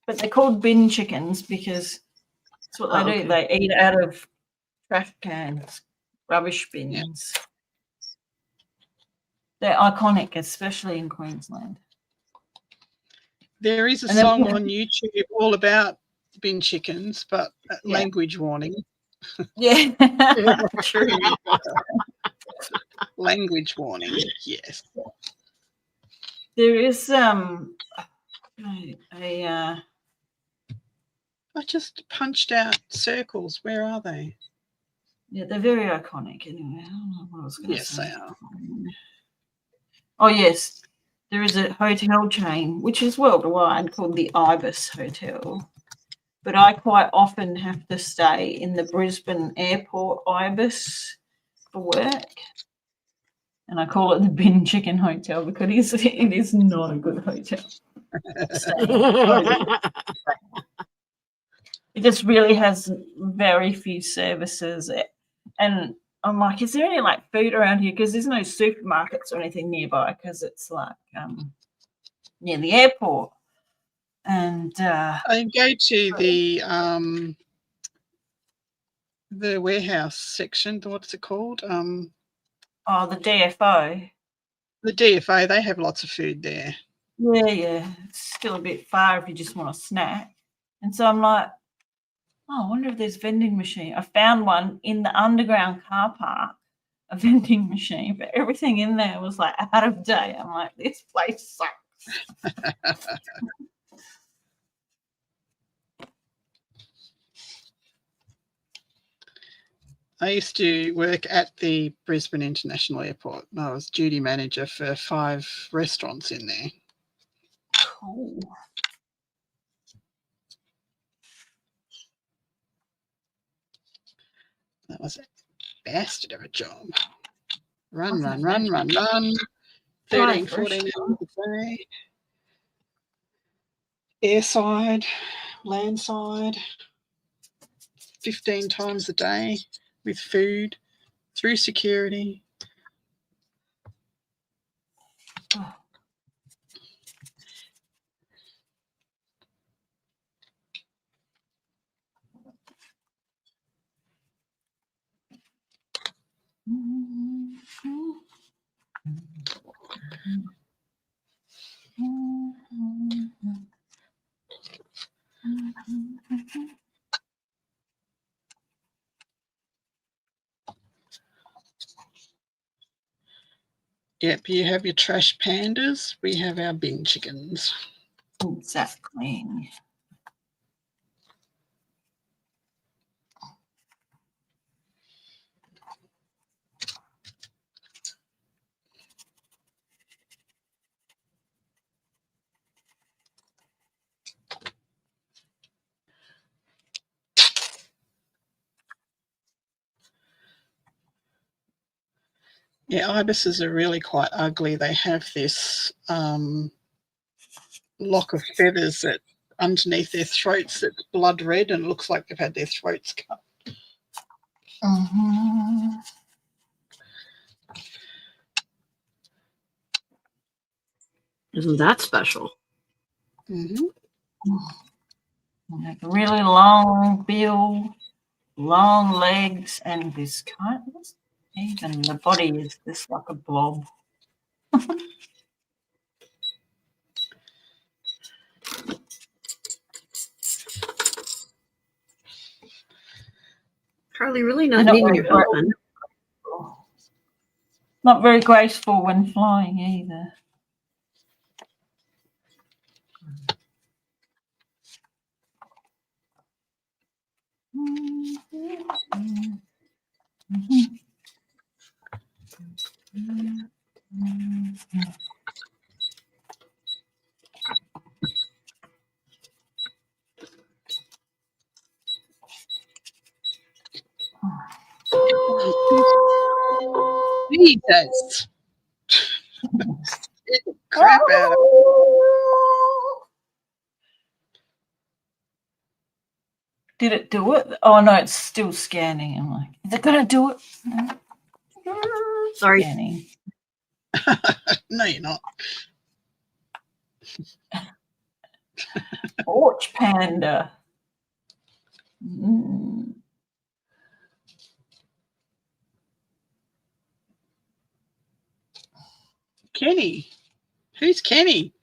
But they're called bin chickens because that's what they do. They eat out of trash cans, rubbish bins. They're iconic, especially in Queensland. There is a song on YouTube all about bin chickens, but language warning. Yeah. True. Language warning, yes. There is I just punched out circles. Where are they? Yeah, they're very iconic anyway. I don't know what I was going to say. Yes, they are. Oh, yes. There is a hotel chain, which is worldwide, called the Ibis Hotel. But I quite often have to stay in the Brisbane Airport Ibis for work. And I call it the Bin Chicken Hotel because it is not a good hotel. It just really has very few services. And I'm like, is there any food around here? Because there's no supermarkets or anything nearby because it's near the airport. And I go to the warehouse section. What's it called? the DFO. The DFO. They have lots of food there. Yeah. It's still a bit far if you just want a snack. And so I'm like, I wonder if there's vending machine. I found one in the underground car park, a vending machine, but everything in there was out of date. I'm like, this place sucks. I used to work at the Brisbane International Airport. I was duty manager for 5 restaurants in there. Cool. That was a bastard of a job. Run. 13, 14 hours a day. Airside, landside, 15 times a day with food, through security. Oh. Yep, you have your trash pandas. We have our bin chickens. Exactly. Yeah, ibises are really quite ugly. They have this lock of feathers that underneath their throats that's blood red and it looks like they've had their throats cut. Mm-hmm. Isn't that special? Mm-hmm. Like a really long bill, long legs, and this kind of even the body is just like a blob. Carly, really not Not needing very your help, gra- man. Not very graceful when flying either. Jesus. Get the crap out of Did it do it? Oh no, it's still scanning. I'm like, is it gonna do it? No. Sorry. Scanning. No, you're not. Porch panda. Mm. Kenny. Who's Kenny?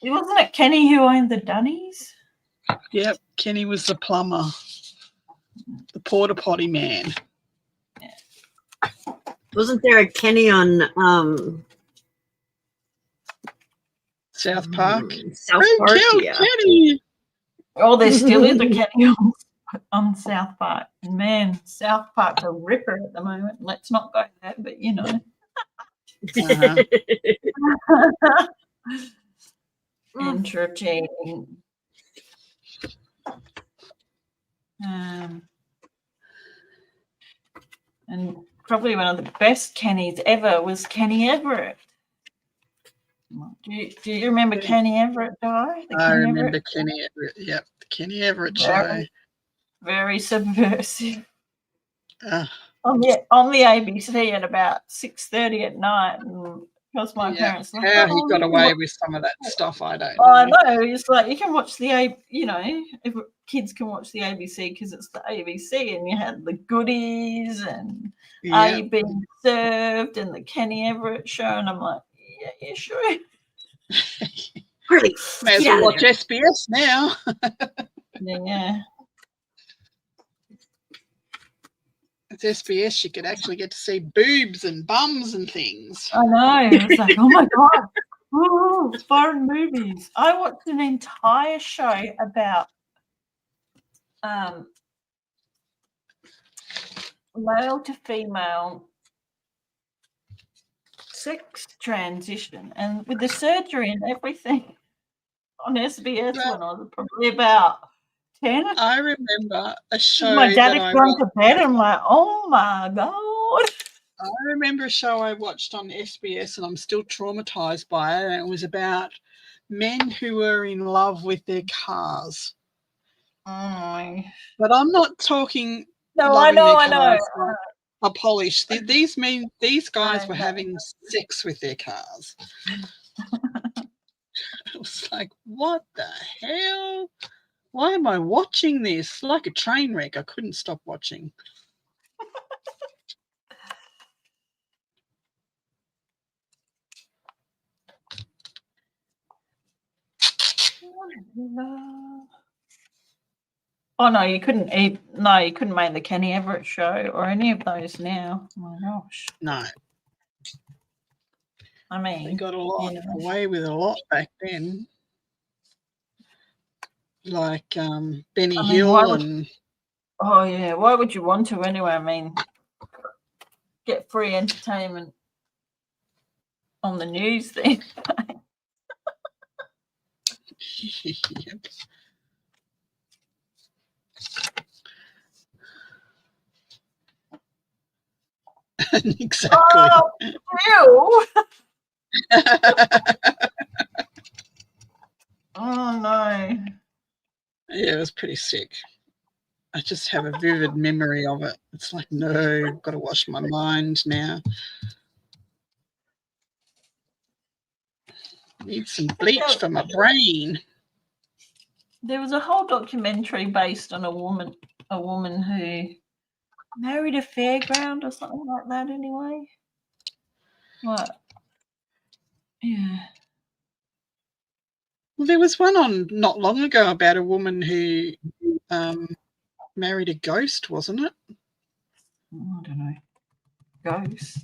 Wasn't it Kenny who owned the Dunnies? Yep, Kenny was the plumber. The porta potty man. Wasn't there a Kenny on South Park. South Who Park? killed Yeah. Kenny? Oh, there still is a Kenny on South Park. And man, South Park's a ripper at the moment. Let's not go there, but you know. Uh-huh. Entertaining. And probably one of the best Kennys ever was Kenny Everett. Do you remember Kenny Everett, Di? I remember Kenny Everett. Yep, the Kenny Everett show. Very subversive. Uh, On the ABC at about 6:30 at night, and because my parents like, how he got away with some of that stuff, I don't know. I know. It's like you can watch if kids can watch the ABC because it's the ABC, and you had the goodies and Are You Being Served and the Kenny Everett show, and I'm like, yeah, sure. Great. May as well watch SBS now. Yeah. It's SBS, you could actually get to see boobs and bums and things. I know. It's like, oh my God. Ooh, foreign movies. I watched an entire show about male to female sex transition, and with the surgery and everything on SBS when I was probably about 10. I remember a show My dad that had gone to bed and I'm like, oh my God. I remember a show I watched on SBS and I'm still traumatized by it, and it was about men who were in love with their cars. Oh. But I'm not talking No, I know. A polish. These guys were having sex with their cars. It was like, what the hell? Why am I watching this? Like a train wreck. I couldn't stop watching. Oh no, you couldn't make the Kenny Everett show or any of those now. Oh my gosh. No. I mean, they got away with a lot back then. Like Benny Hill and oh yeah, why would you want to anyway? I mean, get free entertainment on the news then. Yep. Exactly. Oh, ew. Oh no. Yeah, it was pretty sick. I just have a vivid memory of it. It's like, no, I've got to wash my mind now. Need some bleach for my brain. There was a whole documentary based on a woman who married a fairground or something like that anyway. What? Yeah. Well, there was one on not long ago about a woman who married a ghost, wasn't it? I don't know. Ghost.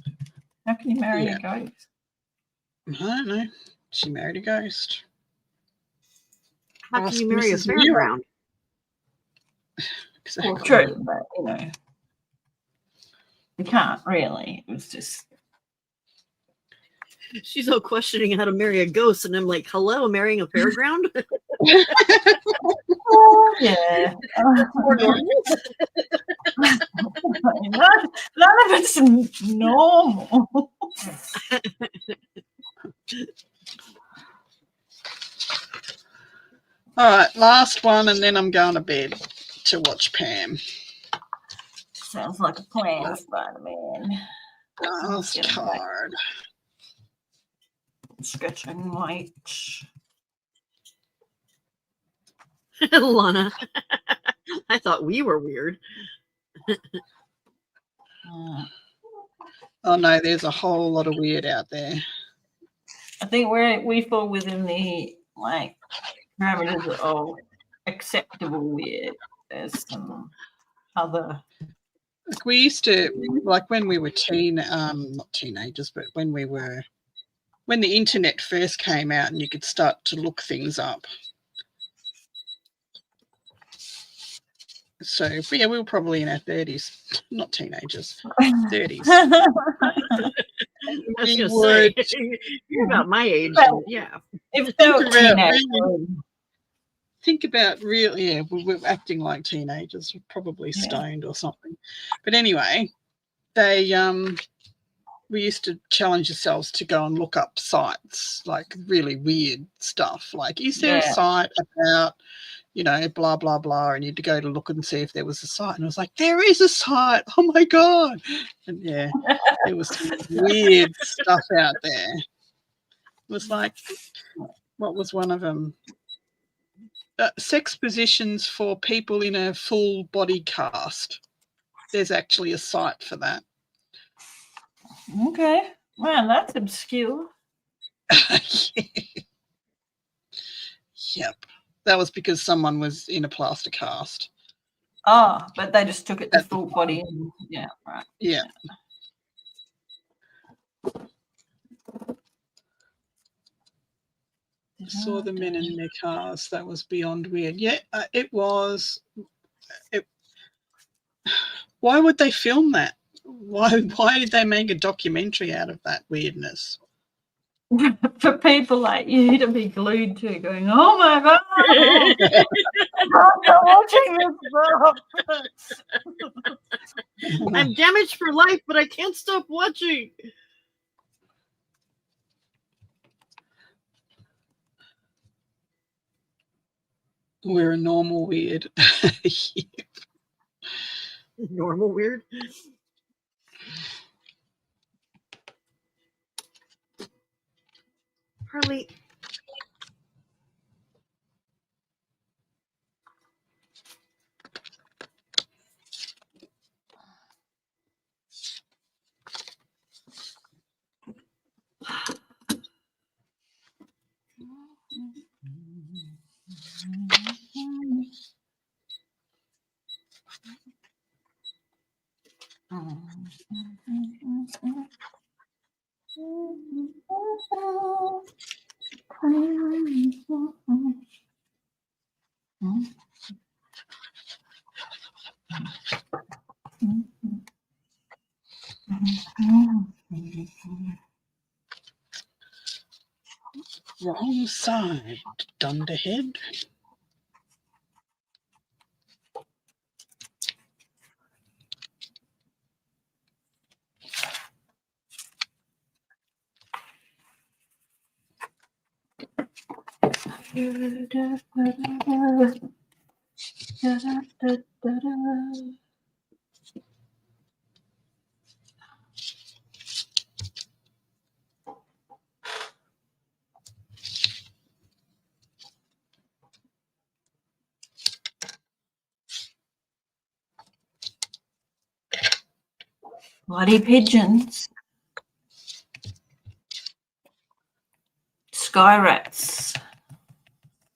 How can you marry a ghost? I don't know. She married a ghost. How can Ask you marry a Mrs. Muir. fairground? Exactly. Well, true, but you know, you can't really. It was just She's all questioning how to marry a ghost, and I'm like, hello, marrying a fairground? yeah. More normal? None of it's normal. All right, last one, and then I'm going to bed to watch Pam. Sounds like a plan, Spider-Man. Last get it back. card. Sketching white. Lana. I thought we were weird. Oh no, there's a whole lot of weird out there. I think we fall within the like parameters of acceptable weird. There's some other. Like we used to, like when we were not teenagers, but when the internet first came out and you could start to look things up. So yeah, we were probably in our 30s, not teenagers, 30s. I was We gonna would say, you're about my age. Well, Yeah. If they were think about really, yeah, we were acting like teenagers, probably stoned or something. But anyway, they we used to challenge ourselves to go and look up sites, like really weird stuff. Like, is there a site about, you know, blah, blah, blah, and you had to go to look and see if there was a site. And I was like, there is a site. Oh, my God. And, yeah, there was some weird stuff out there. It was like, what was one of them? Sex positions for people in a full body cast. There's actually a site for that. Okay. Well, that's obscure. Yep. That was because someone was in a plaster cast. Oh, but they just took it to full body. Yeah, right. Yeah. Saw the men in their cars. That was beyond weird. Yeah, it was. Why would they film that? Why did they make a documentary out of that weirdness? For people like you to be glued to, going, oh my God, I'm not watching this stuff. I'm damaged for life, but I can't stop watching. We're a normal weird. Normal weird. Harley. Wrong side, dunderhead. Bloody pigeons. Sky rats.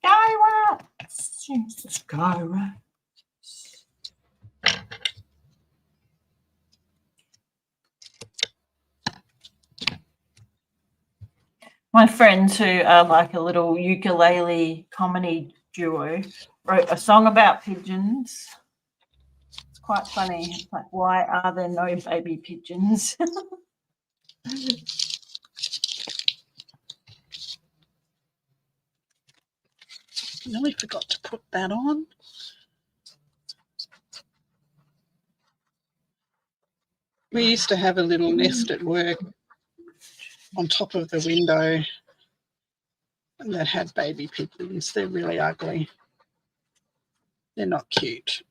Sky rats. It's the sky rats. My friends who are like a little ukulele comedy duo wrote a song about pigeons. It's quite funny. It's like, why are there no baby pigeons? Nearly forgot to put that on. We used to have a little nest at work on top of the window that had baby pigeons. They're really ugly. They're not cute.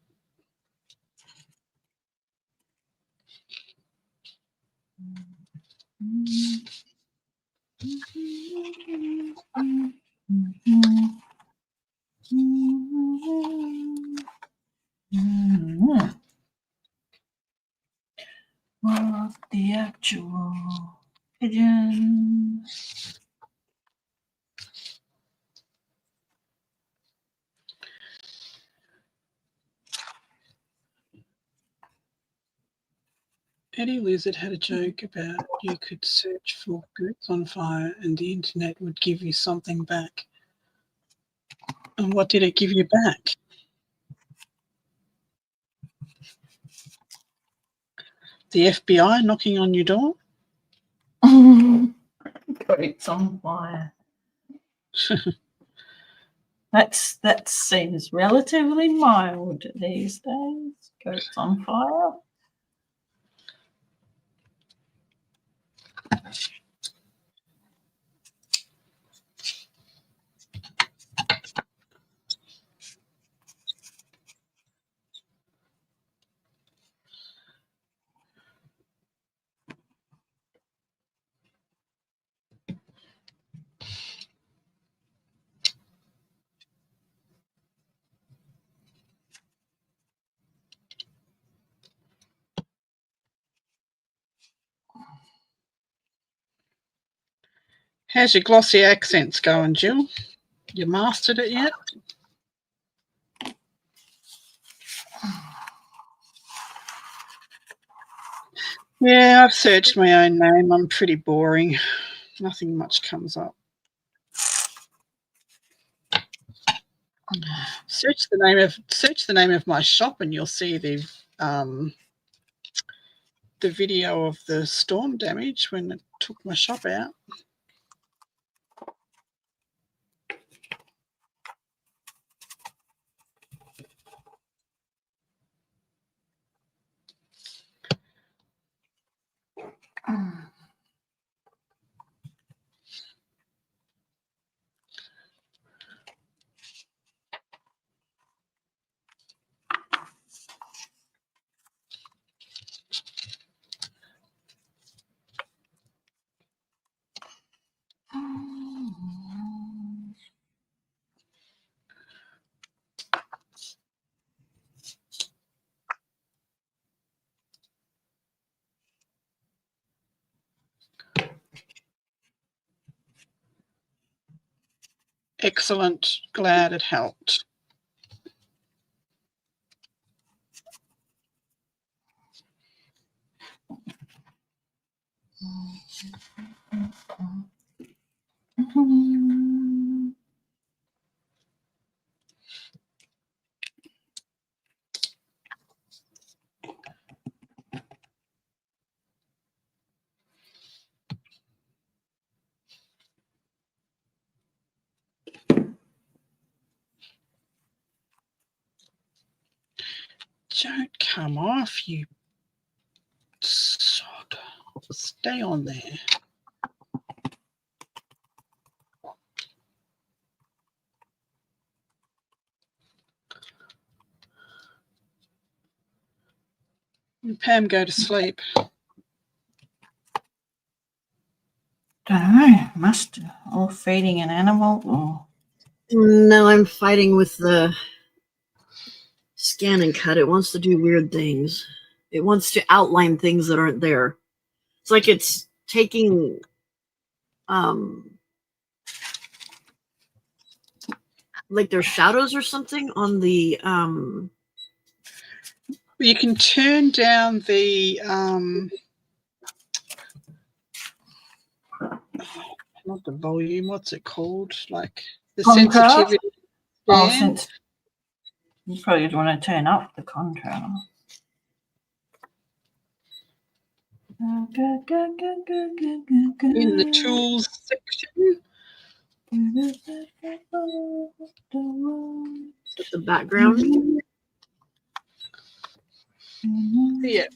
What the actual pigeon? Eddie Lizard had a joke about you could search for Goats on Fire and the internet would give you something back. And what did it give you back? The FBI knocking on your door? Goats on fire. That seems relatively mild these days. Goats on fire. How's your glossy accents going, Jill? You mastered it yet? Yeah, I've searched my own name. I'm pretty boring. Nothing much comes up. Search the name of my shop and you'll see the video of the storm damage when it took my shop out. Excellent. Glad it helped. Don't come off, you sod. Stay on there. And Pam, go to sleep. Don't know. Must or feeding an animal or No, I'm fighting with the scan and cut. It wants to do weird things. It wants to outline things that aren't there. It's like it's taking like there's shadows or something on the You can turn down the not the volume, what's it called? Like the Contrast? sensitivity. Oh, band. since you probably would want to turn up the contrast. In the tools section. the background. Yeah.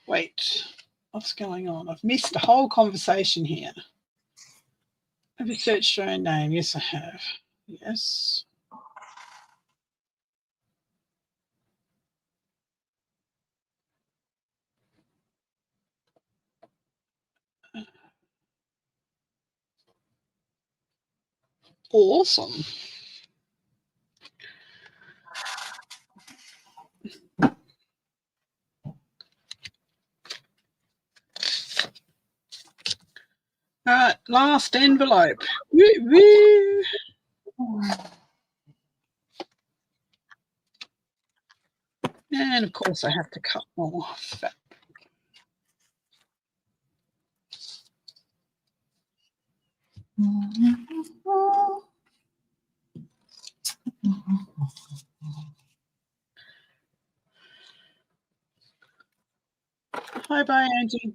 Wait, what's going on? I've missed the whole conversation here. Have you searched your own name? Yes, I have. Yes. Awesome. All right, last envelope. Woo, woo. And of course I have to cut more fat. Bye, Angie.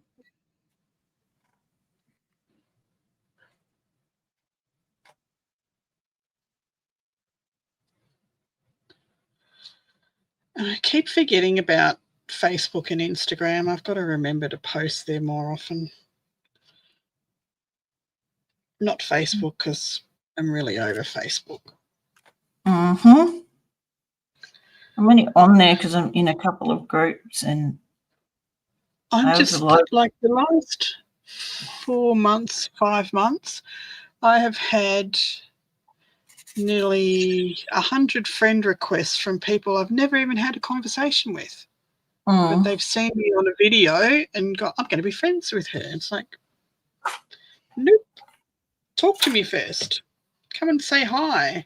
I keep forgetting about Facebook and Instagram. I've got to remember to post there more often. Not Facebook, because I'm really over Facebook. Mm-hmm. I'm only on there because I'm in a couple of groups and I'm just like the last 4 months, 5 months, I have had nearly 100 friend requests from people I've never even had a conversation with. But they've seen me on a video and got, I'm going to be friends with her. It's like, nope. Talk to me first. Come and say hi.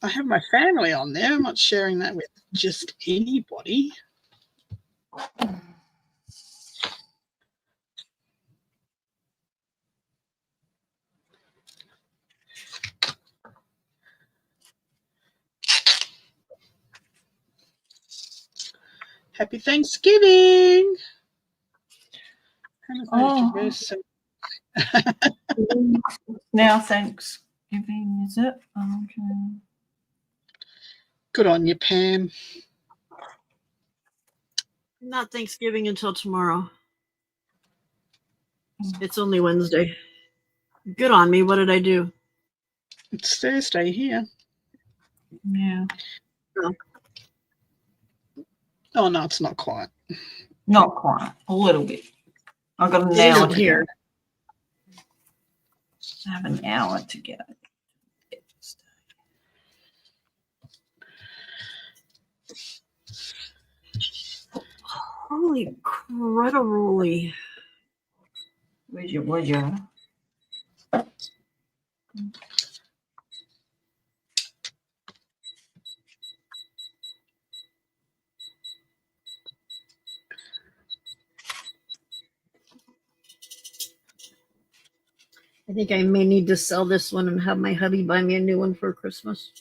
I have my family on there. I'm not sharing that with just anybody. Happy Thanksgiving. Now Thanksgiving, is it? Okay. Good on you, Pam. Not Thanksgiving until tomorrow. It's only Wednesday. Good on me. What did I do? It's Thursday here. Yeah. Oh, no, it's not quite. Not quite. A little bit. I've got an hour to here. I have an hour to go. Holy cruddaroly. Where's your? I think I may need to sell this one and have my hubby buy me a new one for Christmas.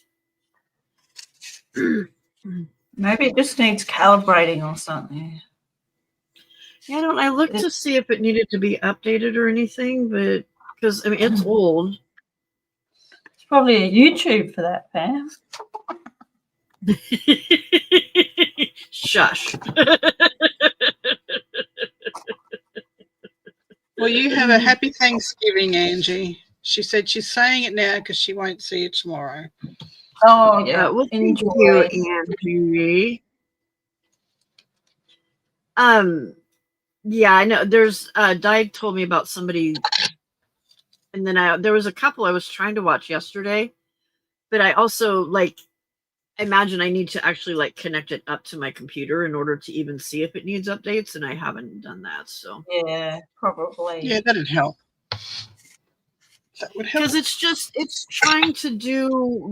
Maybe it just needs calibrating or something. Yeah, I looked to see if it needed to be updated or anything, but because I mean it's old. It's probably a YouTube for that, Pam. Shush. Well, you have a happy Thanksgiving, Angie. She said she's saying it now because she won't see you tomorrow. Oh yeah, Well, thank enjoy. you, Angie. Yeah, I know. There's Di told me about somebody, and then there was a couple I was trying to watch yesterday, but I also imagine I need to actually connect it up to my computer in order to even see if it needs updates, and I haven't done that. So Yeah, probably. Yeah, that'd help. That would help. because it's trying to do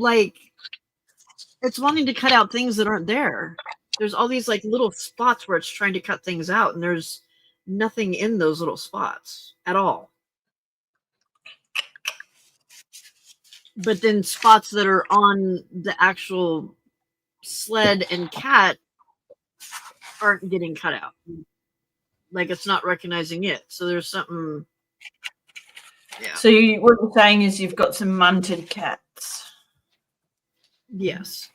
it's wanting to cut out things that aren't there. There's all these little spots where it's trying to cut things out, and there's nothing in those little spots at all. But then spots that are on the actual sled and cat aren't getting cut out. It's not recognizing it. So there's something. Yeah. So what you're saying is you've got some munted cats. Yes.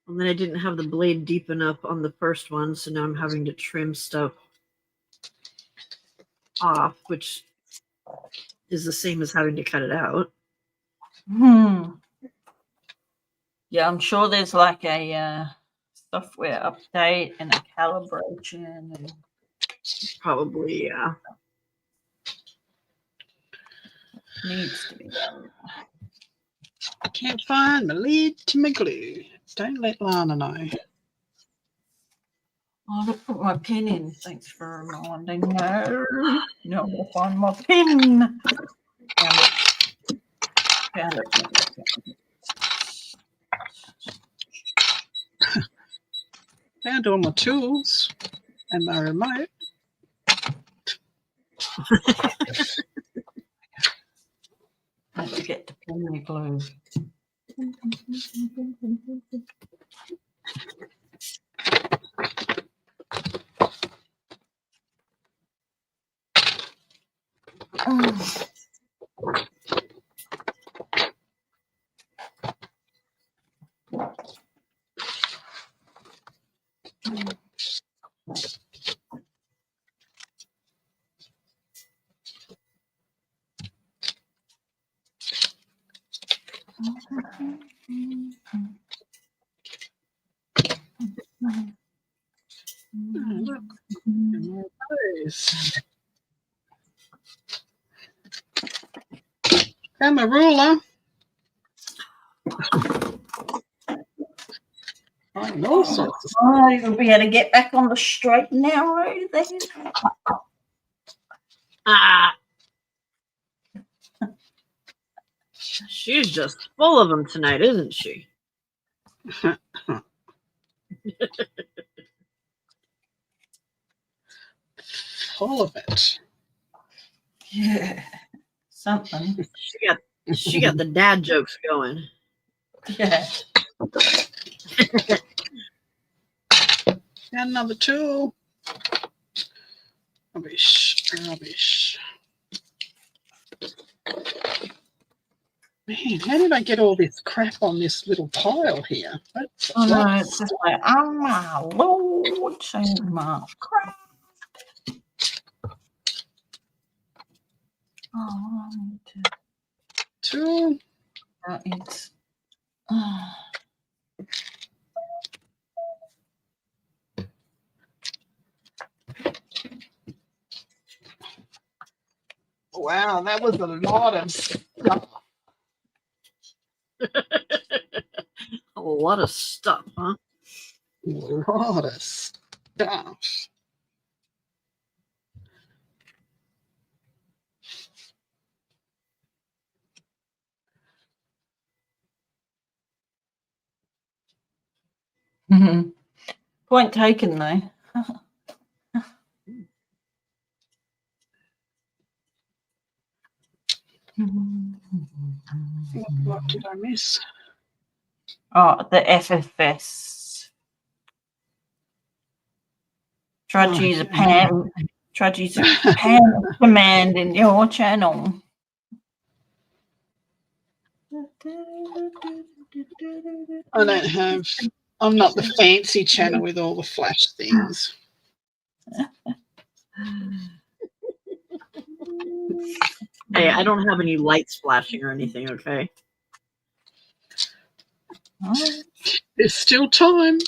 And then I didn't have the blade deep enough on the first one, so now I'm having to trim stuff off, which is the same as having to cut it out. Yeah, I'm sure there's a software update and a calibration. And Probably, yeah. needs to be done. I can't find my lid to my glue. Don't let Lana know. Oh, I put my pin in. Thanks for reminding me. No, I'll find my pin. Found it. Found all my tools and my remote. Don't forget to pin my glue. Look, more of those. Found my ruler. And all sorts of Oh, you'll be able to get back on the straight and narrow then. Ah. She's just full of them tonight, isn't she? full of it. Yeah, something. She got the dad jokes going. Yeah. Got another tool. Rubbish. Man, how did I get all this crap on this little pile here? That's Oh no, it's just like, oh my lord, change my crap. Oh, I need to. tool. It's. Wow, that was a lot of stuff. A lot of stuff, huh? A lot of stuff. Point taken, though. What did I miss? Oh, the FFS. Tried Oh, to use a yeah. pan. Tried to use a pan command in your channel. I don't have. I'm not the fancy channel with all the flash things. Hey, I don't have any lights flashing or anything, okay? Oh. There's still time.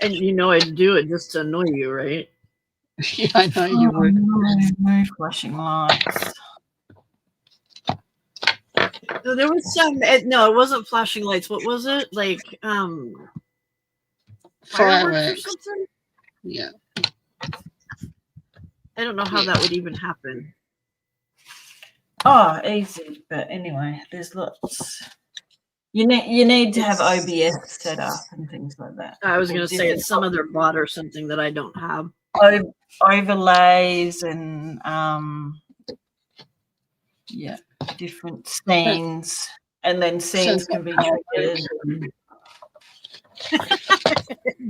And you know I'd do it just to annoy you, right? Yeah, I know you would. No flashing lights. No, there was some. No, it wasn't flashing lights. What was it? Like fireworks or Fireworks. something? Yeah. I don't know how that would even happen. Oh, easy. But anyway, there's lots. You need to have OBS set up and things like that. I was going to say it's some other bot or something that I don't have. Overlays and yeah, different scenes, and then scenes can be triggered.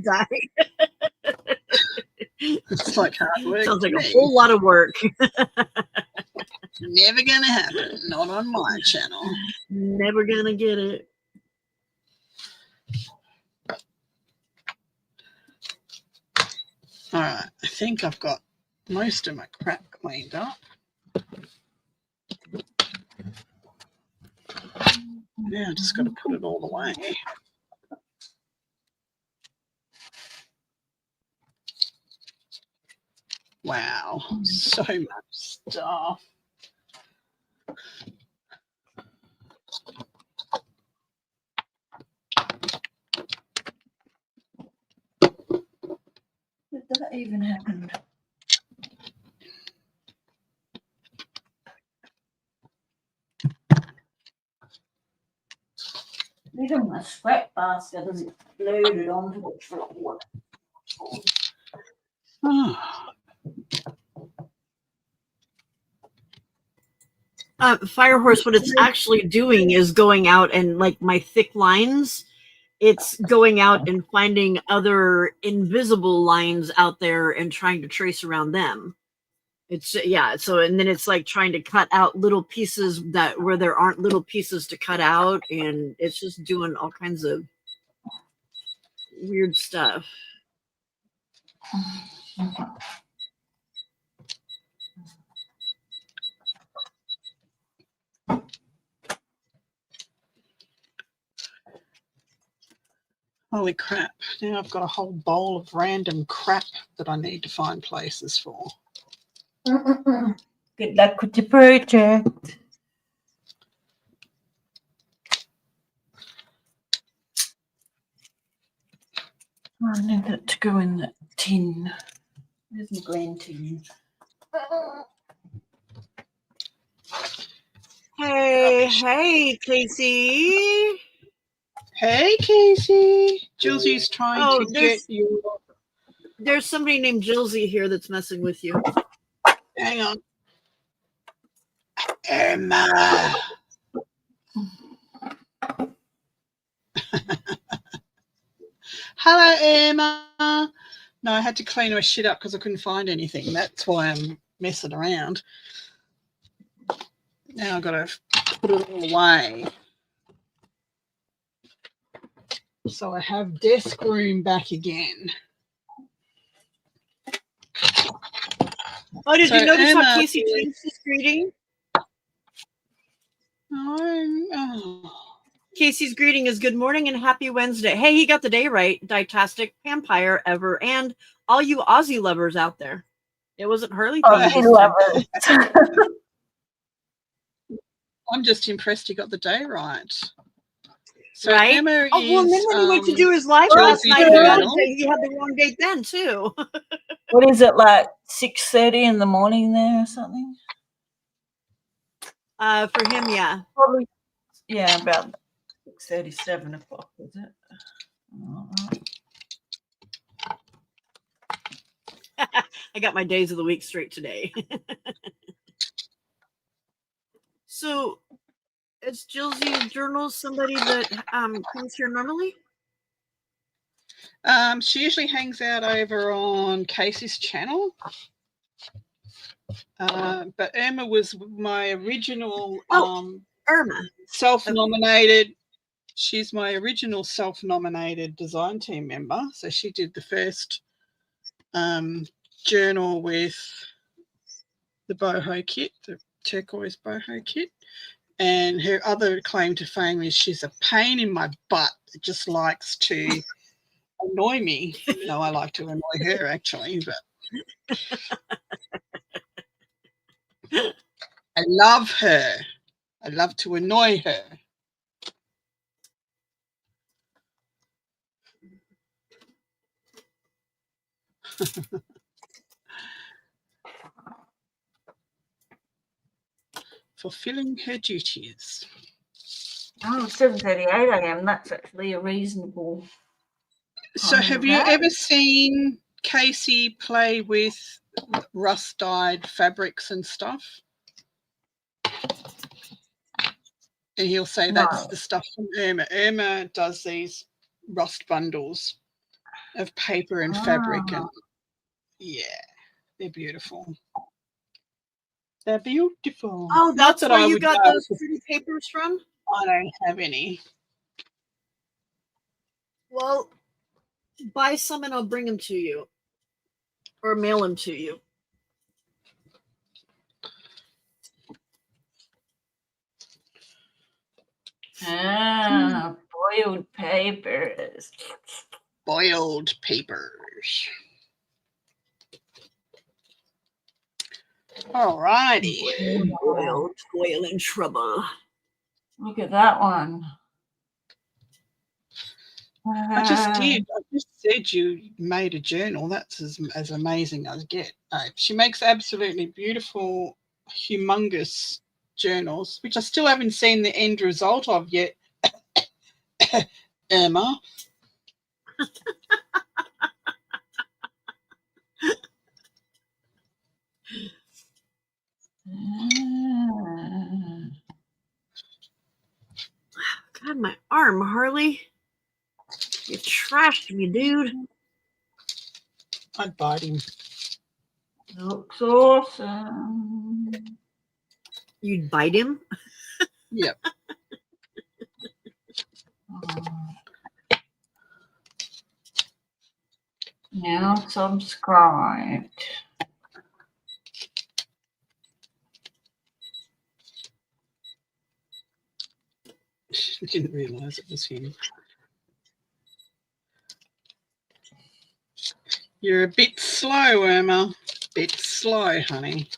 Die. It's like hard work. Sounds like to a me. whole lot of work. Never gonna happen. Not on my channel. Never gonna get it. All right. I think I've got most of my crap cleaned up. Now I just got to put it all away. Wow, so much stuff. Did that even happen? Even my scrap basket is loaded onto the floor. Oh, Firehorse, what it's actually doing is going out and like my thick lines, it's going out and finding other invisible lines out there and trying to trace around them. It's yeah, so and then it's like trying to cut out little pieces that where there aren't little pieces to cut out, and it's just doing all kinds of weird stuff. holy crap. Now I've got a whole bowl of random crap that I need to find places for. Good luck with your project. I need that to go in that tin. There's my green tin. Hey, Casey. Hey, Casey. Julesie's trying Oh, to get you. There's somebody named Jilsey here that's messing with you. Hang on. Emma. Hello, Emma. No, I had to clean her shit up because I couldn't find anything. That's why I'm messing around. Now I've got to put it all away. So I have desk room back again. Oh, did So you notice Emma how Casey is- changed his greeting? Oh. Casey's greeting is good morning and happy Wednesday. Hey, he got the day right. Ditastic, Vampire, Ever, and all you Aussie lovers out there. It wasn't Hurley. Oh, I love it. I'm just impressed he got the day right. So Right? Emma Oh, well, and then when he went to do his live last Josie night, Journal. he had the wrong date then, too. What is it, like 6:30 in the morning there or something? For him, yeah. Probably. Yeah, about 6:30, 7 o'clock, is it? All right. I got my days of the week straight today. So, is Jillsy Journals somebody that comes here normally? She usually hangs out over on Casey's channel. But Irma was my original Irma. self-nominated. She's my original self-nominated design team member. So she did the first journal with the boho kit, the turquoise boho kit. And her other claim to fame is she's a pain in my butt. It just likes to annoy me. No, I like to annoy her actually, but I love her. I love to annoy her. Fulfilling her duties. Oh, 7:38 a.m. That's actually a reasonable. So have you ever seen Casey play with rust dyed fabrics and stuff? And he'll say that's the stuff from Irma. Irma does these rust bundles of paper and fabric, and yeah, they're beautiful. They're beautiful. Oh, that's Not that where I you would got know, those pretty papers from? I don't have any. Well, buy some and I'll bring them to you. Or mail them to you. Boiled papers. Boiled papers. Alrighty. Boil in trouble. Look at that one. I just did. I just said you made a journal. That's as amazing as get. She makes absolutely beautiful, humongous journals, which I still haven't seen the end result of yet. Irma. God, my arm, Harley. You trashed me, dude. I'd bite him. Looks awesome. You'd bite him? Yep. Now subscribed. I didn't realise it was him. You're a bit slow, Irma. Bit slow, honey.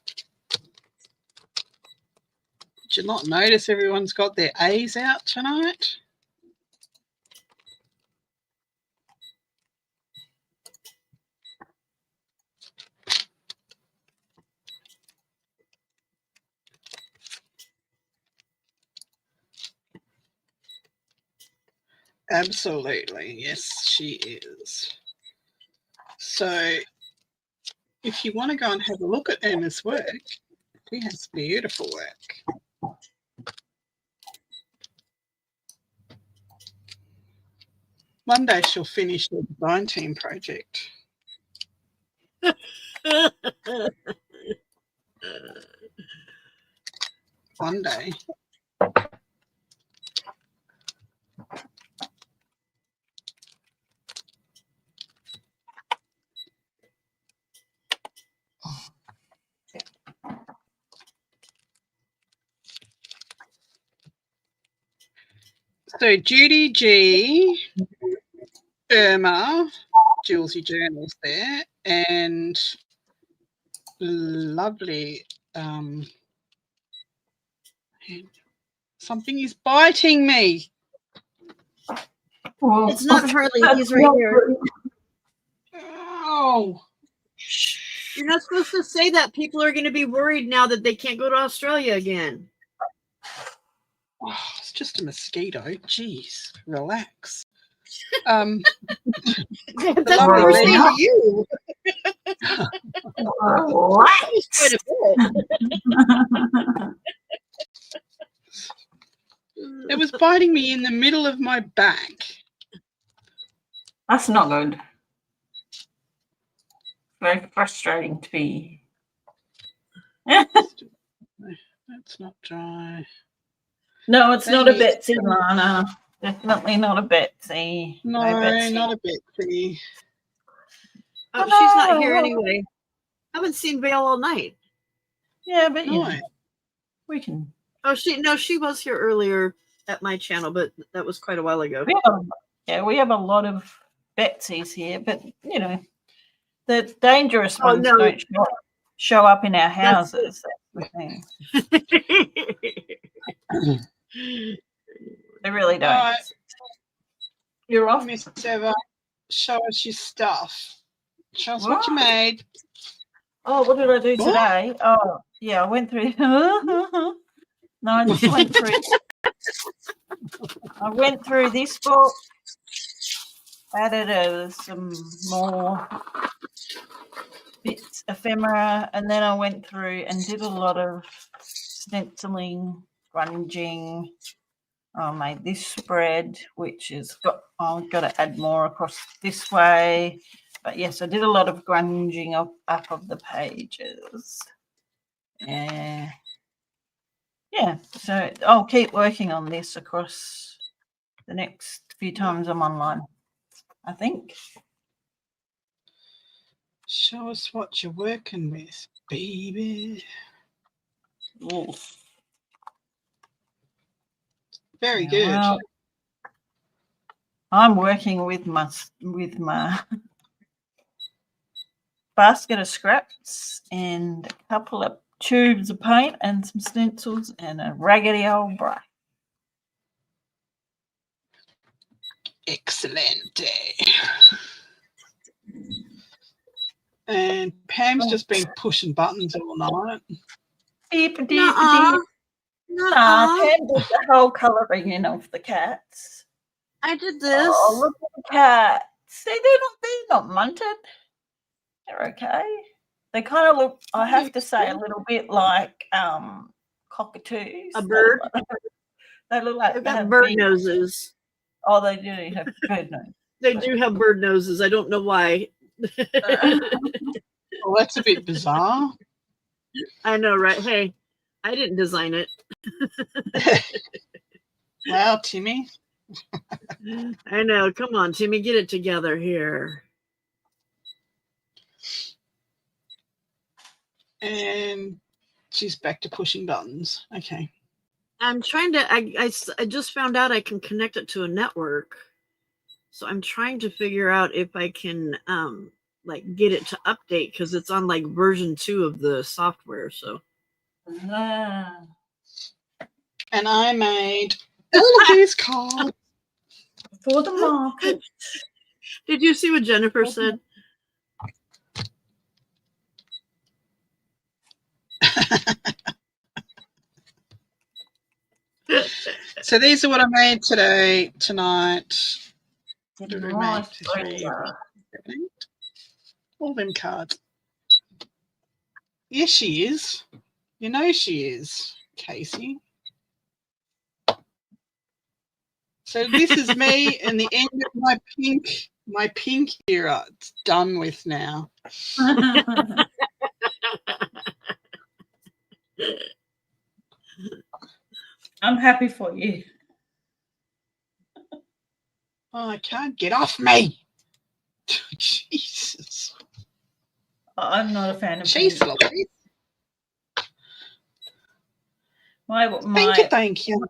Did you not notice everyone's got their A's out tonight? Absolutely. Yes, she is. So if you want to go and have a look at Irma's work, she has beautiful work. One day she'll finish the design team project. One day. So Judy G, Irma, Jillsy Journals there, and lovely. Something is biting me. Well, It's not Harley. He's right here. Oh, You're not supposed to say that. People are going to be worried now that they can't go to Australia again. it's just a mosquito. Jeez, relax. That's what Lovely we're saying Lena. to you. Relax. Quite a bit. It was biting me in the middle of my back. That's not good. Very frustrating to be. That's not dry. No, it's They not a need- Betsy, Lana. Definitely not a Betsy. No, Betsy. not a Betsy. Oh, she's not here Oh. anyway. Haven't seen Vale all night. Yeah, but No. yeah, we can. Oh, she was here earlier at my channel, but that was quite a while ago. We have a lot of Betsy's here, but you know, the dangerous Oh, ones no. don't show up in our That's houses. That's the thing. They really don't. Alright. You're off. Miss Eva, show us your stuff. Show us what you What? made. Oh, what did I do What? today? Oh, yeah, I went through. No, I just went through. I went through this book, added some more bits, ephemera, and then I went through and did a lot of stenciling, grunging. I made this spread, which is I've got to add more across this way. But yes, I did a lot of grunging up of the pages. Yeah. So I'll keep working on this across the next few times I'm online, I think. Show us what you're working with, baby. Ooh. Very Yeah, good. well, I'm working with my basket of scraps and a couple of tubes of paint and some stencils and a raggedy old brush. Excellent. And Pam's just been pushing buttons all night. Nuh-uh. Pam did the whole colouring in of the cats. I did this. Oh, look at the cats. See, they're not munted. They're okay. They kind of look, I have to say, a little bit like cockatoos. A bird? They look like They've they got have bird big- noses. Oh, they do have bird nose. They do have bird noses. I don't know why. Well, that's a bit bizarre. I know, right? Hey, I didn't design it. Well, Timmy. I know. Come on, Timmy, get it together here. And she's back to pushing buttons. Okay. I'm trying to. I just found out I can connect it to a network, so I'm trying to figure out if I can like get it to update because it's on like version 2 of the software. So Ah. And I made all of these cards. For the market. did you see what Jennifer said? So these are what I made tonight. What did we make? Nice 2, 3, picture. 8. All them cards. Yes, she is. You know she is, Casey. So this is me and the end of my pink era. It's done with now. I'm happy for you. Oh, I can't get off me. Jesus. I'm not a fan of Jeez, pink. Louise. Thank you.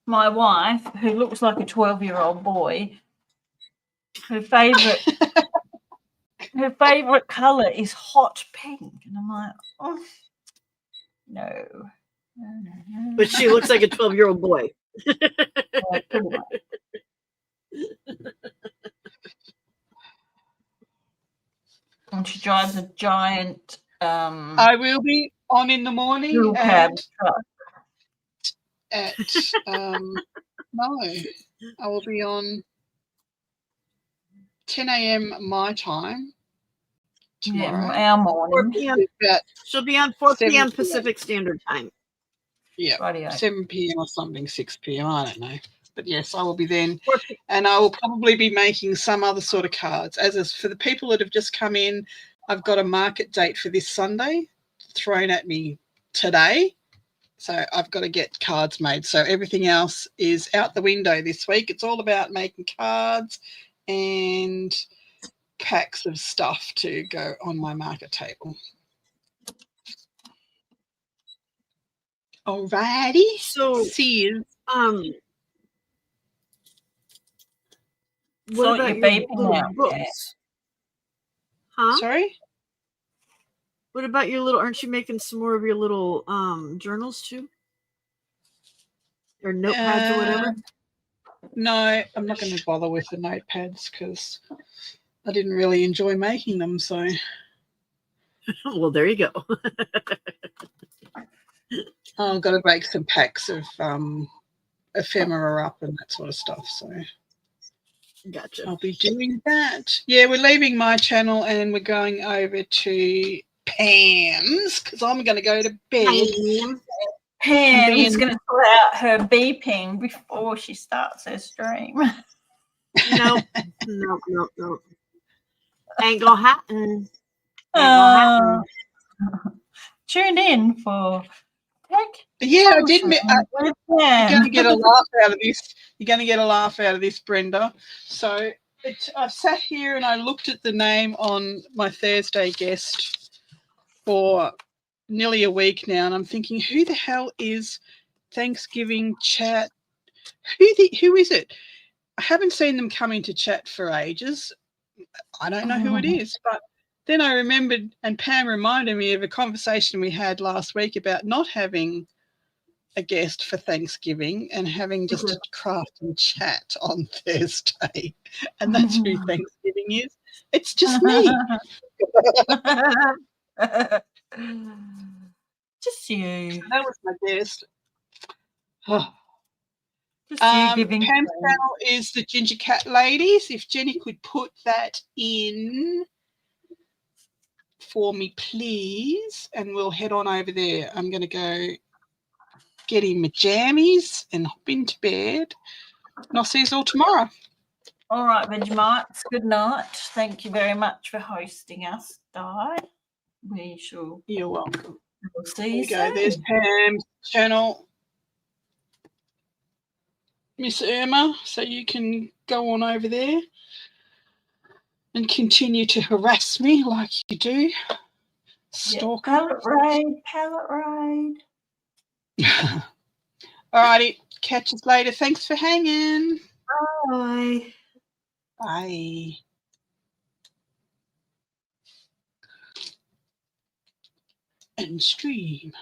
My wife, who looks like a 12-year-old boy, her favorite color is hot pink, and I'm like, oh, no. But she looks like a 12-year-old boy. Yeah, pretty much. And she drives a giant I will be on in the morning dual cab truck. at no, I will be on 10 a.m. my time tomorrow. Yeah, our 4 morning. p.m. About She'll be on 4 7 p.m. p.m. Pacific Standard Time. Yeah, Rightio. 7 p.m. or something, 6 p.m. I don't know. But yes, I will be then. 4 p- And I will probably be making some other sort of cards. As is, for the people that have just come in, I've got a market date for this Sunday thrown at me today. So I've got to get cards made. So everything else is out the window this week. It's all about making cards and packs of stuff to go on my market table. Alrighty. So, See you. What Sort about your your beeping little out, books? Kat. Huh? Sorry? What about your little? Aren't you making some more of your little journals too, or notepads or whatever? No, I'm not going to bother with the notepads because I didn't really enjoy making them. So Well, there you go. I've got to make some packs of ephemera up and that sort of stuff. So Gotcha. I'll be doing that. Yeah, we're leaving my channel and we're going over to Pam's because I'm going to go to bed. Pam's going to pull out her beeping before she starts her stream. Nope. Nope. Ain't gonna happen. Ain't gonna happen. Tune in for Tech. Yeah, I did. With You're Pam. going to get a laugh out of this. You're going to get a laugh out of this, Brenda. So I've sat here and I looked at the name on my Thursday guest for nearly a week now, and I'm thinking, who the hell is Thanksgiving chat? Who is it? I haven't seen them come into chat for ages. I don't know who it is, but then I remembered, and Pam reminded me of a conversation we had last week about not having a guest for Thanksgiving and having just a craft and chat on Thursday. And that's who Thanksgiving is. It's just me. Just you. That was my guest. Oh. Just you giving. Pam's channel is the Ginger Cat Ladies. If Jenny could put that in for me, please, and we'll head on over there. I'm going to go get in my jammies and hop into bed. And I'll see you all tomorrow. All right, Vegemites, good night. Thank you very much for hosting us, Di. We shall. You're welcome. We'll see Here you we go. soon. There's Pam's channel, Miss Irma, so you can go on over there and continue to harass me like you do. Stalker. Pallet raid. All righty. Catch us later. Thanks for hanging. Bye. Bye. And stream.